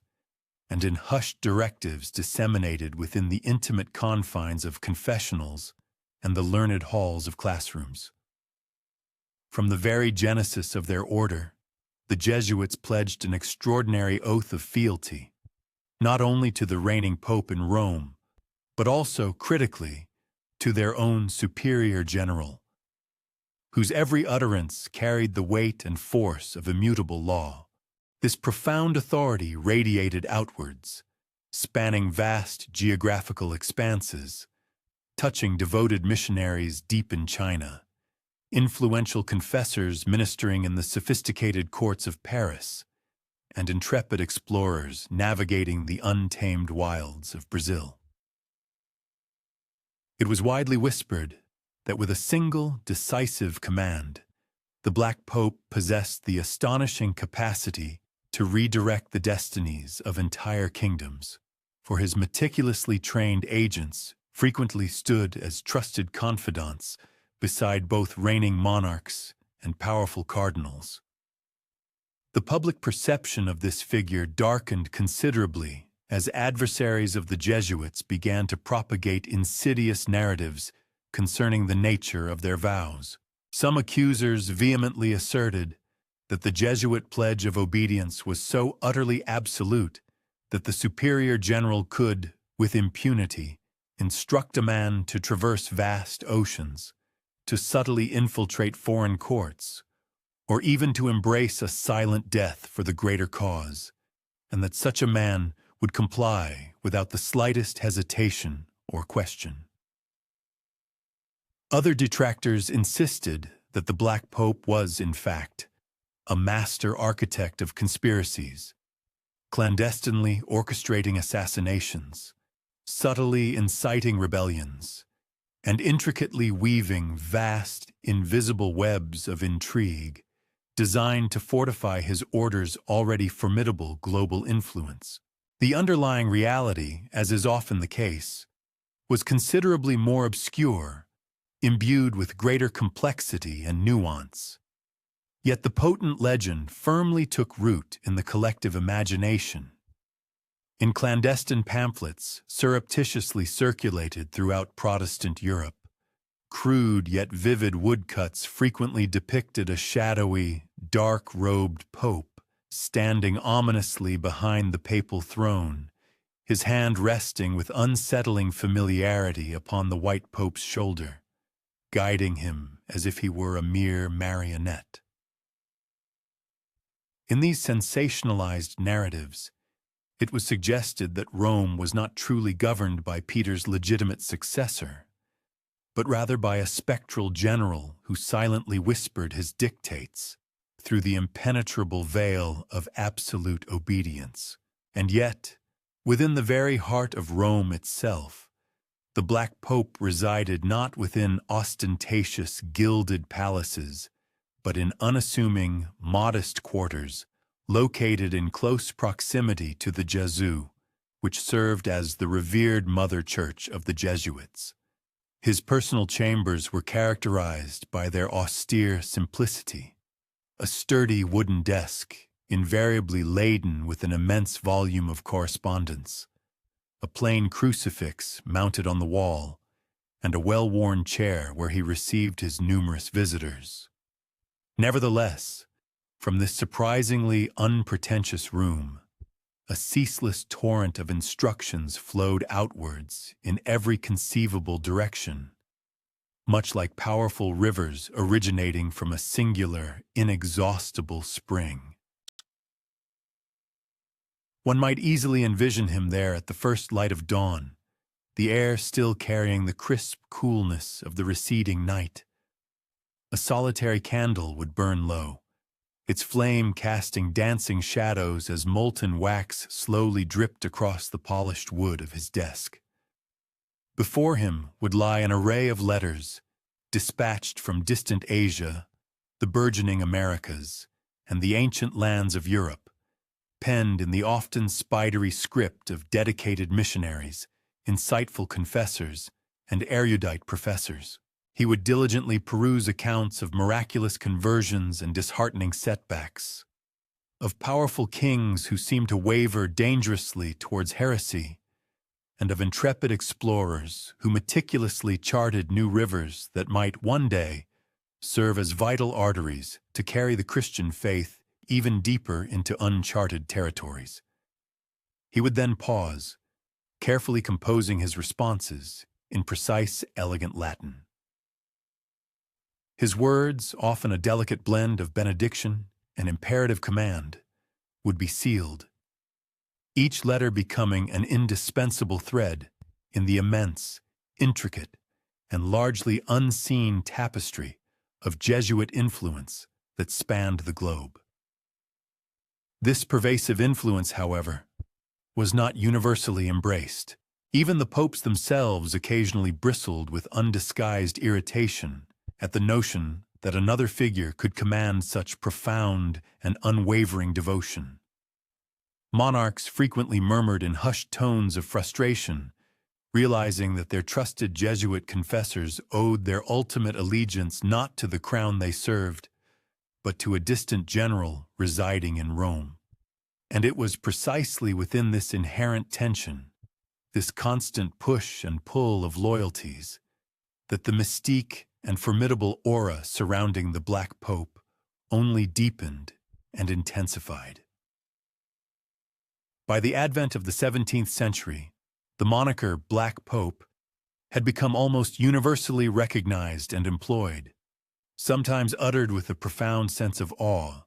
and in hushed directives disseminated within the intimate confines of confessionals and the learned halls of classrooms. From the very genesis of their order, the Jesuits pledged an extraordinary oath of fealty, not only to the reigning pope in Rome, but also, critically, to their own superior general, whose every utterance carried the weight and force of immutable law. This profound authority radiated outwards, spanning vast geographical expanses, touching devoted missionaries deep in China, influential confessors ministering in the sophisticated courts of Paris, and intrepid explorers navigating the untamed wilds of Brazil. It was widely whispered that with a single, decisive command, the Black Pope possessed the astonishing capacity to redirect the destinies of entire kingdoms, for his meticulously trained agents frequently stood as trusted confidants beside both reigning monarchs and powerful cardinals. The public perception of this figure darkened considerably as adversaries of the Jesuits began to propagate insidious narratives concerning the nature of their vows. Some accusers vehemently asserted that the Jesuit pledge of obedience was so utterly absolute that the superior general could, with impunity, instruct a man to traverse vast oceans, to subtly infiltrate foreign courts, or even to embrace a silent death for the greater cause, and that such a man would comply without the slightest hesitation or question. Other detractors insisted that the Black Pope was, in fact, a master architect of conspiracies, clandestinely orchestrating assassinations, subtly inciting rebellions, and intricately weaving vast, invisible webs of intrigue designed to fortify his order's already formidable global influence. The underlying reality, as is often the case, was considerably more obscure, imbued with greater complexity and nuance. Yet the potent legend firmly took root in the collective imagination. In clandestine pamphlets surreptitiously circulated throughout Protestant Europe, crude yet vivid woodcuts frequently depicted a shadowy, dark-robed pope standing ominously behind the papal throne, his hand resting with unsettling familiarity upon the white pope's shoulder, guiding him as if he were a mere marionette. In these sensationalized narratives, it was suggested that Rome was not truly governed by Peter's legitimate successor, but rather by a spectral general who silently whispered his dictates through the impenetrable veil of absolute obedience. And yet, within the very heart of Rome itself, the Black Pope resided not within ostentatious, gilded palaces, but in unassuming, modest quarters located in close proximity to the Gesù, which served as the revered mother church of the Jesuits. His personal chambers were characterized by their austere simplicity. A sturdy wooden desk, invariably laden with an immense volume of correspondence, a plain crucifix mounted on the wall, and a well-worn chair where he received his numerous visitors. Nevertheless, from this surprisingly unpretentious room, a ceaseless torrent of instructions flowed outwards in every conceivable direction, much like powerful rivers originating from a singular, inexhaustible spring. One might easily envision him there at the first light of dawn, the air still carrying the crisp coolness of the receding night. A solitary candle would burn low, its flame casting dancing shadows as molten wax slowly dripped across the polished wood of his desk. Before him would lie an array of letters, dispatched from distant Asia, the burgeoning Americas, and the ancient lands of Europe, penned in the often spidery script of dedicated missionaries, insightful confessors, and erudite professors. He would diligently peruse accounts of miraculous conversions and disheartening setbacks, of powerful kings who seemed to waver dangerously towards heresy, and of intrepid explorers who meticulously charted new rivers that might one day serve as vital arteries to carry the Christian faith even deeper into uncharted territories. He would then pause, carefully composing his responses in precise, elegant Latin. His words, often a delicate blend of benediction and imperative command, would be sealed, each letter becoming an indispensable thread in the immense, intricate, and largely unseen tapestry of Jesuit influence that spanned the globe. This pervasive influence, however, was not universally embraced. Even the popes themselves occasionally bristled with undisguised irritation at the notion that another figure could command such profound and unwavering devotion. Monarchs frequently murmured in hushed tones of frustration, realizing that their trusted Jesuit confessors owed their ultimate allegiance not to the crown they served, but to a distant general residing in Rome. And it was precisely within this inherent tension, this constant push and pull of loyalties, that the mystique and formidable aura surrounding the Black Pope only deepened and intensified. By the advent of the 17th century, the moniker Black Pope had become almost universally recognized and employed, sometimes uttered with a profound sense of awe,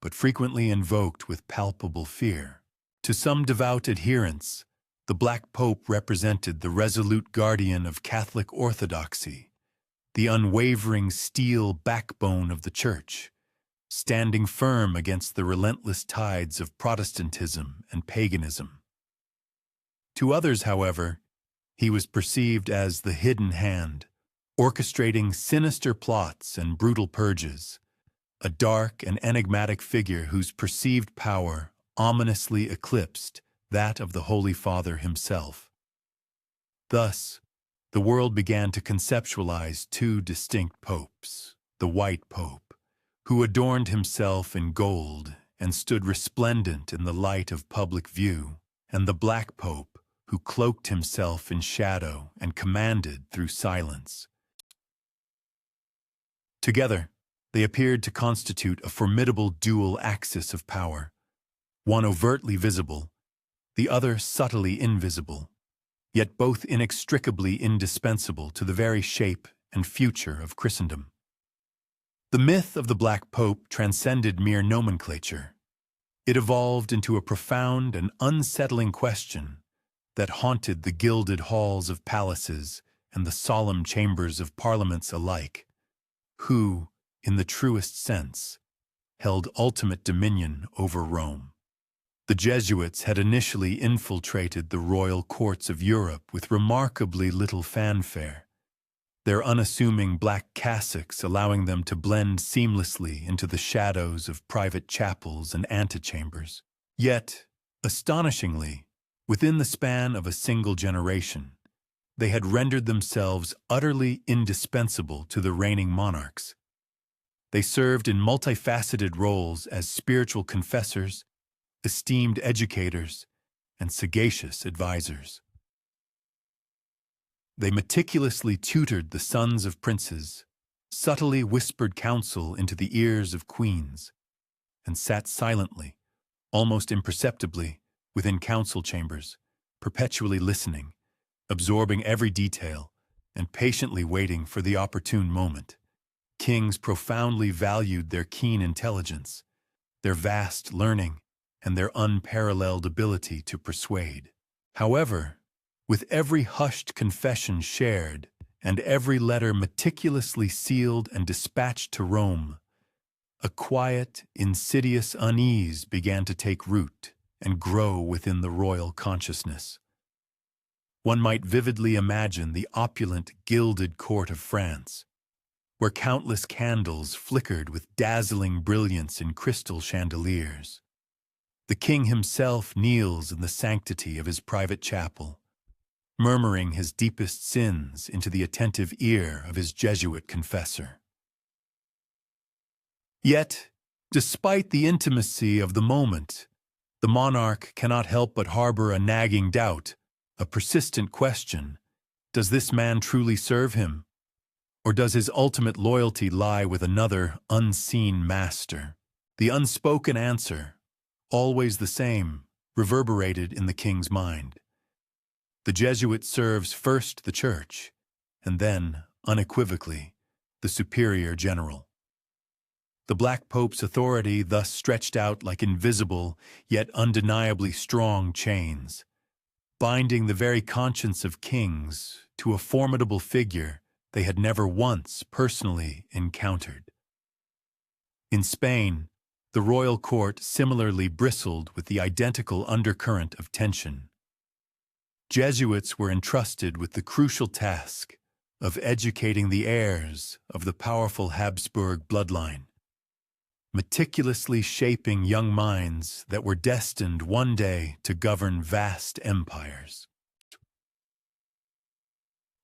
but frequently invoked with palpable fear. To some devout adherents, the Black Pope represented the resolute guardian of Catholic orthodoxy, the unwavering steel backbone of the Church, standing firm against the relentless tides of Protestantism and paganism. To others, however, he was perceived as the hidden hand, orchestrating sinister plots and brutal purges, a dark and enigmatic figure whose perceived power ominously eclipsed that of the Holy Father himself. Thus, the world began to conceptualize two distinct popes: the White Pope, who adorned himself in gold and stood resplendent in the light of public view, and the Black Pope, who cloaked himself in shadow and commanded through silence. Together, they appeared to constitute a formidable dual axis of power, one overtly visible, the other subtly invisible, yet both inextricably indispensable to the very shape and future of Christendom. The myth of the Black Pope transcended mere nomenclature. It evolved into a profound and unsettling question that haunted the gilded halls of palaces and the solemn chambers of parliaments alike. Who, in the truest sense, held ultimate dominion over Rome? The Jesuits had initially infiltrated the royal courts of Europe with remarkably little fanfare, their unassuming black cassocks allowing them to blend seamlessly into the shadows of private chapels and antechambers. Yet, astonishingly, within the span of a single generation, they had rendered themselves utterly indispensable to the reigning monarchs. They served in multifaceted roles as spiritual confessors, esteemed educators, and sagacious advisors. They meticulously tutored the sons of princes, subtly whispered counsel into the ears of queens, and sat silently, almost imperceptibly, within council chambers, perpetually listening, absorbing every detail, and patiently waiting for the opportune moment. Kings profoundly valued their keen intelligence, their vast learning, and their unparalleled ability to persuade. However, with every hushed confession shared and every letter meticulously sealed and dispatched to Rome, a quiet, insidious unease began to take root and grow within the royal consciousness. one might vividly imagine the opulent, gilded court of France, where countless candles flickered with dazzling brilliance in crystal chandeliers. The king himself kneels in the sanctity of his private chapel, murmuring his deepest sins into the attentive ear of his Jesuit confessor. Yet, despite the intimacy of the moment, the monarch cannot help but harbor a nagging doubt, a persistent question: does this man truly serve him? Or does his ultimate loyalty lie with another, unseen master? The unspoken answer, always the same, reverberated in the king's mind. The Jesuit serves first the church, and then, unequivocally, the superior general. The Black Pope's authority thus stretched out like invisible, yet undeniably strong chains, binding the very conscience of kings to a formidable figure they had never once personally encountered. In Spain, the royal court similarly bristled with the identical undercurrent of tension. Jesuits were entrusted with the crucial task of educating the heirs of the powerful Habsburg bloodline, meticulously shaping young minds that were destined one day to govern vast empires.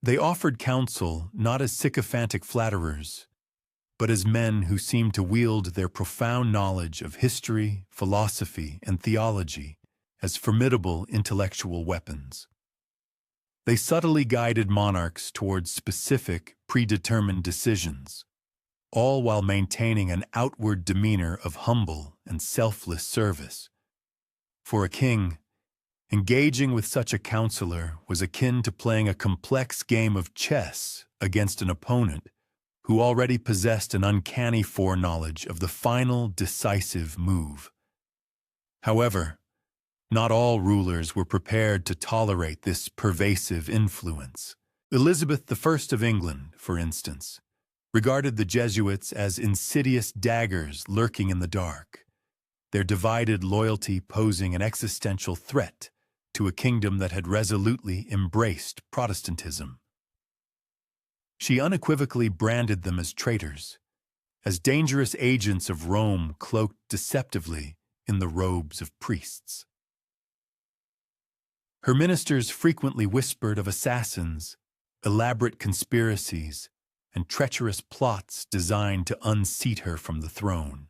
They offered counsel not as sycophantic flatterers, but as men who seemed to wield their profound knowledge of history, philosophy, and theology as formidable intellectual weapons. They subtly guided monarchs towards specific, predetermined decisions, all while maintaining an outward demeanor of humble and selfless service. For a king, engaging with such a counselor was akin to playing a complex game of chess against an opponent who already possessed an uncanny foreknowledge of the final decisive move. However, not all rulers were prepared to tolerate this pervasive influence. Elizabeth I of England, for instance, regarded the Jesuits as insidious daggers lurking in the dark, their divided loyalty posing an existential threat to a kingdom that had resolutely embraced Protestantism. She unequivocally branded them as traitors, as dangerous agents of Rome cloaked deceptively in the robes of priests. Her ministers frequently whispered of assassins, elaborate conspiracies, and treacherous plots designed to unseat her from the throne.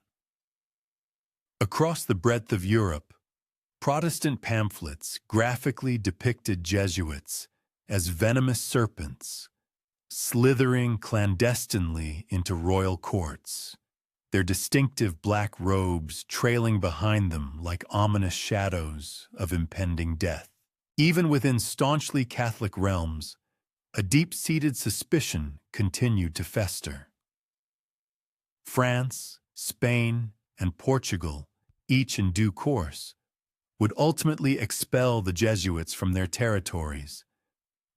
Across the breadth of Europe, Protestant pamphlets graphically depicted Jesuits as venomous serpents, slithering clandestinely into royal courts, their distinctive black robes trailing behind them like ominous shadows of impending death. Even within staunchly Catholic realms, a deep-seated suspicion continued to fester. France, Spain, and Portugal, each in due course, would ultimately expel the Jesuits from their territories,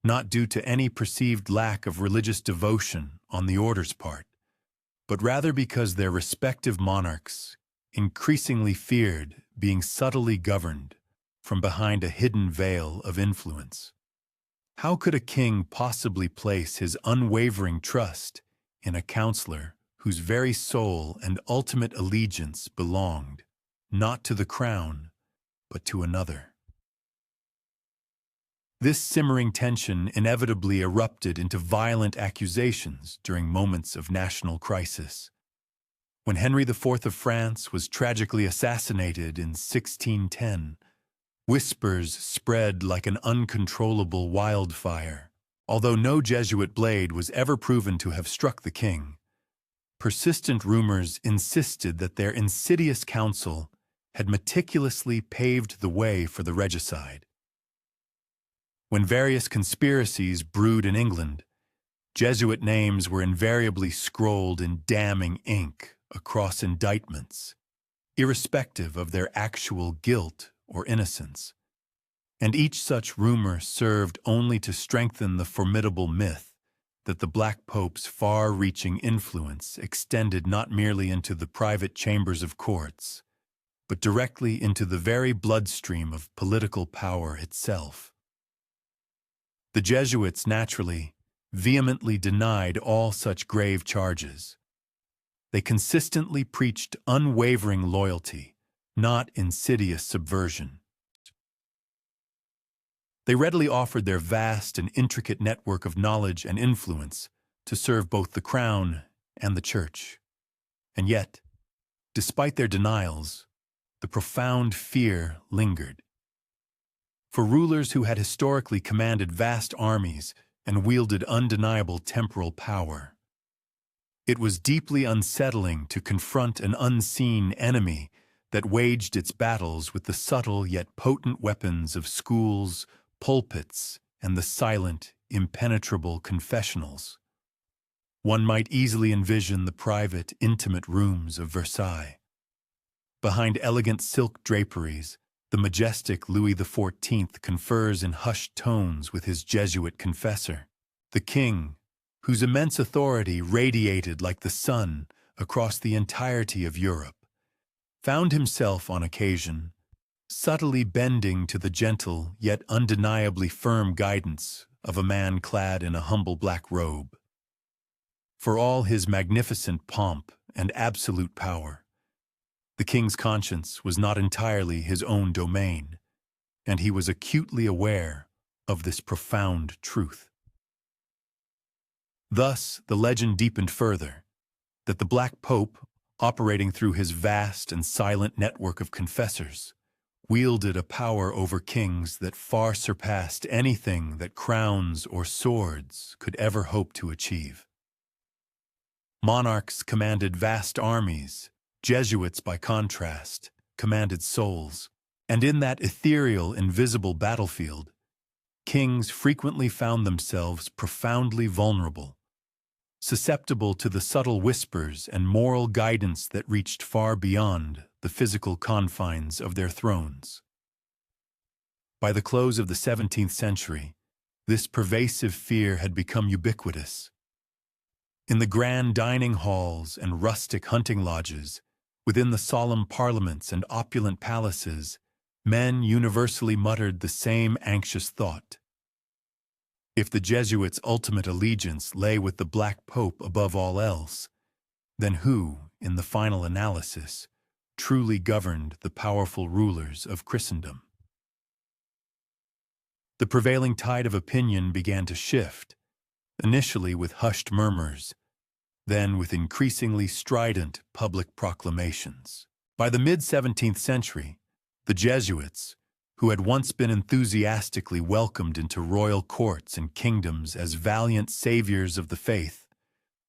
not due to any perceived lack of religious devotion on the order's part, but rather because their respective monarchs increasingly feared being subtly governed from behind a hidden veil of influence. How could a king possibly place his unwavering trust in a counselor whose very soul and ultimate allegiance belonged not to the crown, but to another? This simmering tension inevitably erupted into violent accusations during moments of national crisis. When Henry IV of France was tragically assassinated in 1610, whispers spread like an uncontrollable wildfire. Although no Jesuit blade was ever proven to have struck the king, persistent rumors insisted that their insidious counsel had meticulously paved the way for the regicide. When various conspiracies brewed in England, Jesuit names were invariably scrolled in damning ink across indictments, irrespective of their actual guilt or innocence. And each such rumor served only to strengthen the formidable myth that the Black Pope's far-reaching influence extended not merely into the private chambers of courts, but directly into the very bloodstream of political power itself. The Jesuits, naturally, vehemently denied all such grave charges. They consistently preached unwavering loyalty, not insidious subversion. They readily offered their vast and intricate network of knowledge and influence to serve both the crown and the church. And yet, despite their denials, the profound fear lingered. For rulers who had historically commanded vast armies and wielded undeniable temporal power, it was deeply unsettling to confront an unseen enemy that waged its battles with the subtle yet potent weapons of schools, pulpits, and the silent, impenetrable confessionals. One might easily envision the private, intimate rooms of Versailles. Behind elegant silk draperies, the majestic Louis XIV confers in hushed tones with his Jesuit confessor. The king, whose immense authority radiated like the sun across the entirety of Europe, found himself on occasion subtly bending to the gentle yet undeniably firm guidance of a man clad in a humble black robe. For all his magnificent pomp and absolute power, the king's conscience was not entirely his own domain, and he was acutely aware of this profound truth. Thus, the legend deepened further, that the Black Pope, operating through his vast and silent network of confessors, wielded a power over kings that far surpassed anything that crowns or swords could ever hope to achieve. Monarchs commanded vast armies, Jesuits, by contrast, commanded souls, and in that ethereal, invisible battlefield, kings frequently found themselves profoundly vulnerable, susceptible to the subtle whispers and moral guidance that reached far beyond the physical confines of their thrones. By the close of the 17th century, this pervasive fear had become ubiquitous. In the grand dining halls and rustic hunting lodges, within the solemn parliaments and opulent palaces, men universally muttered the same anxious thought. If the Jesuits' ultimate allegiance lay with the Black Pope above all else, then who, in the final analysis, truly governed the powerful rulers of Christendom? The prevailing tide of opinion began to shift, initially with hushed murmurs, then with increasingly strident public proclamations. By the mid-17th century, the Jesuits, who had once been enthusiastically welcomed into royal courts and kingdoms as valiant saviors of the faith,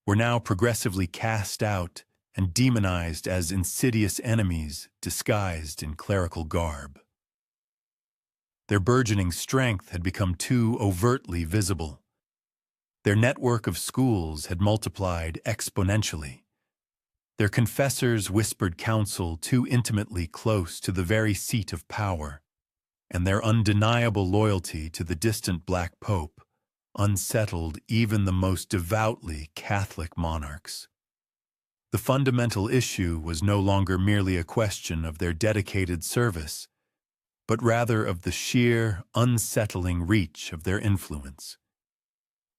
were now progressively cast out and demonized as insidious enemies disguised in clerical garb. Their burgeoning strength had become too overtly visible. Their network of schools had multiplied exponentially. Their confessors whispered counsel too intimately close to the very seat of power, and their undeniable loyalty to the distant Black Pope unsettled even the most devoutly Catholic monarchs. The fundamental issue was no longer merely a question of their dedicated service, but rather of the sheer, unsettling reach of their influence.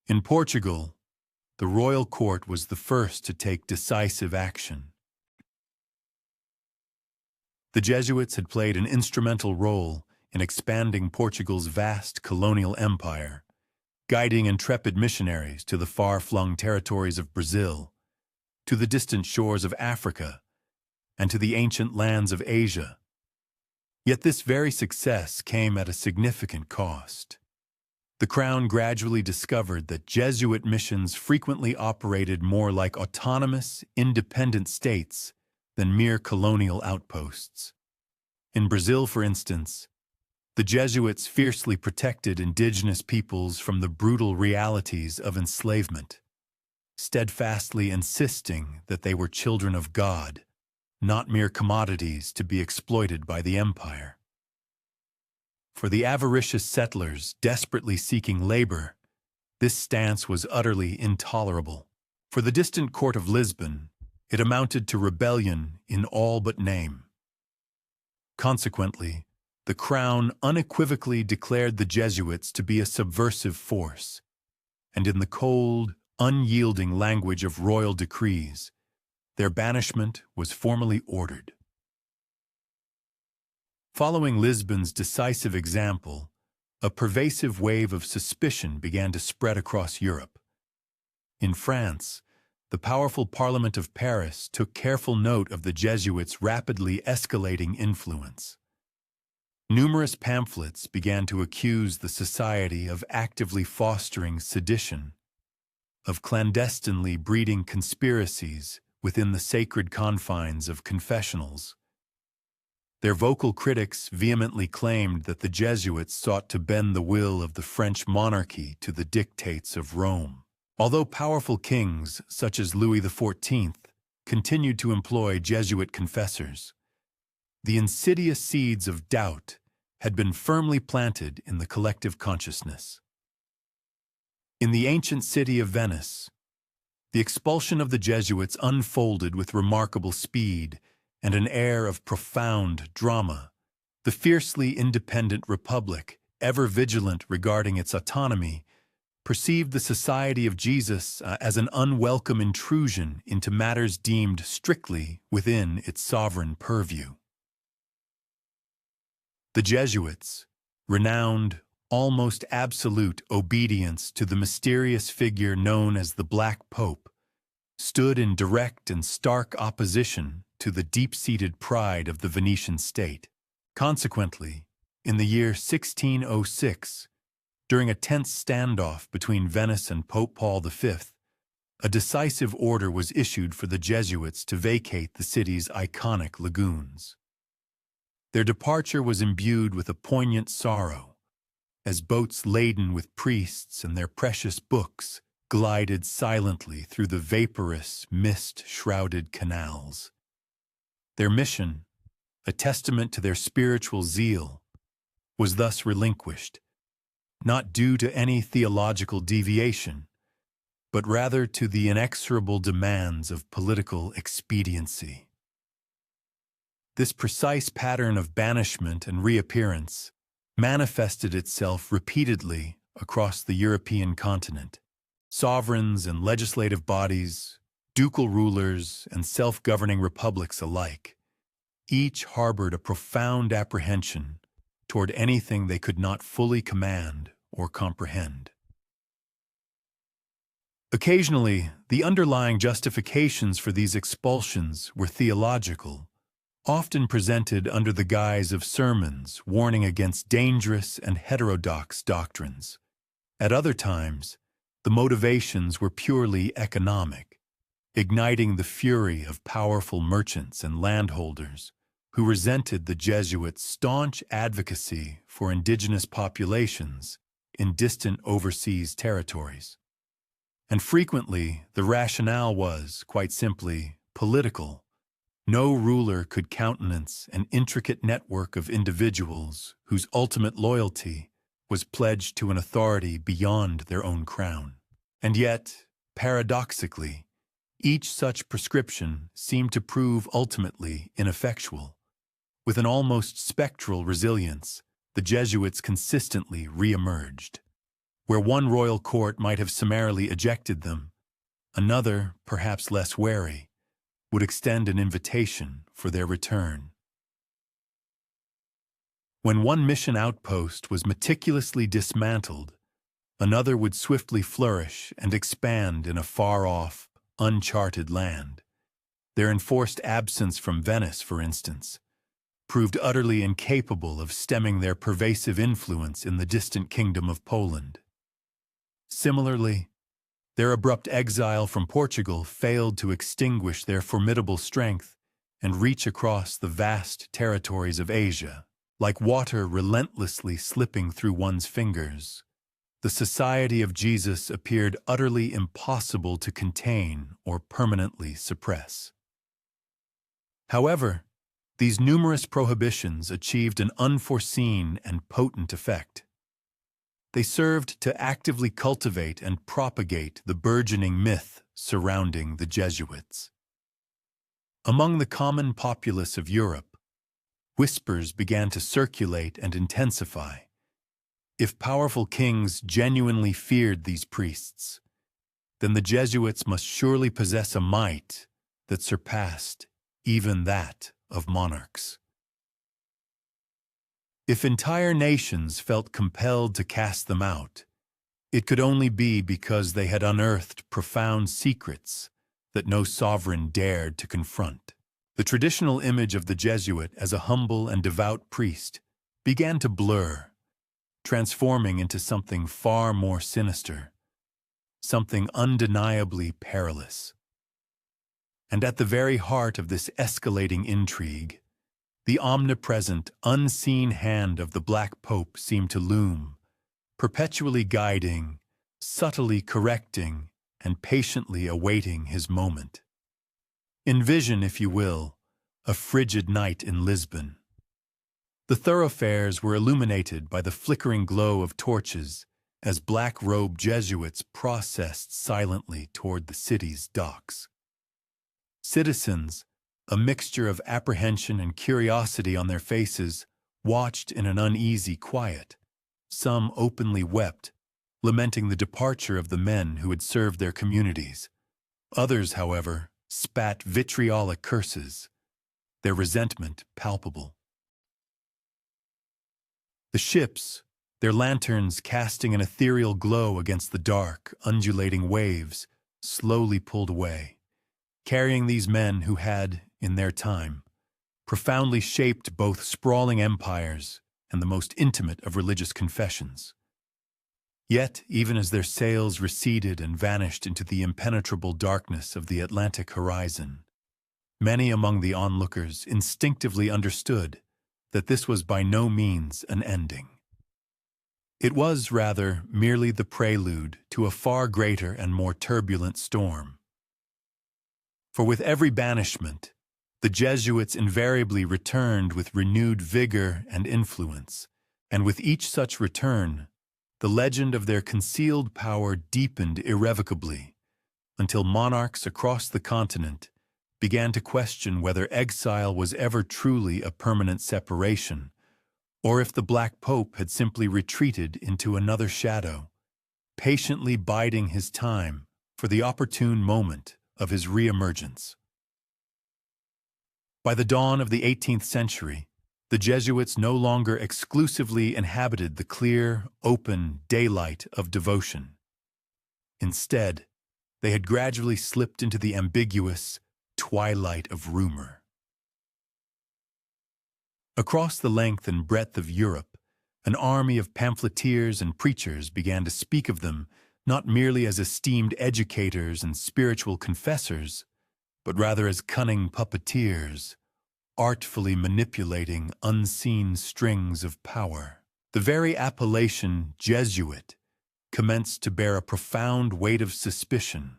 In Portugal, the royal court was the first to take decisive action. The Jesuits had played an instrumental role in expanding Portugal's vast colonial empire, guiding intrepid missionaries to the far-flung territories of Brazil, to the distant shores of Africa, and to the ancient lands of Asia. Yet this very success came at a significant cost. The Crown gradually discovered that Jesuit missions frequently operated more like autonomous, independent states than mere colonial outposts. In Brazil, for instance, the Jesuits fiercely protected indigenous peoples from the brutal realities of enslavement, steadfastly insisting that they were children of God, not mere commodities to be exploited by the empire. For the avaricious settlers desperately seeking labor, this stance was utterly intolerable. For the distant court of Lisbon, it amounted to rebellion in all but name. Consequently, the crown unequivocally declared the Jesuits to be a subversive force, and in the cold, unyielding language of royal decrees, their banishment was formally ordered. Following Lisbon's decisive example, a pervasive wave of suspicion began to spread across Europe. In France, the powerful Parliament of Paris took careful note of the Jesuits' rapidly escalating influence. Numerous pamphlets began to accuse the society of actively fostering sedition, of clandestinely breeding conspiracies within the sacred confines of confessionals. Their vocal critics vehemently claimed that the Jesuits sought to bend the will of the French monarchy to the dictates of Rome. Although powerful kings, such as Louis XIV, continued to employ Jesuit confessors, the insidious seeds of doubt had been firmly planted in the collective consciousness. In the ancient city of Venice, the expulsion of the Jesuits unfolded with remarkable speed and an air of profound drama. The fiercely independent republic, ever vigilant regarding its autonomy, perceived the Society of Jesus as an unwelcome intrusion into matters deemed strictly within its sovereign purview. The Jesuits, renowned almost absolute obedience to the mysterious figure known as the Black Pope, stood in direct and stark opposition to the deep-seated pride of the Venetian state. Consequently, in the year 1606, during a tense standoff between Venice and Pope Paul V, a decisive order was issued for the Jesuits to vacate the city's iconic lagoons. Their departure was imbued with a poignant sorrow, as boats laden with priests and their precious books glided silently through the vaporous, mist-shrouded canals. Their mission, a testament to their spiritual zeal, was thus relinquished, not due to any theological deviation, but rather to the inexorable demands of political expediency. This precise pattern of banishment and reappearance manifested itself repeatedly across the European continent. Sovereigns and legislative bodies, ducal rulers and self-governing republics alike, each harbored a profound apprehension toward anything they could not fully command or comprehend. Occasionally, the underlying justifications for these expulsions were theological, often presented under the guise of sermons warning against dangerous and heterodox doctrines. At other times, the motivations were purely economic, igniting the fury of powerful merchants and landholders who resented the Jesuits' staunch advocacy for indigenous populations in distant overseas territories. And frequently, the rationale was, quite simply, political. No ruler could countenance an intricate network of individuals whose ultimate loyalty was pledged to an authority beyond their own crown. And yet, paradoxically, each such prescription seemed to prove ultimately ineffectual. With an almost spectral resilience, the Jesuits consistently re-emerged. Where one royal court might have summarily ejected them, another, perhaps less wary, would extend an invitation for their return. When one mission outpost was meticulously dismantled, another would swiftly flourish and expand in a far-off, uncharted land. Their enforced absence from Venice, for instance, proved utterly incapable of stemming their pervasive influence in the distant kingdom of Poland. Similarly, their abrupt exile from Portugal failed to extinguish their formidable strength and reach across the vast territories of Asia. Like water relentlessly slipping through one's fingers, the Society of Jesus appeared utterly impossible to contain or permanently suppress. However, these numerous prohibitions achieved an unforeseen and potent effect. They served to actively cultivate and propagate the burgeoning myth surrounding the Jesuits. Among the common populace of Europe, whispers began to circulate and intensify. If powerful kings genuinely feared these priests, then the Jesuits must surely possess a might that surpassed even that of monarchs. If entire nations felt compelled to cast them out, it could only be because they had unearthed profound secrets that no sovereign dared to confront. The traditional image of the Jesuit as a humble and devout priest began to blur, transforming into something far more sinister, something undeniably perilous. And at the very heart of this escalating intrigue, the omnipresent, unseen hand of the Black Pope seemed to loom, perpetually guiding, subtly correcting, and patiently awaiting his moment. Envision, if you will, a frigid night in Lisbon. The thoroughfares were illuminated by the flickering glow of torches as black-robed Jesuits processed silently toward the city's docks. Citizens, a mixture of apprehension and curiosity on their faces, watched in an uneasy quiet. Some openly wept, lamenting the departure of the men who had served their communities. Others, however, spat vitriolic curses, their resentment palpable. The ships, their lanterns casting an ethereal glow against the dark, undulating waves, slowly pulled away, carrying these men who had, in their time, profoundly shaped both sprawling empires and the most intimate of religious confessions. Yet, even as their sails receded and vanished into the impenetrable darkness of the Atlantic horizon, many among the onlookers instinctively understood that this was by no means an ending. It was, rather, merely the prelude to a far greater and more turbulent storm. For with every banishment, the Jesuits invariably returned with renewed vigor and influence, and with each such return, the legend of their concealed power deepened irrevocably, until monarchs across the continent began to question whether exile was ever truly a permanent separation, or if the Black Pope had simply retreated into another shadow, patiently biding his time for the opportune moment of his reemergence. By the dawn of the 18th century, the Jesuits no longer exclusively inhabited the clear, open daylight of devotion. Instead, they had gradually slipped into the ambiguous twilight of rumor. Across the length and breadth of Europe, an army of pamphleteers and preachers began to speak of them not merely as esteemed educators and spiritual confessors, but rather as cunning puppeteers, artfully manipulating unseen strings of power. The very appellation Jesuit commenced to bear a profound weight of suspicion,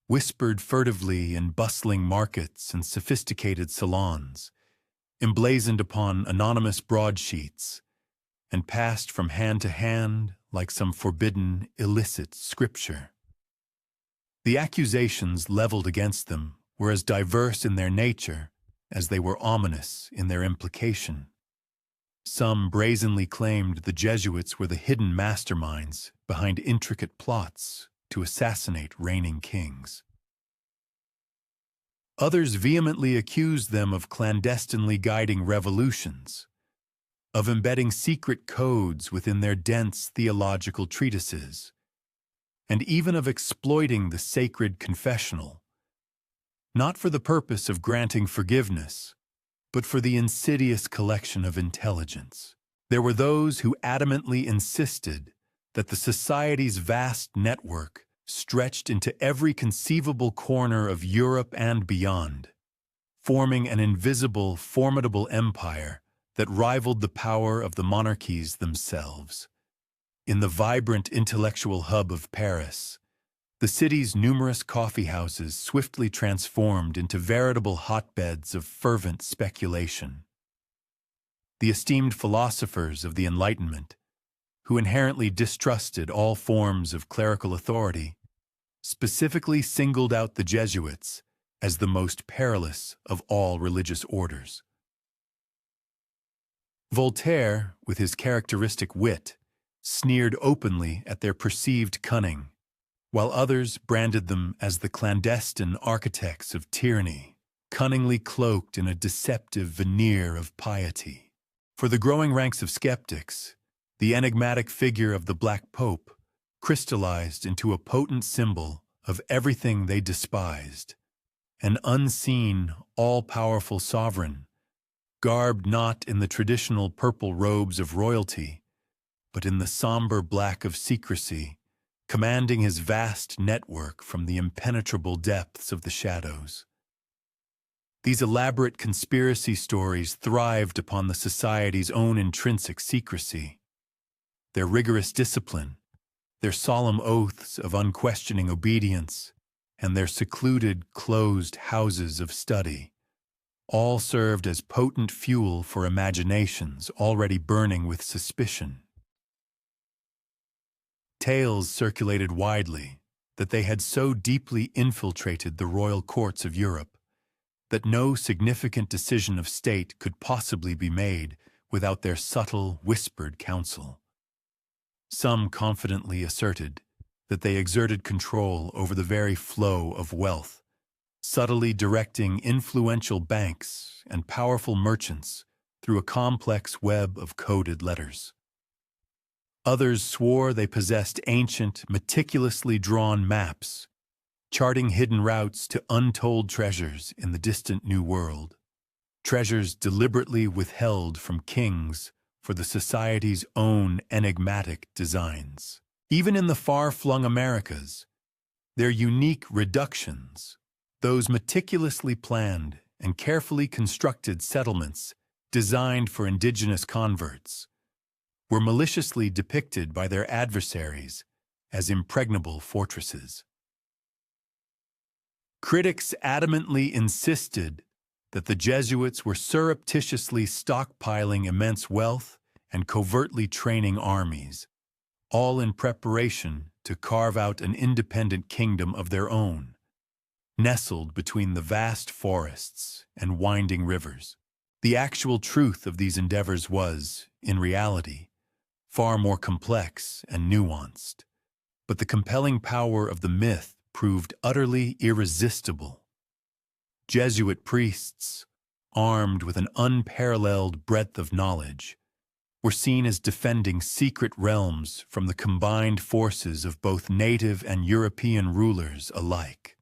whispered furtively in bustling markets and sophisticated salons, emblazoned upon anonymous broadsheets, and passed from hand to hand like some forbidden, illicit scripture. The accusations leveled against them were as diverse in their nature as they were ominous in their implication. Some brazenly claimed the Jesuits were the hidden masterminds behind intricate plots to assassinate reigning kings. Others vehemently accused them of clandestinely guiding revolutions, of embedding secret codes within their dense theological treatises, and even of exploiting the sacred confessional, not for the purpose of granting forgiveness, but for the insidious collection of intelligence. There were those who adamantly insisted that the Society's vast network stretched into every conceivable corner of Europe and beyond, forming an invisible, formidable empire that rivaled the power of the monarchies themselves. In the vibrant intellectual hub of Paris, the city's numerous coffee houses swiftly transformed into veritable hotbeds of fervent speculation. The esteemed philosophers of the Enlightenment, who inherently distrusted all forms of clerical authority, specifically singled out the Jesuits as the most perilous of all religious orders. Voltaire, with his characteristic wit, sneered openly at their perceived cunning, while others branded them as the clandestine architects of tyranny, cunningly cloaked in a deceptive veneer of piety. For the growing ranks of skeptics, the enigmatic figure of the Black Pope crystallized into a potent symbol of everything they despised, an unseen, all-powerful sovereign, garbed not in the traditional purple robes of royalty, but in the somber black of secrecy, commanding his vast network from the impenetrable depths of the shadows. These elaborate conspiracy stories thrived upon the society's own intrinsic secrecy. Their rigorous discipline, their solemn oaths of unquestioning obedience, and their secluded, closed houses of study, all served as potent fuel for imaginations already burning with suspicion. Tales circulated widely that they had so deeply infiltrated the royal courts of Europe that no significant decision of state could possibly be made without their subtle, whispered counsel. Some confidently asserted that they exerted control over the very flow of wealth, subtly directing influential banks and powerful merchants through a complex web of coded letters. Others swore they possessed ancient, meticulously drawn maps, charting hidden routes to untold treasures in the distant New World, treasures deliberately withheld from kings for the society's own enigmatic designs. Even in the far-flung Americas, their unique reductions, those meticulously planned and carefully constructed settlements designed for indigenous converts, were maliciously depicted by their adversaries as impregnable fortresses. Critics adamantly insisted that the Jesuits were surreptitiously stockpiling immense wealth and covertly training armies, all in preparation to carve out an independent kingdom of their own, nestled between the vast forests and winding rivers. The actual truth of these endeavors was, in reality, far more complex and nuanced, but the compelling power of the myth proved utterly irresistible. Jesuit priests, armed with an unparalleled breadth of knowledge, were seen as defending secret realms from the combined forces of both native and European rulers alike.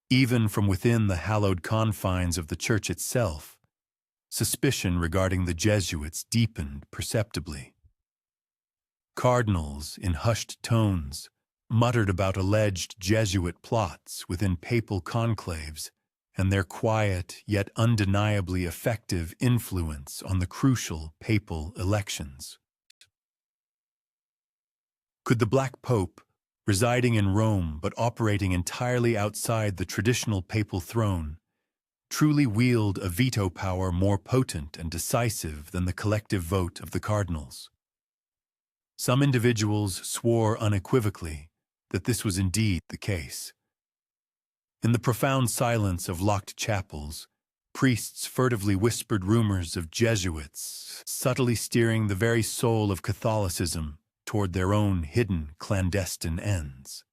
Even from within the hallowed confines of the Church itself, suspicion regarding the Jesuits deepened perceptibly. Cardinals, in hushed tones, muttered about alleged Jesuit plots within papal conclaves and their quiet yet undeniably effective influence on the crucial papal elections. Could the Black Pope, residing in Rome but operating entirely outside the traditional papal throne, truly wield a veto power more potent and decisive than the collective vote of the cardinals? Some individuals swore unequivocally that this was indeed the case. In the profound silence of locked chapels, priests furtively whispered rumors of Jesuits, subtly steering the very soul of Catholicism toward their own hidden, clandestine ends.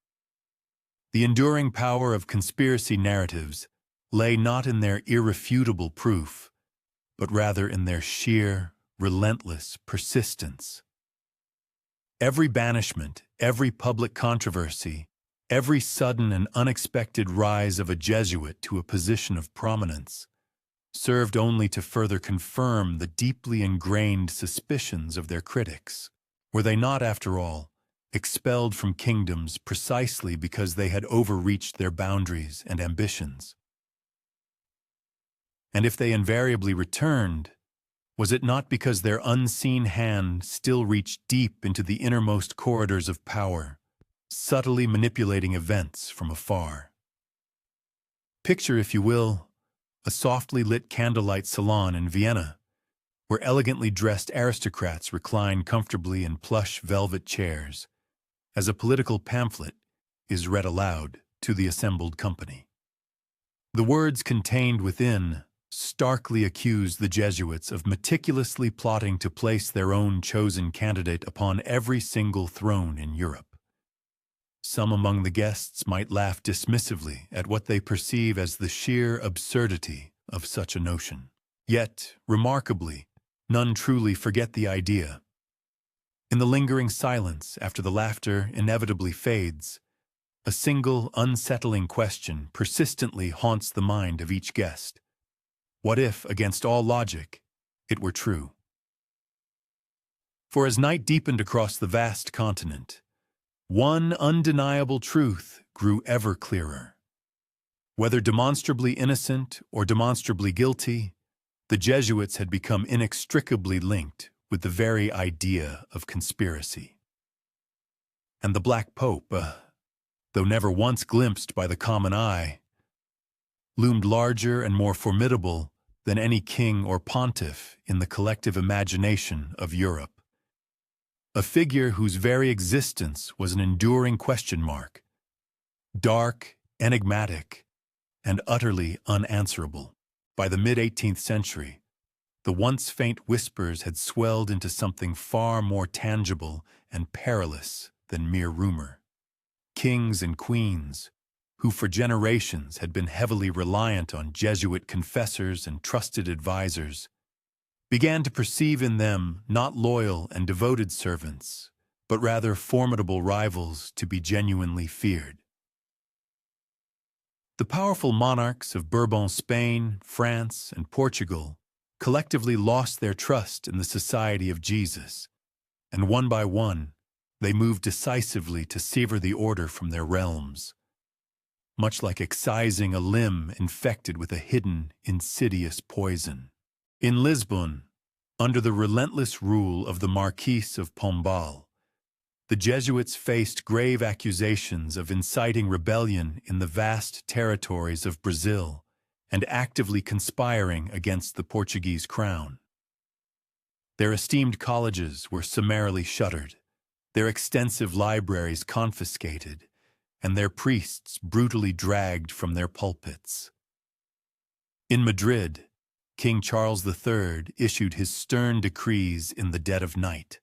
The enduring power of conspiracy narratives lay not in their irrefutable proof, but rather in their sheer, relentless persistence. Every banishment, every public controversy, every sudden and unexpected rise of a Jesuit to a position of prominence served only to further confirm the deeply ingrained suspicions of their critics. Were they not, after all, expelled from kingdoms precisely because they had overreached their boundaries and ambitions? And if they invariably returned, was it not because their unseen hand still reached deep into the innermost corridors of power, subtly manipulating events from afar? Picture, if you will, a softly lit candlelight salon in Vienna, where elegantly dressed aristocrats recline comfortably in plush velvet chairs, as a political pamphlet is read aloud to the assembled company. The words contained within starkly accused the Jesuits of meticulously plotting to place their own chosen candidate upon every single throne in Europe. Some among the guests might laugh dismissively at what they perceive as the sheer absurdity of such a notion. Yet, remarkably, none truly forget the idea. In the lingering silence after the laughter inevitably fades, a single unsettling question persistently haunts the mind of each guest. What if, against all logic, it were true? For as night deepened across the vast continent, one undeniable truth grew ever clearer. Whether demonstrably innocent or demonstrably guilty, the Jesuits had become inextricably linked with the very idea of conspiracy. And the Black Pope, though never once glimpsed by the common eye, loomed larger and more formidable than any king or pontiff in the collective imagination of Europe. A figure whose very existence was an enduring question mark, dark, enigmatic, and utterly unanswerable. By the mid-18th century, the once faint whispers had swelled into something far more tangible and perilous than mere rumor. Kings and queens, who for generations had been heavily reliant on Jesuit confessors and trusted advisors, began to perceive in them not loyal and devoted servants, but rather formidable rivals to be genuinely feared. The powerful monarchs of Bourbon Spain, France, and Portugal collectively lost their trust in the Society of Jesus, and one by one, they moved decisively to sever the order from their realms, much like excising a limb infected with a hidden, insidious poison. In Lisbon, under the relentless rule of the Marquis of Pombal, the Jesuits faced grave accusations of inciting rebellion in the vast territories of Brazil and actively conspiring against the Portuguese crown. Their esteemed colleges were summarily shuttered, their extensive libraries confiscated, and their priests brutally dragged from their pulpits. In Madrid, King Charles III issued his stern decrees in the dead of night,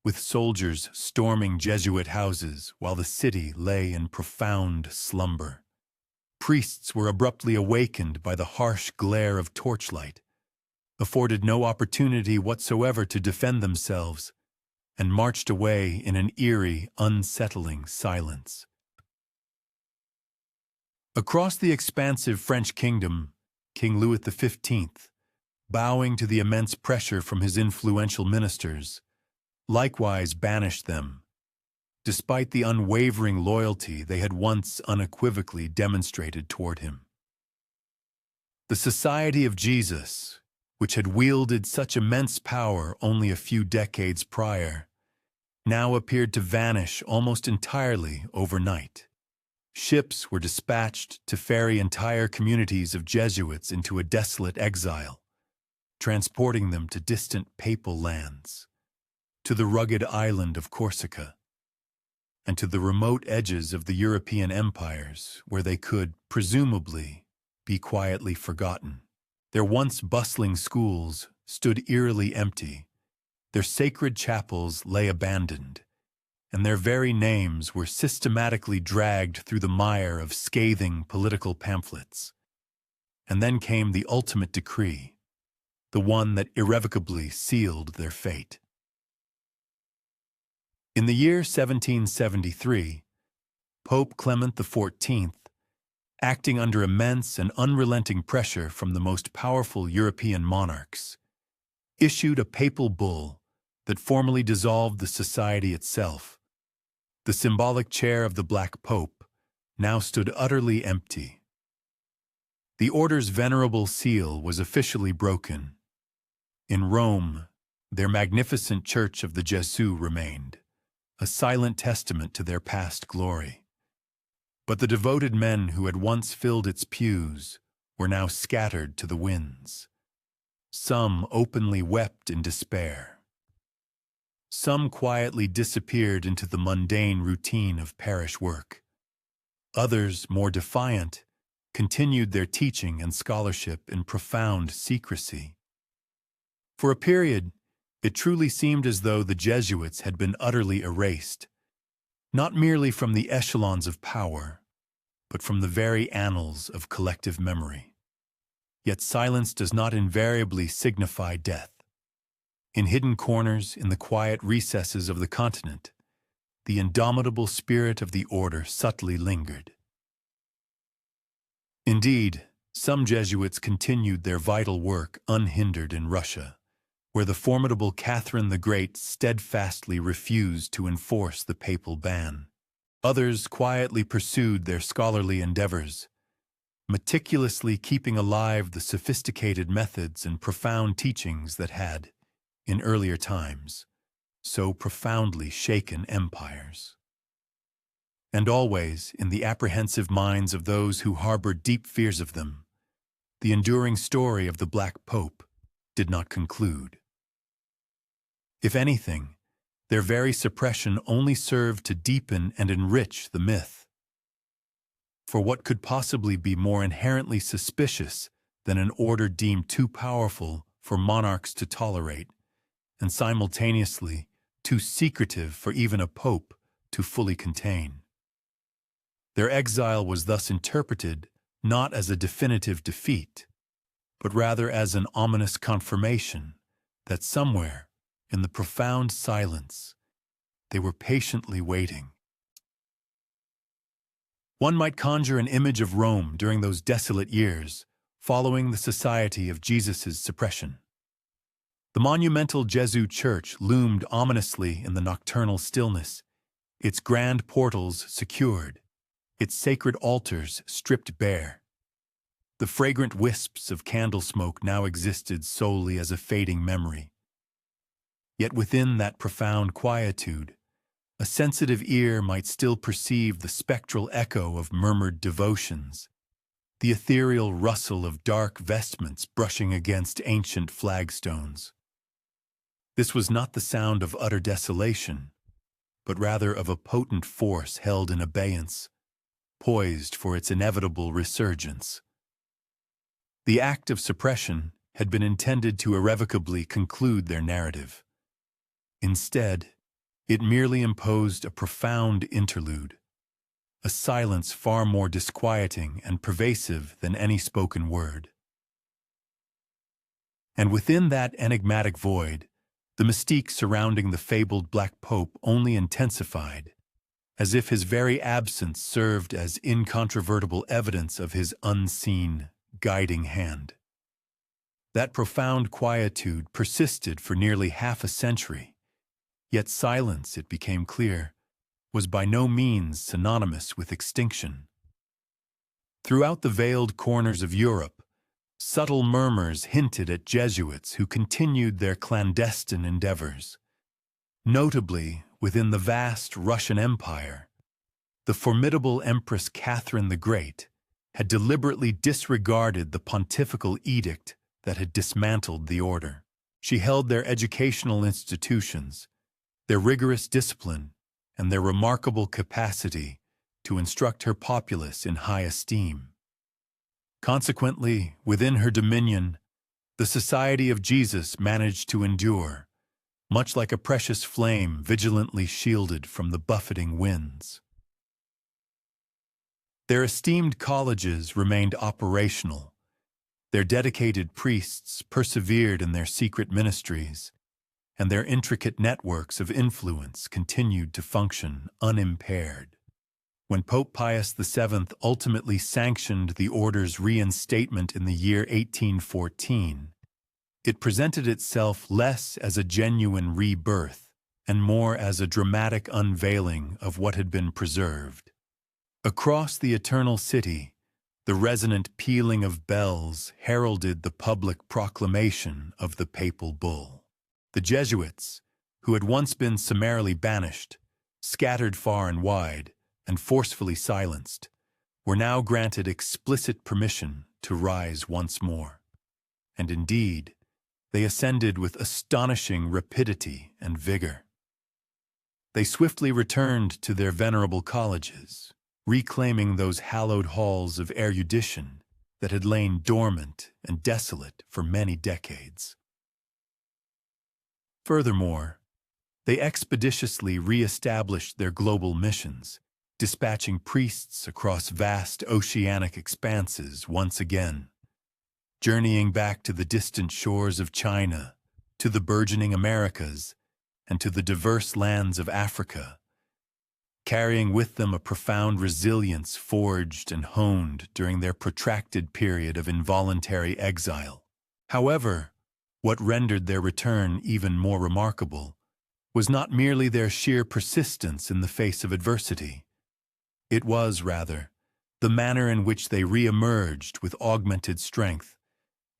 with soldiers storming Jesuit houses while the city lay in profound slumber. Priests were abruptly awakened by the harsh glare of torchlight, afforded no opportunity whatsoever to defend themselves, and marched away in an eerie, unsettling silence. Across the expansive French kingdom, King Louis XV, bowing to the immense pressure from his influential ministers, likewise banished them, despite the unwavering loyalty they had once unequivocally demonstrated toward him. The Society of Jesus, which had wielded such immense power only a few decades prior, now appeared to vanish almost entirely overnight. Ships were dispatched to ferry entire communities of Jesuits into a desolate exile, transporting them to distant papal lands, to the rugged island of Corsica, and to the remote edges of the European empires where they could, presumably, be quietly forgotten. Their once bustling schools stood eerily empty, their sacred chapels lay abandoned, and their very names were systematically dragged through the mire of scathing political pamphlets. And then came the ultimate decree, the one that irrevocably sealed their fate. In the year 1773, Pope Clement XIV, acting under immense and unrelenting pressure from the most powerful European monarchs, issued a papal bull that formally dissolved the society itself. The symbolic chair of the Black Pope now stood utterly empty. The order's venerable seal was officially broken. In Rome, their magnificent Church of the Gesù remained, a silent testament to their past glory. But the devoted men who had once filled its pews were now scattered to the winds. Some openly wept in despair. Some quietly disappeared into the mundane routine of parish work. Others, more defiant, continued their teaching and scholarship in profound secrecy. For a period, it truly seemed as though the Jesuits had been utterly erased, not merely from the echelons of power, but from the very annals of collective memory. Yet silence does not invariably signify death. In hidden corners, in the quiet recesses of the continent, the indomitable spirit of the order subtly lingered. Indeed, some Jesuits continued their vital work unhindered in Russia, where the formidable Catherine the Great steadfastly refused to enforce the papal ban. Others quietly pursued their scholarly endeavors, meticulously keeping alive the sophisticated methods and profound teachings that had, in earlier times, so profoundly shaken empires. And always, in the apprehensive minds of those who harbored deep fears of them, the enduring story of the Black Pope did not conclude. If anything, their very suppression only served to deepen and enrich the myth. For what could possibly be more inherently suspicious than an order deemed too powerful for monarchs to tolerate, and simultaneously too secretive for even a pope to fully contain? Their exile was thus interpreted not as a definitive defeat, but rather as an ominous confirmation that somewhere, in the profound silence, they were patiently waiting. One might conjure an image of Rome during those desolate years, following the Society of Jesus' suppression. The monumental Jesuit church loomed ominously in the nocturnal stillness, its grand portals secured, its sacred altars stripped bare. The fragrant wisps of candle smoke now existed solely as a fading memory. Yet within that profound quietude, a sensitive ear might still perceive the spectral echo of murmured devotions, the ethereal rustle of dark vestments brushing against ancient flagstones. This was not the sound of utter desolation, but rather of a potent force held in abeyance, poised for its inevitable resurgence. The act of suppression had been intended to irrevocably conclude their narrative. Instead, it merely imposed a profound interlude, a silence far more disquieting and pervasive than any spoken word. And within that enigmatic void, the mystique surrounding the fabled Black Pope only intensified, as if his very absence served as incontrovertible evidence of his unseen, guiding hand. That profound quietude persisted for nearly half a century, yet silence, it became clear, was by no means synonymous with extinction. Throughout the veiled corners of Europe, subtle murmurs hinted at Jesuits who continued their clandestine endeavors. Notably, within the vast Russian Empire, the formidable Empress Catherine the Great had deliberately disregarded the pontifical edict that had dismantled the order. She held their educational institutions, their rigorous discipline, and their remarkable capacity to instruct her populace in high esteem. Consequently, within her dominion, the Society of Jesus managed to endure, much like a precious flame vigilantly shielded from the buffeting winds. Their esteemed colleges remained operational. Their dedicated priests persevered in their secret ministries, and their intricate networks of influence continued to function unimpaired. When Pope Pius VII ultimately sanctioned the order's reinstatement in the year 1814, it presented itself less as a genuine rebirth and more as a dramatic unveiling of what had been preserved. Across the Eternal City, the resonant pealing of bells heralded the public proclamation of the papal bull. The Jesuits, who had once been summarily banished, scattered far and wide, and forcefully silenced, were now granted explicit permission to rise once more. And indeed, they ascended with astonishing rapidity and vigor. They swiftly returned to their venerable colleges, reclaiming those hallowed halls of erudition that had lain dormant and desolate for many decades. Furthermore, they expeditiously re-established their global missions, dispatching priests across vast oceanic expanses once again, journeying back to the distant shores of China, to the burgeoning Americas, and to the diverse lands of Africa, carrying with them a profound resilience forged and honed during their protracted period of involuntary exile. However, what rendered their return even more remarkable was not merely their sheer persistence in the face of adversity. It was, rather, the manner in which they re-emerged with augmented strength,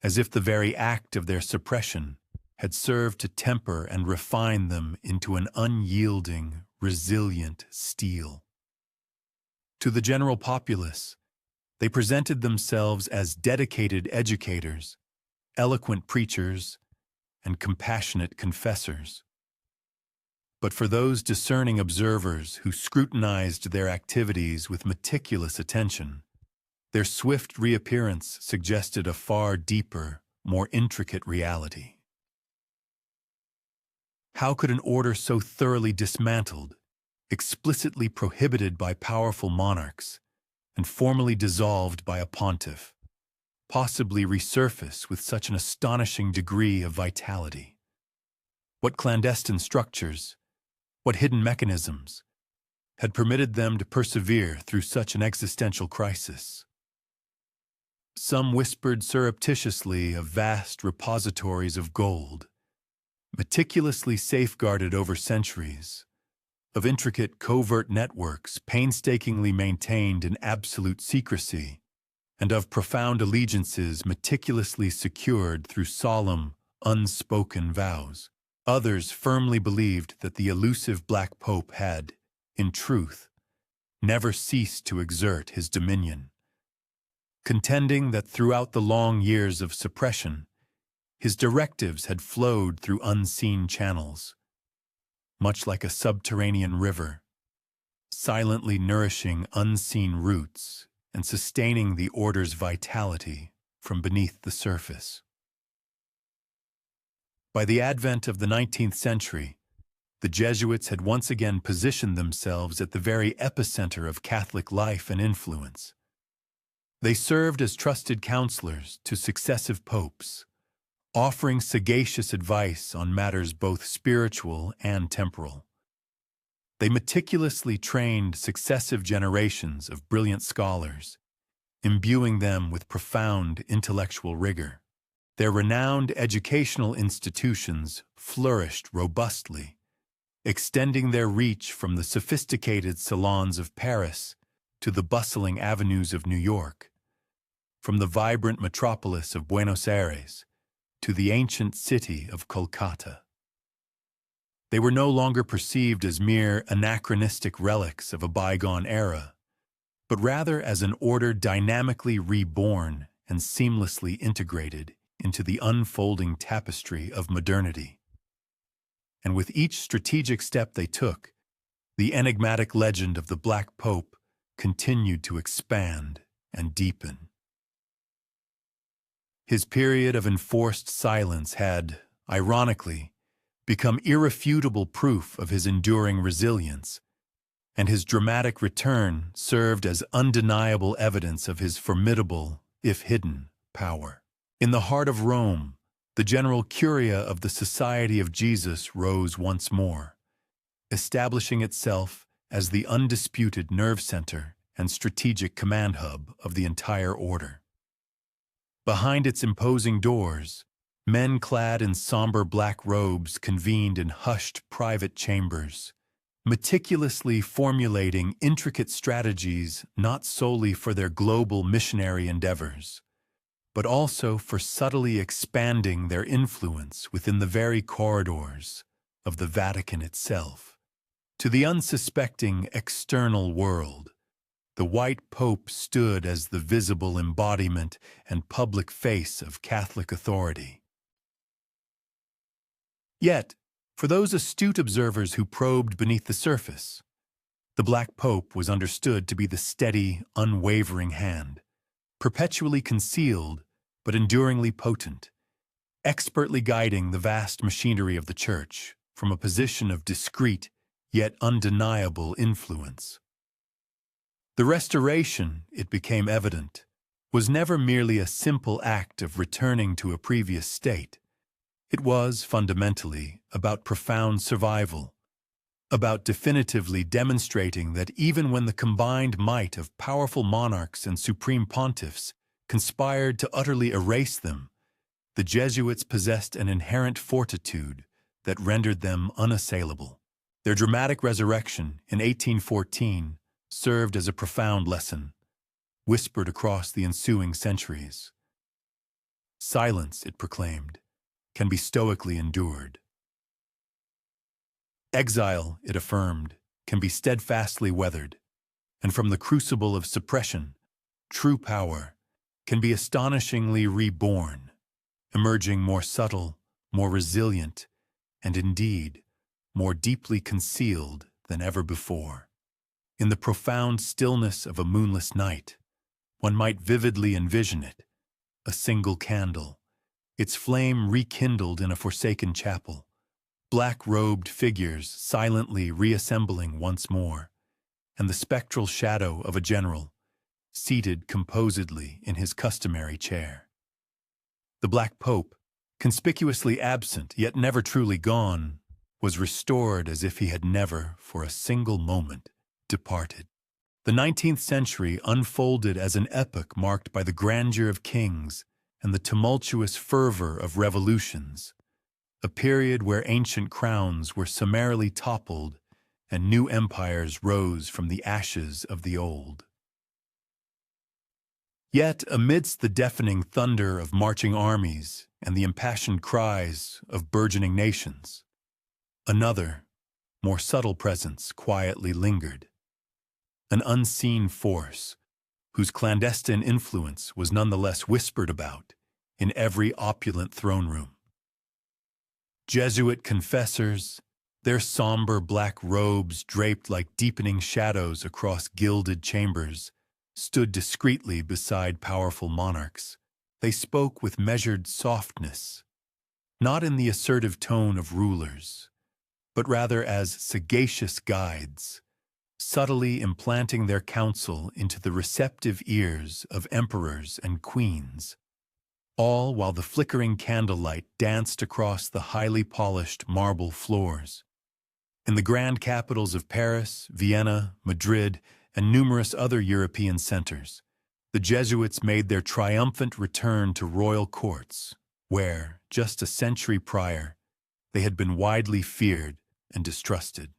as if the very act of their suppression had served to temper and refine them into an unyielding, resilient steel. To the general populace, they presented themselves as dedicated educators, eloquent preachers, and compassionate confessors. But for those discerning observers who scrutinized their activities with meticulous attention, their swift reappearance suggested a far deeper, more intricate reality. How could an order so thoroughly dismantled, explicitly prohibited by powerful monarchs, and formally dissolved by a pontiff, possibly resurface with such an astonishing degree of vitality? What clandestine structures, what hidden mechanisms, had permitted them to persevere through such an existential crisis? Some whispered surreptitiously of vast repositories of gold, meticulously safeguarded over centuries, of intricate covert networks painstakingly maintained in absolute secrecy, and of profound allegiances meticulously secured through solemn, unspoken vows. Others firmly believed that the elusive Black Pope had, in truth, never ceased to exert his dominion, contending that throughout the long years of suppression, his directives had flowed through unseen channels, much like a subterranean river, silently nourishing unseen roots and sustaining the order's vitality from beneath the surface. By the advent of the 19th century, the Jesuits had once again positioned themselves at the very epicenter of Catholic life and influence. They served as trusted counselors to successive popes, offering sagacious advice on matters both spiritual and temporal. They meticulously trained successive generations of brilliant scholars, imbuing them with profound intellectual rigor. Their renowned educational institutions flourished robustly, extending their reach from the sophisticated salons of Paris to the bustling avenues of New York, from the vibrant metropolis of Buenos Aires to the ancient city of Kolkata. They were no longer perceived as mere anachronistic relics of a bygone era, but rather as an order dynamically reborn and seamlessly integrated into the unfolding tapestry of modernity. And with each strategic step they took, the enigmatic legend of the Black Pope continued to expand and deepen. His period of enforced silence had, ironically, become irrefutable proof of his enduring resilience, and his dramatic return served as undeniable evidence of his formidable, if hidden, power. In the heart of Rome, the general curia of the Society of Jesus rose once more, establishing itself as the undisputed nerve center and strategic command hub of the entire order. Behind its imposing doors, men clad in somber black robes convened in hushed private chambers, meticulously formulating intricate strategies not solely for their global missionary endeavors, but also for subtly expanding their influence within the very corridors of the Vatican itself. To the unsuspecting external world, the white Pope stood as the visible embodiment and public face of Catholic authority. Yet, for those astute observers who probed beneath the surface, The Black Pope was understood to be the steady, unwavering hand, perpetually concealed but enduringly potent, expertly guiding the vast machinery of the Church from a position of discreet yet undeniable influence. The Restoration, it became evident, was never merely a simple act of returning to a previous state. It was, fundamentally, about profound survival, about definitively demonstrating that even when the combined might of powerful monarchs and supreme pontiffs conspired to utterly erase them, the Jesuits possessed an inherent fortitude that rendered them unassailable. Their dramatic resurrection in 1814 served as a profound lesson, whispered across the ensuing centuries. Silence, it proclaimed, can be stoically endured. Exile, it affirmed, can be steadfastly weathered, and from the crucible of suppression, true power can be astonishingly reborn, emerging more subtle, more resilient, and indeed, more deeply concealed than ever before. In the profound stillness of a moonless night, one might vividly envision it, a single candle, its flame rekindled in a forsaken chapel, black-robed figures silently reassembling once more, and the spectral shadow of a general, seated composedly in his customary chair. The Black Pope, conspicuously absent yet never truly gone, was restored as if he had never, for a single moment, departed. The 19th century unfolded as an epoch marked by the grandeur of kings and the tumultuous fervor of revolutions, a period where ancient crowns were summarily toppled and new empires rose from the ashes of the old. Yet, amidst the deafening thunder of marching armies and the impassioned cries of burgeoning nations, another, more subtle presence quietly lingered, an unseen force whose clandestine influence was nonetheless whispered about in every opulent throne room. Jesuit confessors, their somber black robes draped like deepening shadows across gilded chambers, stood discreetly beside powerful monarchs. They spoke with measured softness, not in the assertive tone of rulers, but rather as sagacious guides, subtly implanting their counsel into the receptive ears of emperors and queens, all while the flickering candlelight danced across the highly polished marble floors. In the grand capitals of Paris, Vienna, Madrid, and numerous other European centers, the Jesuits made their triumphant return to royal courts, where, just a century prior, they had been widely feared and distrusted.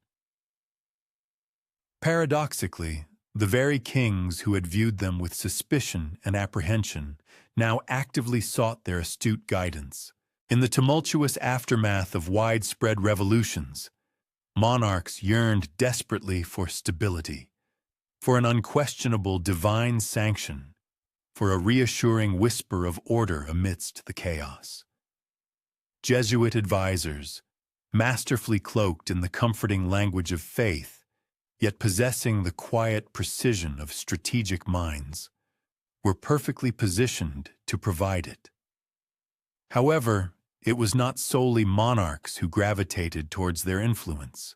Paradoxically, the very kings who had viewed them with suspicion and apprehension now actively sought their astute guidance. In the tumultuous aftermath of widespread revolutions, monarchs yearned desperately for stability, for an unquestionable divine sanction, for a reassuring whisper of order amidst the chaos. Jesuit advisors, masterfully cloaked in the comforting language of faith, yet possessing the quiet precision of strategic minds, were perfectly positioned to provide it. However, it was not solely monarchs who gravitated towards their influence.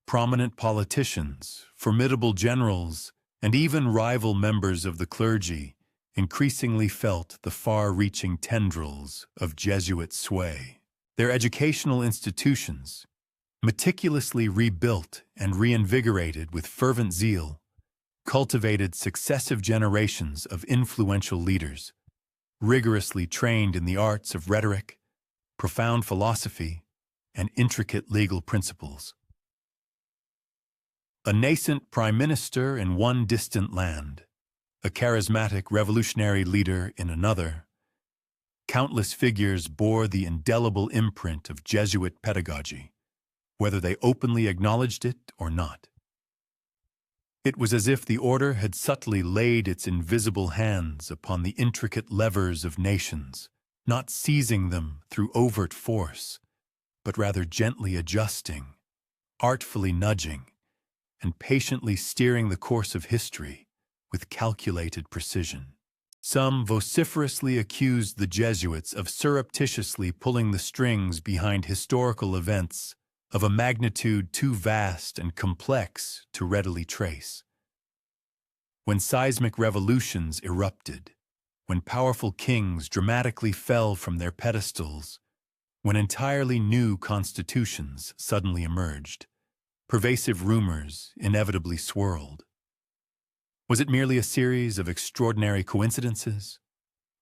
Prominent politicians, formidable generals, and even rival members of the clergy increasingly felt the far-reaching tendrils of Jesuit sway. Their educational institutions, meticulously rebuilt and reinvigorated with fervent zeal, cultivated successive generations of influential leaders, rigorously trained in the arts of rhetoric, profound philosophy, and intricate legal principles. A nascent prime minister in one distant land, a charismatic revolutionary leader in another, countless figures bore the indelible imprint of Jesuit pedagogy, whether they openly acknowledged it or not. It was as if the order had subtly laid its invisible hands upon the intricate levers of nations, not seizing them through overt force, but rather gently adjusting, artfully nudging, and patiently steering the course of history with calculated precision. Some vociferously accused the Jesuits of surreptitiously pulling the strings behind historical events of a magnitude too vast and complex to readily trace. When seismic revolutions erupted, when powerful kings dramatically fell from their pedestals, when entirely new constitutions suddenly emerged, pervasive rumors inevitably swirled. Was it merely a series of extraordinary coincidences?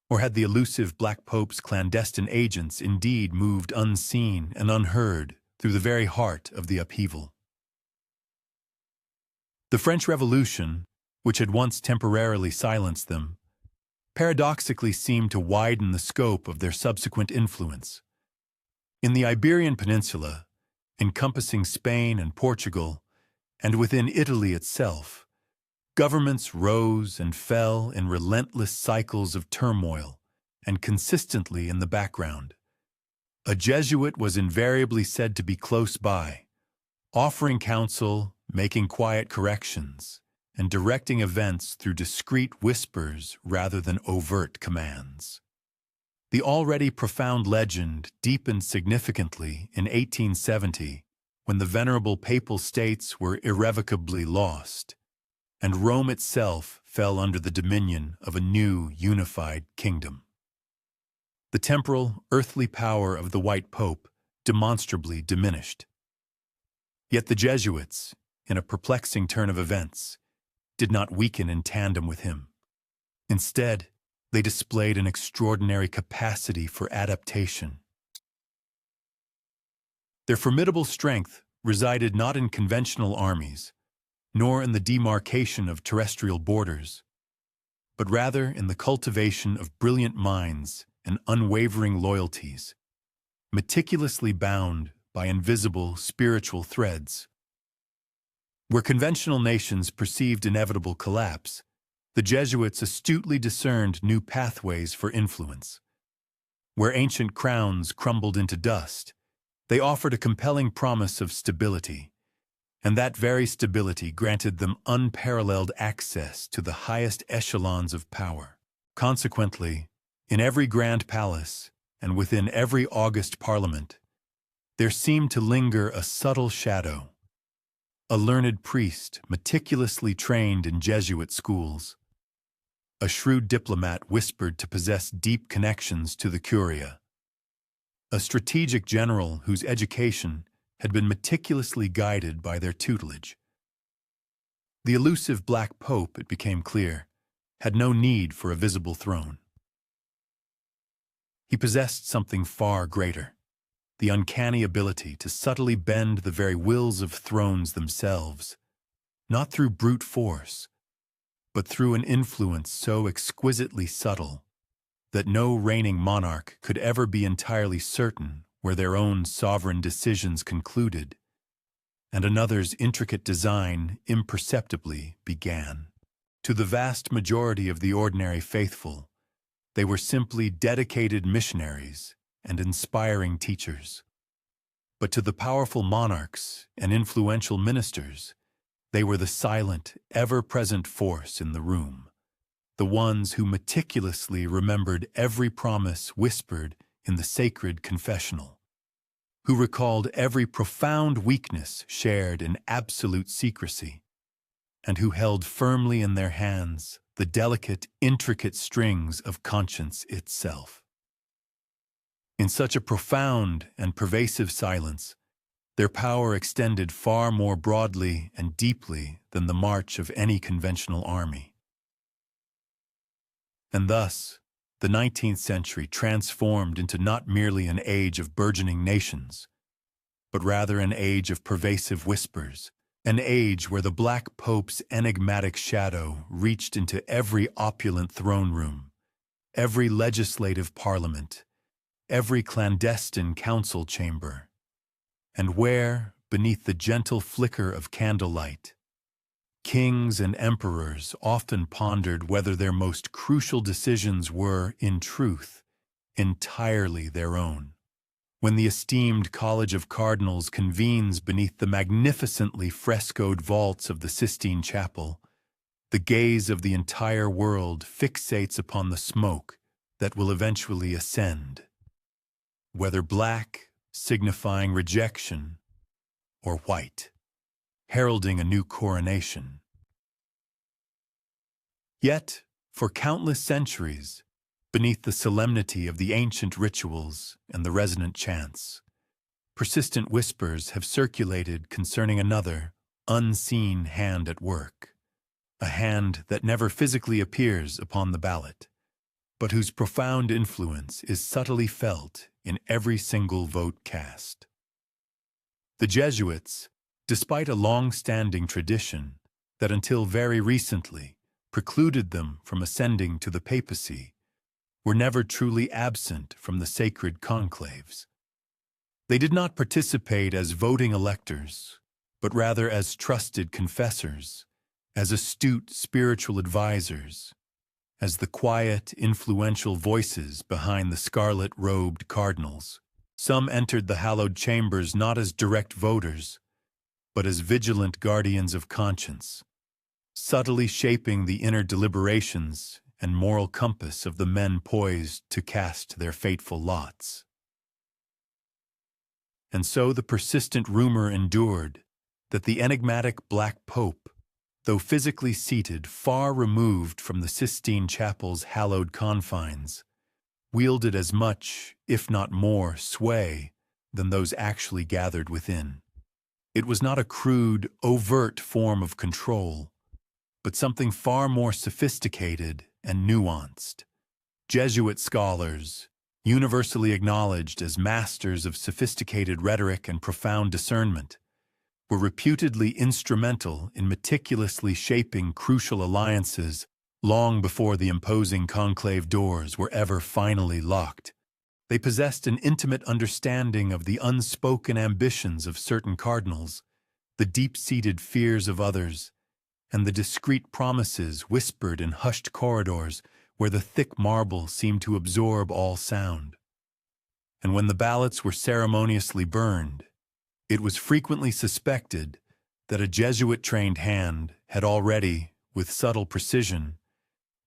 Or had the elusive Black Pope's clandestine agents indeed moved unseen and unheard through the very heart of the upheaval? The French Revolution, which had once temporarily silenced them, paradoxically seemed to widen the scope of their subsequent influence. In the Iberian Peninsula, encompassing Spain and Portugal, and within Italy itself, governments rose and fell in relentless cycles of turmoil and consistently in the background. A Jesuit was invariably said to be close by, offering counsel, making quiet corrections, and directing events through discreet whispers rather than overt commands. The already profound legend deepened significantly in 1870 when the venerable papal states were irrevocably lost, and Rome itself fell under the dominion of a new unified kingdom. The temporal, earthly power of the White Pope demonstrably diminished. Yet the Jesuits, in a perplexing turn of events, did not weaken in tandem with him. Instead, they displayed an extraordinary capacity for adaptation. Their formidable strength resided not in conventional armies, nor in the demarcation of terrestrial borders, but rather in the cultivation of brilliant minds and unwavering loyalties, meticulously bound by invisible spiritual threads. Where conventional nations perceived inevitable collapse, the Jesuits astutely discerned new pathways for influence. Where ancient crowns crumbled into dust, they offered a compelling promise of stability, and that very stability granted them unparalleled access to the highest echelons of power. Consequently, in every grand palace and within every august parliament, there seemed to linger a subtle shadow, a learned priest meticulously trained in Jesuit schools, a shrewd diplomat whispered to possess deep connections to the Curia, a strategic general whose education had been meticulously guided by their tutelage. The elusive Black Pope, it became clear, had no need for a visible throne. He possessed something far greater, the uncanny ability to subtly bend the very wills of thrones themselves, not through brute force, but through an influence so exquisitely subtle that no reigning monarch could ever be entirely certain where their own sovereign decisions concluded, and another's intricate design imperceptibly began. To the vast majority of the ordinary faithful, they were simply dedicated missionaries and inspiring teachers. But to the powerful monarchs and influential ministers, they were the silent, ever-present force in the room, the ones who meticulously remembered every promise whispered in the sacred confessional, who recalled every profound weakness shared in absolute secrecy, and who held firmly in their hands the delicate, intricate strings of conscience itself. In such a profound and pervasive silence, their power extended far more broadly and deeply than the march of any conventional army. And thus, the 19th century transformed into not merely an age of burgeoning nations, but rather an age of pervasive whispers, an age where the Black Pope's enigmatic shadow reached into every opulent throne room, every legislative parliament, every clandestine council chamber, and where, beneath the gentle flicker of candlelight, kings and emperors often pondered whether their most crucial decisions were, in truth, entirely their own. When the esteemed College of Cardinals convenes beneath the magnificently frescoed vaults of the Sistine Chapel, the gaze of the entire world fixates upon the smoke that will eventually ascend, whether black, signifying rejection, or white, heralding a new coronation. Yet, for countless centuries, beneath the solemnity of the ancient rituals and the resonant chants, persistent whispers have circulated concerning another, unseen hand at work, a hand that never physically appears upon the ballot, but whose profound influence is subtly felt in every single vote cast. The Jesuits, despite a long-standing tradition that until very recently precluded them from ascending to the papacy, were never truly absent from the sacred conclaves. They did not participate as voting electors, but rather as trusted confessors, as astute spiritual advisors, as the quiet, influential voices behind the scarlet-robed cardinals. Some entered the hallowed chambers not as direct voters, but as vigilant guardians of conscience, subtly shaping the inner deliberations and moral compass of the men poised to cast their fateful lots. And so the persistent rumor endured that the enigmatic Black Pope, though physically seated far removed from the Sistine Chapel's hallowed confines, wielded as much, if not more, sway than those actually gathered within. It was not a crude, overt form of control, but something far more sophisticated and nuanced. Jesuit scholars, universally acknowledged as masters of sophisticated rhetoric and profound discernment, were reputedly instrumental in meticulously shaping crucial alliances long before the imposing conclave doors were ever finally locked. They possessed an intimate understanding of the unspoken ambitions of certain cardinals, the deep-seated fears of others, and the discreet promises whispered in hushed corridors where the thick marble seemed to absorb all sound. And when the ballots were ceremoniously burned, it was frequently suspected that a Jesuit-trained hand had already, with subtle precision,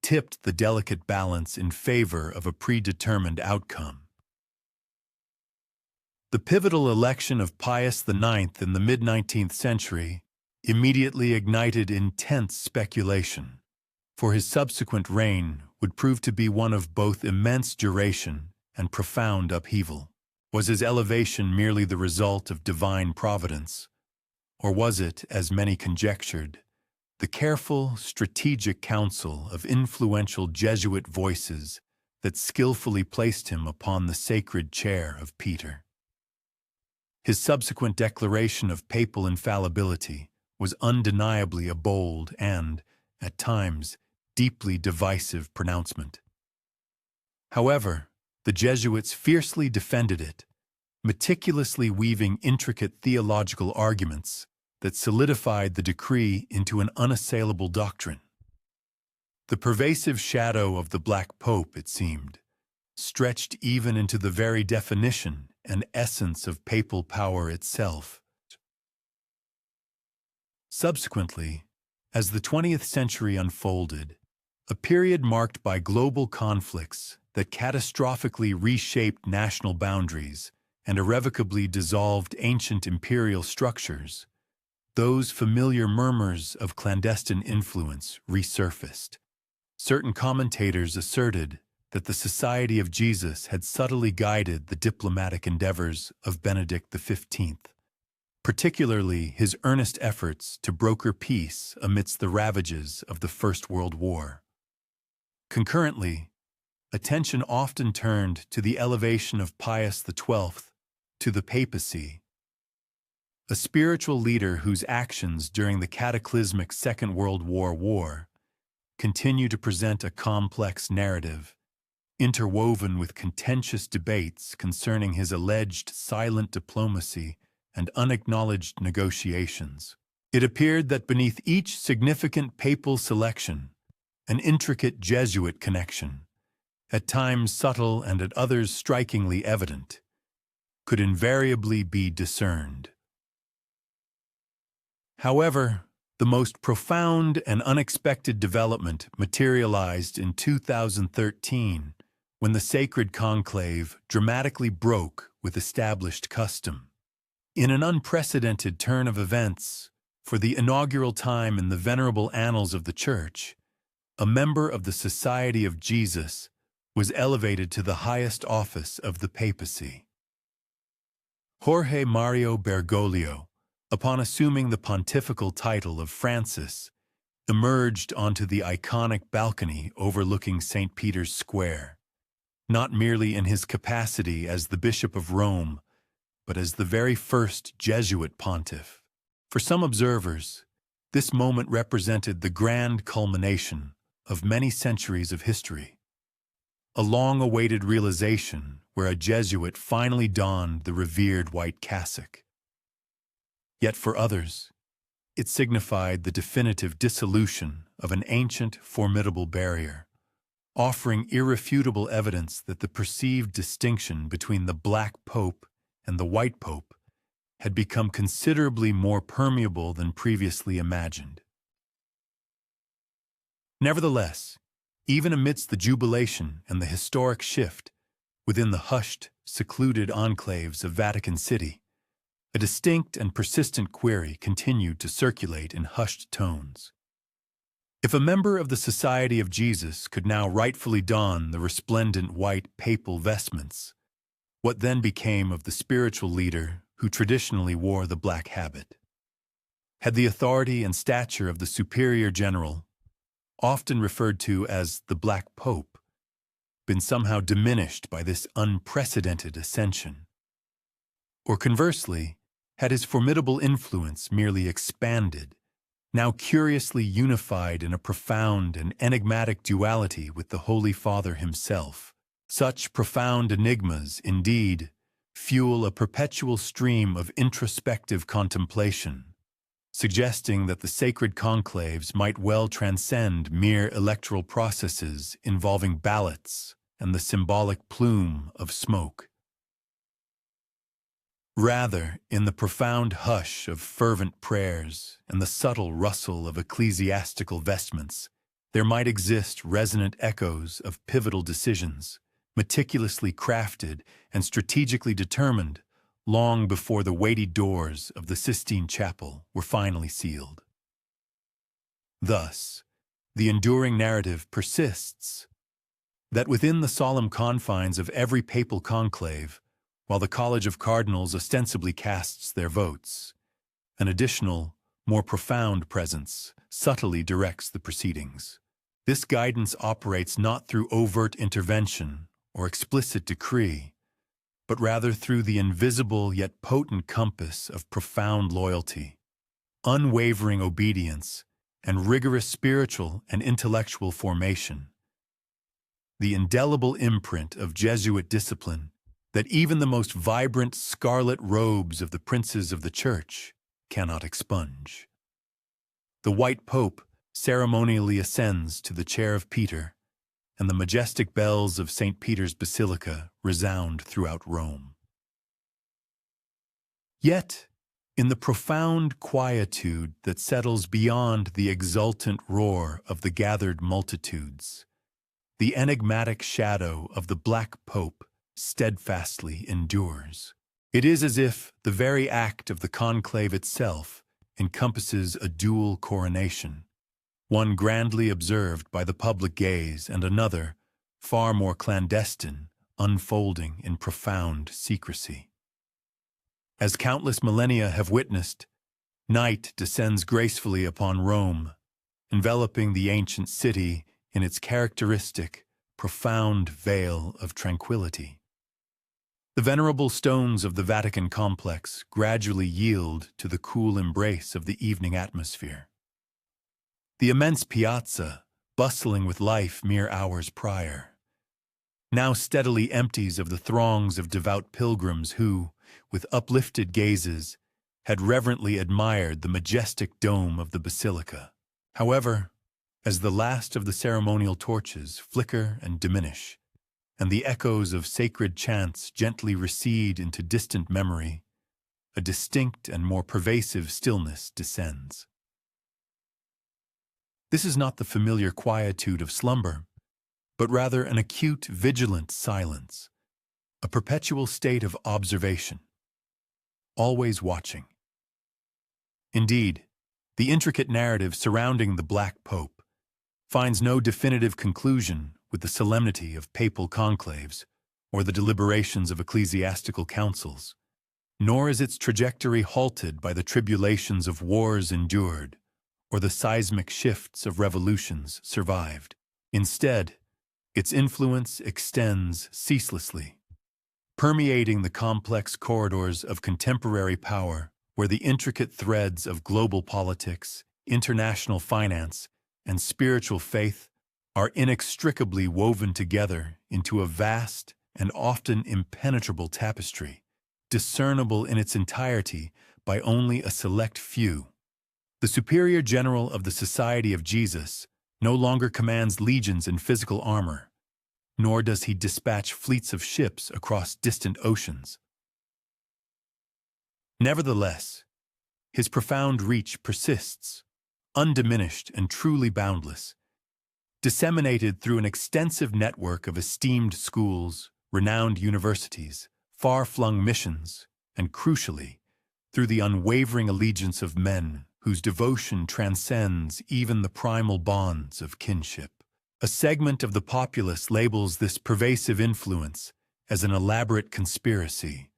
tipped the delicate balance in favor of a predetermined outcome. The pivotal election of Pius IX in the mid-19th century immediately ignited intense speculation, for his subsequent reign would prove to be one of both immense duration and profound upheaval. Was his elevation merely the result of divine providence, or was it, as many conjectured, the careful, strategic counsel of influential Jesuit voices that skillfully placed him upon the sacred chair of Peter? His subsequent declaration of papal infallibility was undeniably a bold and, at times, deeply divisive pronouncement. However, the Jesuits fiercely defended it, meticulously weaving intricate theological arguments that solidified the decree into an unassailable doctrine. The pervasive shadow of the Black Pope, it seemed, stretched even into the very definition and essence of papal power itself. Subsequently, as the 20th century unfolded, a period marked by global conflicts that catastrophically reshaped national boundaries and irrevocably dissolved ancient imperial structures, those familiar murmurs of clandestine influence resurfaced. Certain commentators asserted that the Society of Jesus had subtly guided the diplomatic endeavors of Benedict XV, particularly his earnest efforts to broker peace amidst the ravages of the First World War. Concurrently, attention often turned to the elevation of Pius XII to the papacy, a spiritual leader whose actions during the cataclysmic Second World War continue to present a complex narrative, interwoven with contentious debates concerning his alleged silent diplomacy and unacknowledged negotiations. It appeared that beneath each significant papal selection, an intricate Jesuit connection, at times subtle and at others strikingly evident, could invariably be discerned. However, the most profound and unexpected development materialized in 2013 when the sacred conclave dramatically broke with established custom. In an unprecedented turn of events, for the inaugural time in the venerable annals of the Church, a member of the Society of Jesus was elevated to the highest office of the papacy. Jorge Mario Bergoglio, upon assuming the pontifical title of Francis, emerged onto the iconic balcony overlooking St. Peter's Square, not merely in his capacity as the Bishop of Rome, but as the very first Jesuit pontiff. For some observers, this moment represented the grand culmination of many centuries of history, a long-awaited realization where a Jesuit finally donned the revered white cassock. Yet for others, it signified the definitive dissolution of an ancient, formidable barrier, offering irrefutable evidence that the perceived distinction between the Black Pope and the White Pope had become considerably more permeable than previously imagined. Nevertheless, even amidst the jubilation and the historic shift within the hushed, secluded enclaves of Vatican City, a distinct and persistent query continued to circulate in hushed tones. If a member of the Society of Jesus could now rightfully don the resplendent white papal vestments, what then became of the spiritual leader who traditionally wore the black habit? Had the authority and stature of the superior general, often referred to as the Black Pope, been somehow diminished by this unprecedented ascension? Or conversely, had his formidable influence merely expanded, now curiously unified in a profound and enigmatic duality with the Holy Father himself? Such profound enigmas, indeed, fuel a perpetual stream of introspective contemplation, suggesting that the sacred conclaves might well transcend mere electoral processes involving ballots and the symbolic plume of smoke. Rather, in the profound hush of fervent prayers and the subtle rustle of ecclesiastical vestments, there might exist resonant echoes of pivotal decisions, meticulously crafted and strategically determined long before the weighty doors of the Sistine Chapel were finally sealed. Thus, the enduring narrative persists that within the solemn confines of every papal conclave, while the College of Cardinals ostensibly casts their votes, an additional, more profound presence subtly directs the proceedings. This guidance operates not through overt intervention or explicit decree, but rather through the invisible yet potent compass of profound loyalty, unwavering obedience, and rigorous spiritual and intellectual formation. The indelible imprint of Jesuit discipline that even the most vibrant scarlet robes of the princes of the Church cannot expunge. The White Pope ceremonially ascends to the chair of Peter, and the majestic bells of St. Peter's Basilica resound throughout Rome. Yet, in the profound quietude that settles beyond the exultant roar of the gathered multitudes, the enigmatic shadow of the Black Pope steadfastly endures. It is as if the very act of the conclave itself encompasses a dual coronation, one grandly observed by the public gaze and another, far more clandestine, unfolding in profound secrecy. As countless millennia have witnessed, night descends gracefully upon Rome, enveloping the ancient city in its characteristic, profound veil of tranquility. The venerable stones of the Vatican complex gradually yield to the cool embrace of the evening atmosphere. The immense piazza, bustling with life mere hours prior, now steadily empties of the throngs of devout pilgrims who, with uplifted gazes, had reverently admired the majestic dome of the basilica. However, as the last of the ceremonial torches flicker and diminish, and the echoes of sacred chants gently recede into distant memory, a distinct and more pervasive stillness descends. This is not the familiar quietude of slumber, but rather an acute, vigilant silence, a perpetual state of observation, always watching. Indeed, the intricate narrative surrounding the Black Pope finds no definitive conclusion with the solemnity of papal conclaves or the deliberations of ecclesiastical councils, nor is its trajectory halted by the tribulations of wars endured or the seismic shifts of revolutions survived. Instead, its influence extends ceaselessly, permeating the complex corridors of contemporary power where the intricate threads of global politics, international finance, and spiritual faith are inextricably woven together into a vast and often impenetrable tapestry, discernible in its entirety by only a select few. The Superior General of the Society of Jesus no longer commands legions in physical armor, nor does he dispatch fleets of ships across distant oceans. Nevertheless, his profound reach persists, undiminished and truly boundless, disseminated through an extensive network of esteemed schools, renowned universities, far-flung missions, and crucially, through the unwavering allegiance of men whose devotion transcends even the primal bonds of kinship. A segment of the populace labels this pervasive influence as an elaborate conspiracy,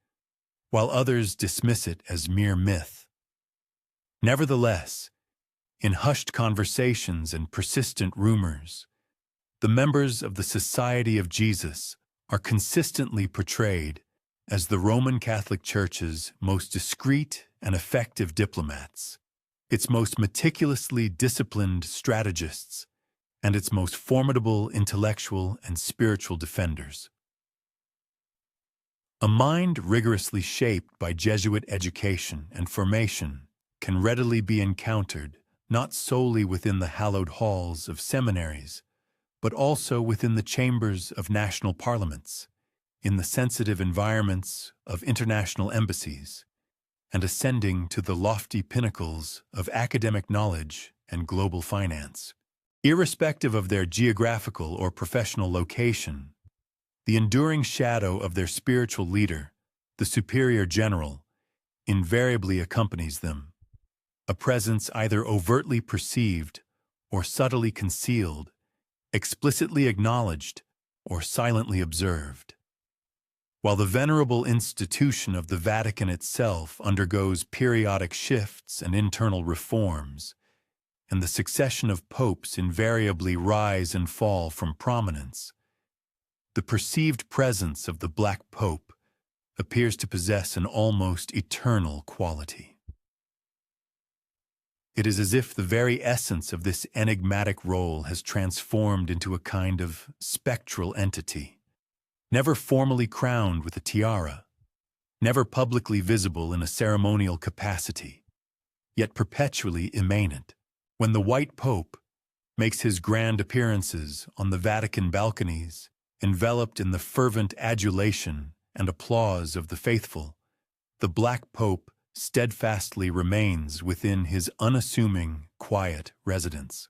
while others dismiss it as mere myth. Nevertheless, in hushed conversations and persistent rumors, the members of the Society of Jesus are consistently portrayed as the Roman Catholic Church's most discreet and effective diplomats, its most meticulously disciplined strategists, and its most formidable intellectual and spiritual defenders. A mind rigorously shaped by Jesuit education and formation can readily be encountered not solely within the hallowed halls of seminaries, but also within the chambers of national parliaments, in the sensitive environments of international embassies, and ascending to the lofty pinnacles of academic knowledge and global finance. Irrespective of their geographical or professional location, the enduring shadow of their spiritual leader, the Superior General, invariably accompanies them, a presence either overtly perceived or subtly concealed, explicitly acknowledged or silently observed. While the venerable institution of the Vatican itself undergoes periodic shifts and internal reforms, and the succession of popes invariably rise and fall from prominence, the perceived presence of the Black Pope appears to possess an almost eternal quality. It is as if the very essence of this enigmatic role has transformed into a kind of spectral entity, never formally crowned with a tiara, never publicly visible in a ceremonial capacity, yet perpetually immanent. When the White Pope makes his grand appearances on the Vatican balconies, enveloped in the fervent adulation and applause of the faithful, the Black Pope steadfastly remains within his unassuming, quiet residence.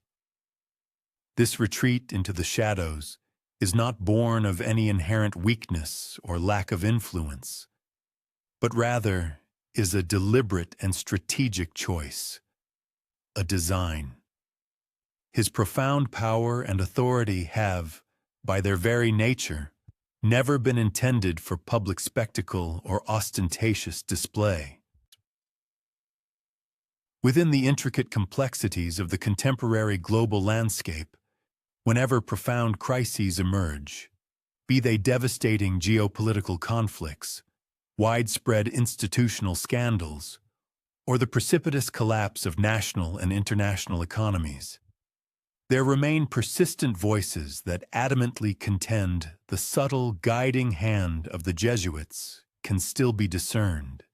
This retreat into the shadows is not born of any inherent weakness or lack of influence, but rather is a deliberate and strategic choice, a design. His profound power and authority have, by their very nature, never been intended for public spectacle or ostentatious display. Within the intricate complexities of the contemporary global landscape, whenever profound crises emerge, be they devastating geopolitical conflicts, widespread institutional scandals, or the precipitous collapse of national and international economies, there remain persistent voices that adamantly contend the subtle guiding hand of the Jesuits can still be discerned.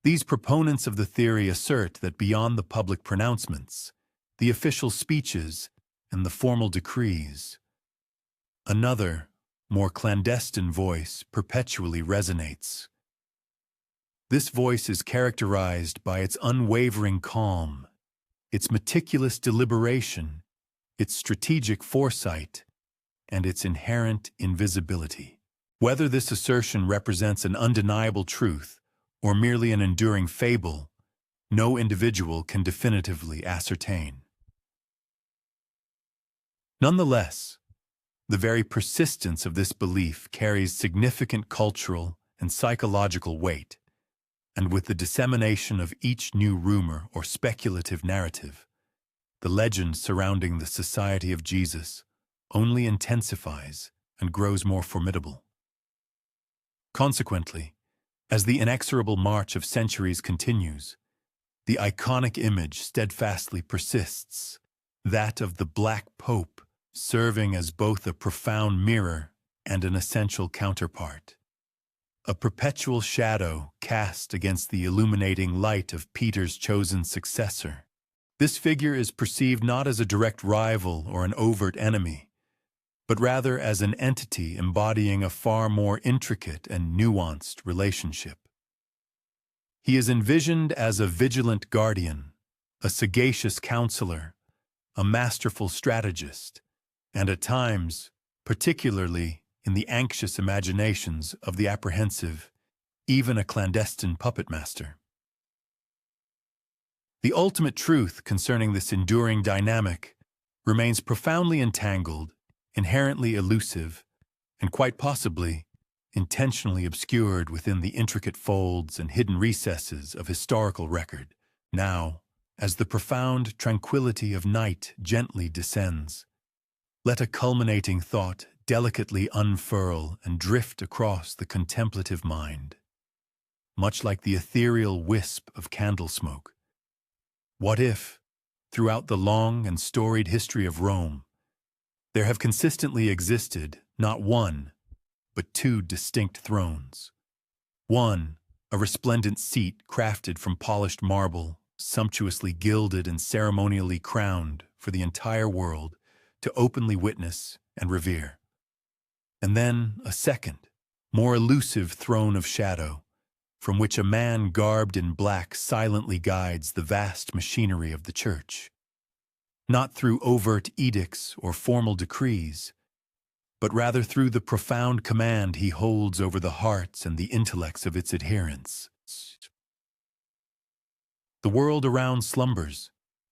These proponents of the theory assert that beyond the public pronouncements, the official speeches, and the formal decrees, another, more clandestine voice perpetually resonates. This voice is characterized by its unwavering calm, its meticulous deliberation, its strategic foresight, and its inherent invisibility. Whether this assertion represents an undeniable truth or merely an enduring fable, no individual can definitively ascertain. Nonetheless, the very persistence of this belief carries significant cultural and psychological weight, and with the dissemination of each new rumor or speculative narrative, the legend surrounding the Society of Jesus only intensifies and grows more formidable. Consequently, as the inexorable march of centuries continues, the iconic image steadfastly persists, that of the Black Pope serving as both a profound mirror and an essential counterpart. A perpetual shadow cast against the illuminating light of Peter's chosen successor. This figure is perceived not as a direct rival or an overt enemy, but rather as an entity embodying a far more intricate and nuanced relationship. He is envisioned as a vigilant guardian, a sagacious counselor, a masterful strategist, and at times, particularly in the anxious imaginations of the apprehensive, even a clandestine puppet master. The ultimate truth concerning this enduring dynamic remains profoundly entangled, inherently elusive, and quite possibly intentionally obscured within the intricate folds and hidden recesses of historical record. Now, as the profound tranquility of night gently descends, let a culminating thought delicately unfurl and drift across the contemplative mind. Much like the ethereal wisp of candle smoke. What if, throughout the long and storied history of Rome, there have consistently existed not one, but two distinct thrones? One, a resplendent seat crafted from polished marble, sumptuously gilded and ceremonially crowned for the entire world to openly witness and revere. And then a second, more elusive throne of shadow, from which a man garbed in black silently guides the vast machinery of the Church. Not through overt edicts or formal decrees, but rather through the profound command he holds over the hearts and the intellects of its adherents. The world around slumbers,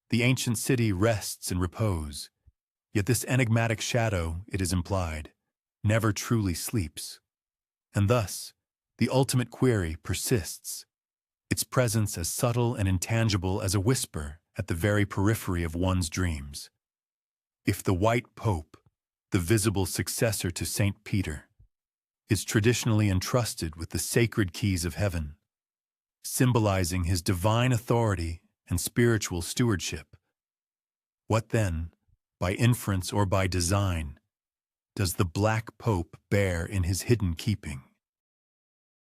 the ancient city rests in repose, yet this enigmatic shadow, it is implied, never truly sleeps. And thus, the ultimate query persists, its presence as subtle and intangible as a whisper at the very periphery of one's dreams. If the White Pope, the visible successor to Saint Peter, is traditionally entrusted with the sacred keys of heaven, symbolizing his divine authority and spiritual stewardship, what then, by inference or by design, does the Black Pope bear in his hidden keeping?